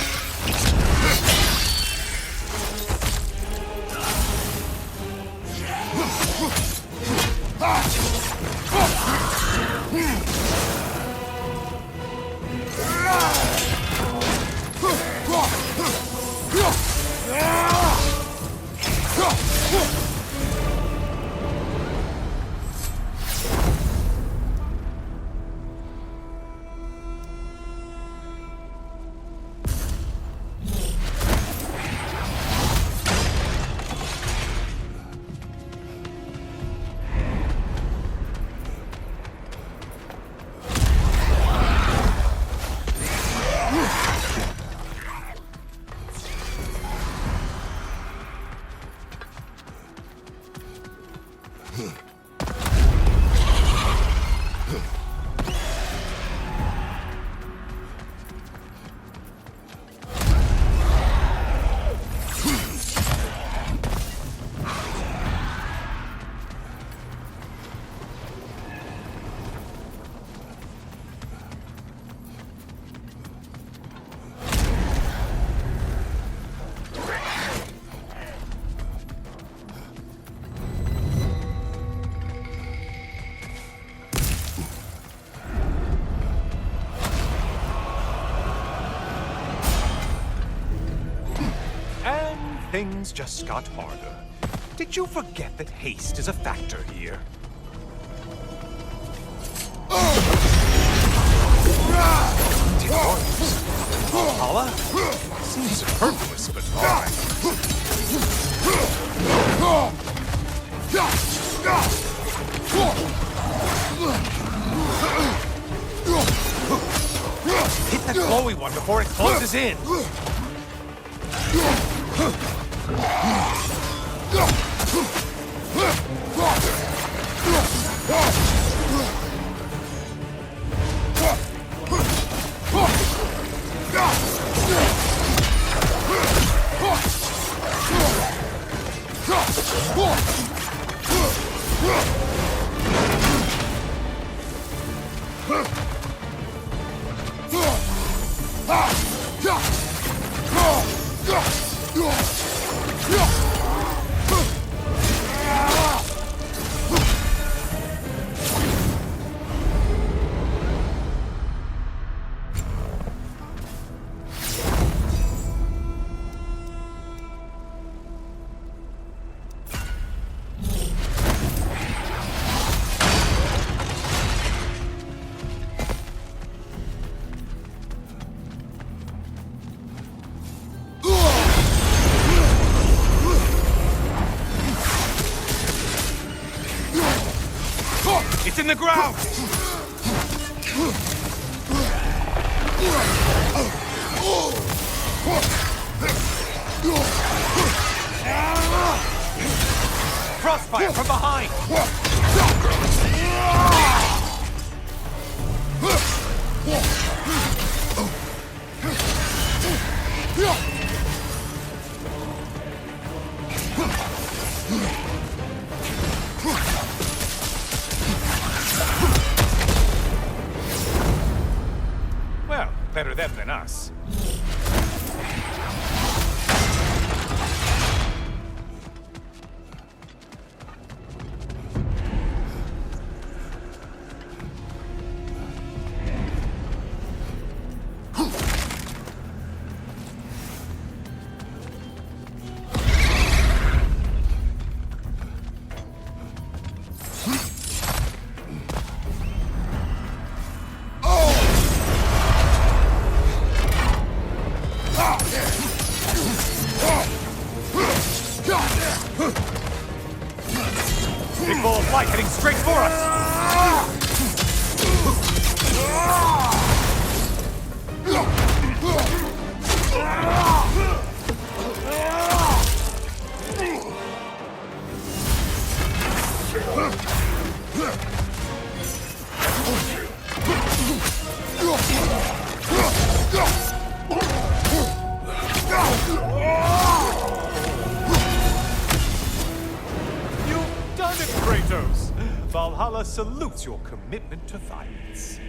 Things just got harder. Did you forget that haste is a factor here? Valhalla? Seems superfluous, but alright. Hit that glowy one before it closes in. It's in the ground! Crossfire from behind! Well, better them than us. Big ball of light heading straight for us! You've done it, Kratos! Valhalla salutes your commitment to violence.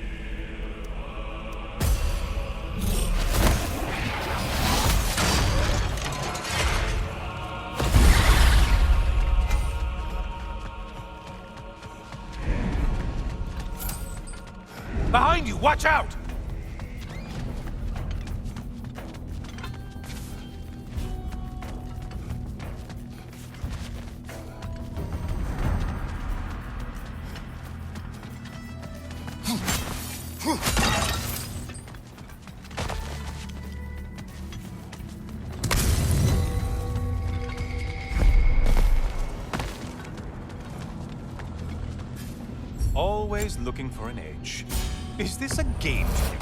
Behind you, watch out! Always looking for an edge. Is this a game to you?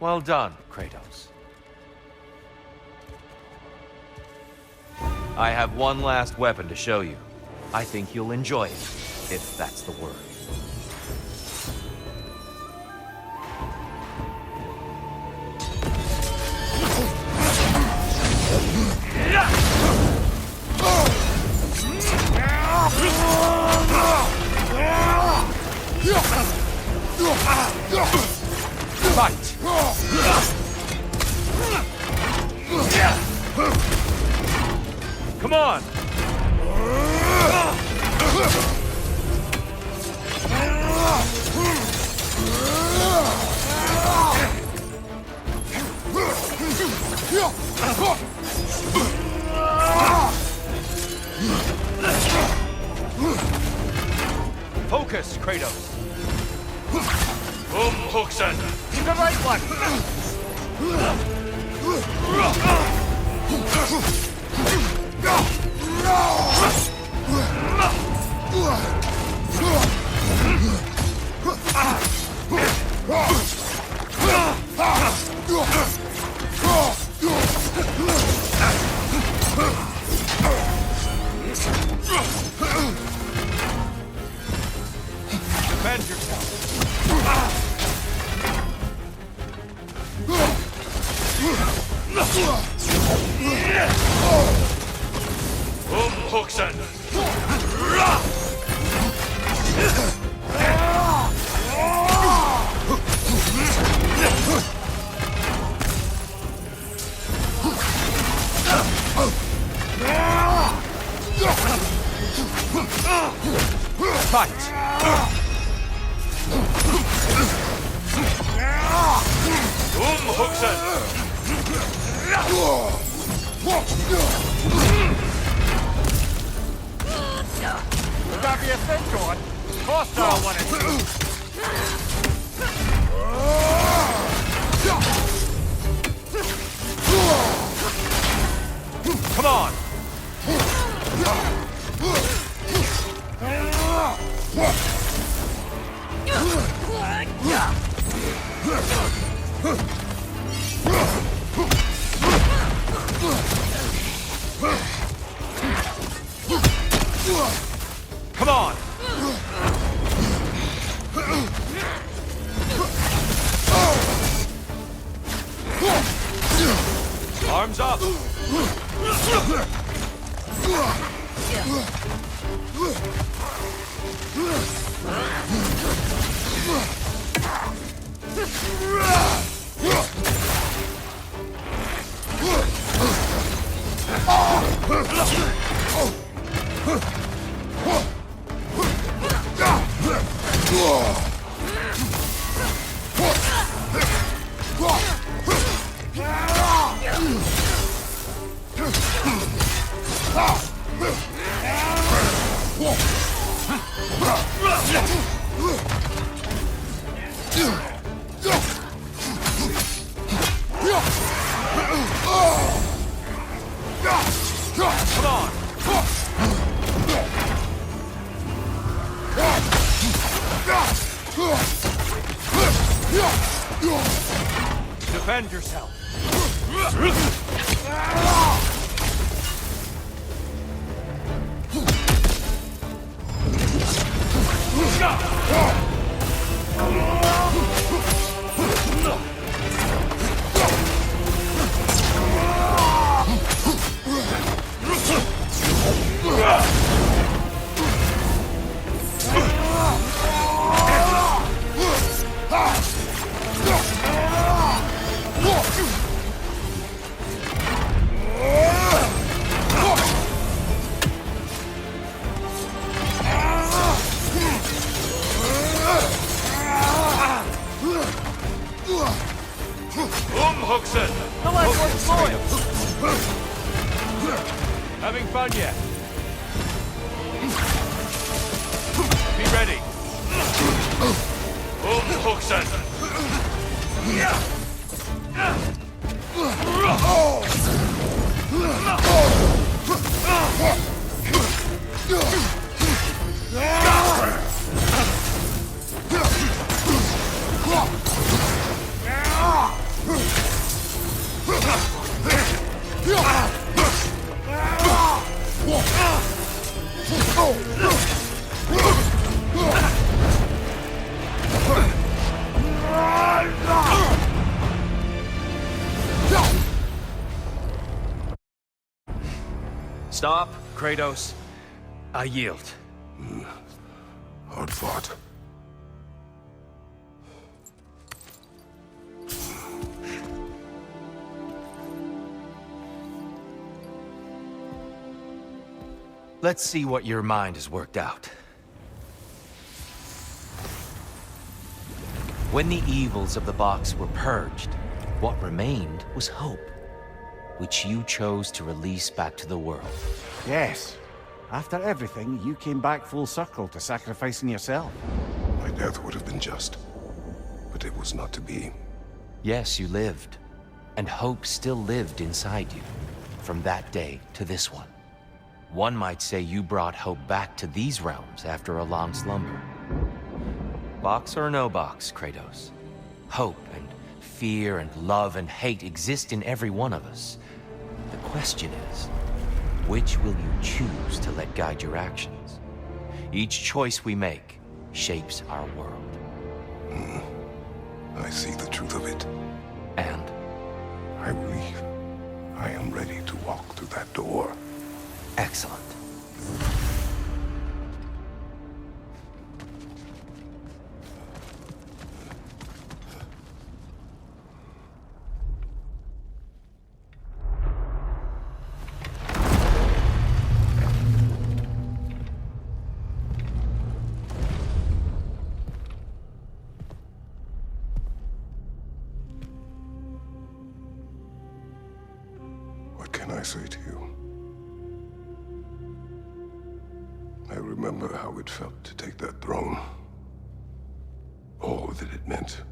Well done, Kratos. I have one last weapon to show you. I think you'll enjoy it, if that's the word. Fight! Come on! Focus, Kratos! Huxen! The right one! Defend yourself. Huxen! Fight! Huxen! Would that be a thing going? Hostile one it. Come on! Come on! Arms up! Come on! Defend yourself! Huxen! The left one's going! Having fun yet? Be ready! Huxen! Stop, Kratos. I yield. Hard fought. Let's see what your mind has worked out. When the evils of the box were purged, what remained was hope, which you chose to release back to the world. Yes. After everything, you came back full circle to sacrificing yourself. I death would have been just. But it was not to be. Yes, you lived. And hope still lived inside you. From that day to this one. One might say you brought hope back to these realms after a long slumber. Box or no box, Kratos. Hope and fear and love and hate exist in every one of us. The question is, which will you choose to let guide your actions? Each choice we make shapes our world. I see the truth of it. And? I believe I am ready to walk through that door. Excellent. What can I say to you? I remember how it felt to take that throne. All that it meant.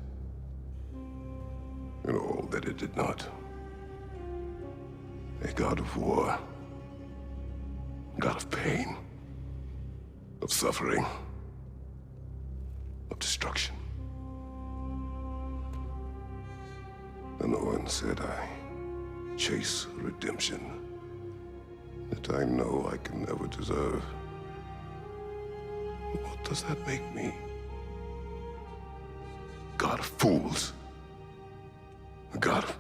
And all that it did not. A god of war. God of pain. Of suffering. Of destruction. And the one said I chase redemption that I know I can never deserve. What does that make me? God of fools. A god of...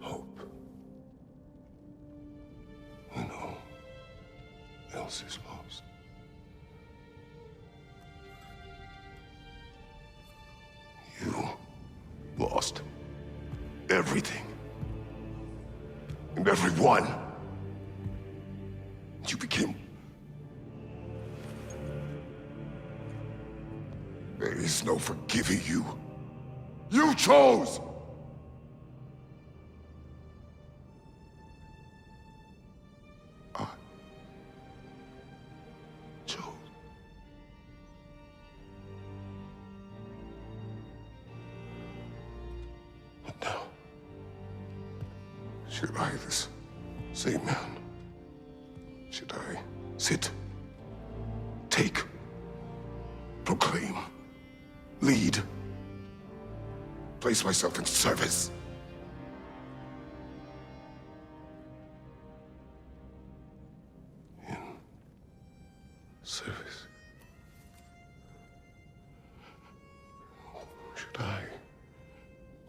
hope. When all else is lost. You lost everything. And everyone. You became... There is no forgiving you. You chose! I chose. But now, should I, this same man, should I sit, take, proclaim, lead, place myself in service? In service? Should I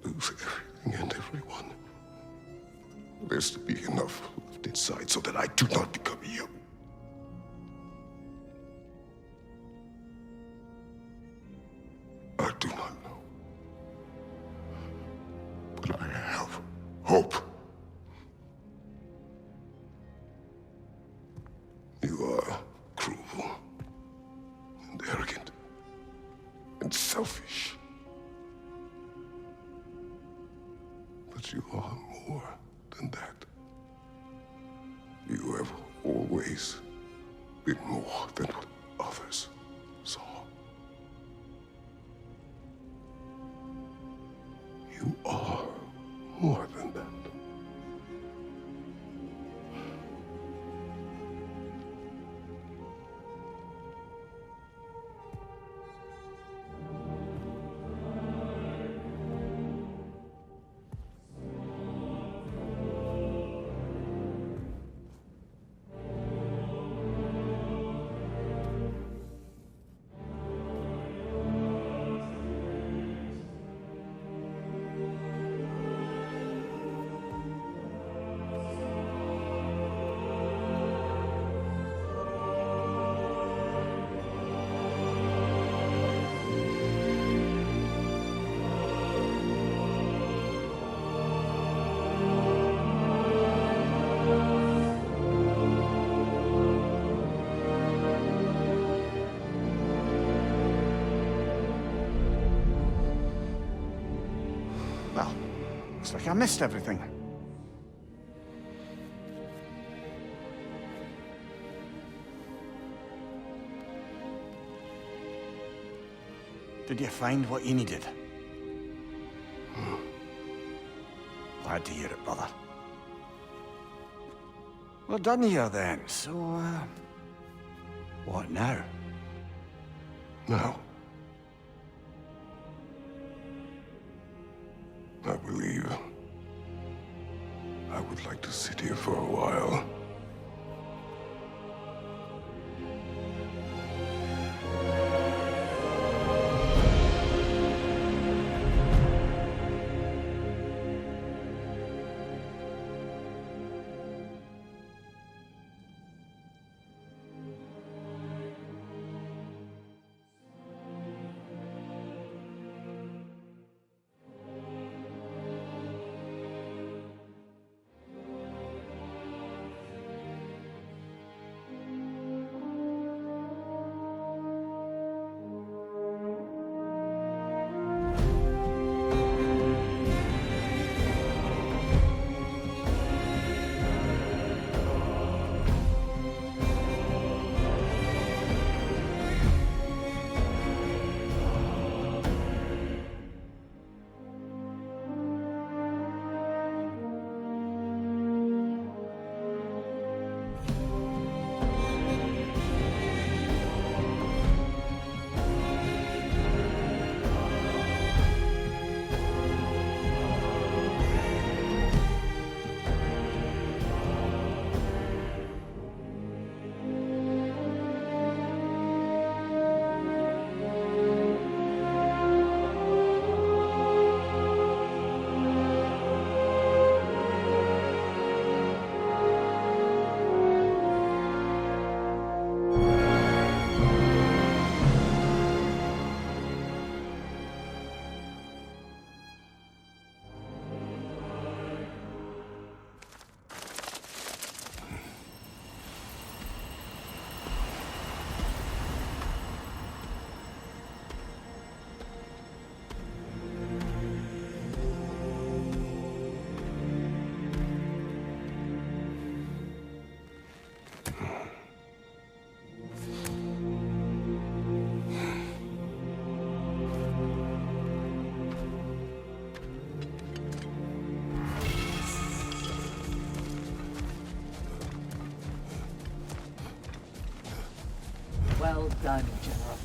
lose everything and everyone? There's to be enough left inside so that I do not become you. I do not know. But I have hope. You are cruel and arrogant and selfish. But you are more than that. You have always been more than what others saw. You are more than that. Well, looks like I missed everything. Did you find what you needed? Glad to hear it, brother. We're done here then, so, what now? Now, I believe I would like to sit here for a while. Well done, General.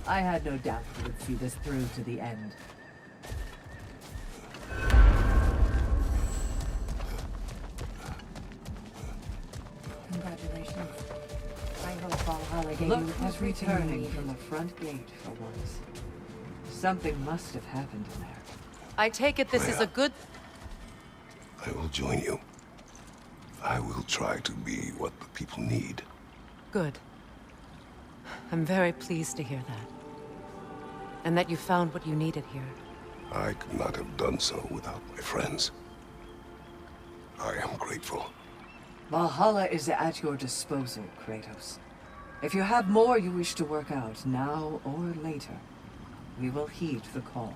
I had no doubt you would see this through to the end. Congratulations. I hope Valhalla gave Look you who's everything you returning needed. from the front gate for once. Something must have happened in there. I take it this is a good... I will join you. I will try to be what the people need. Good. I'm very pleased to hear that. And that you found what you needed here. I could not have done so without my friends. I am grateful. Valhalla is at your disposal, Kratos. If you have more you wish to work out, now or later, we will heed the call.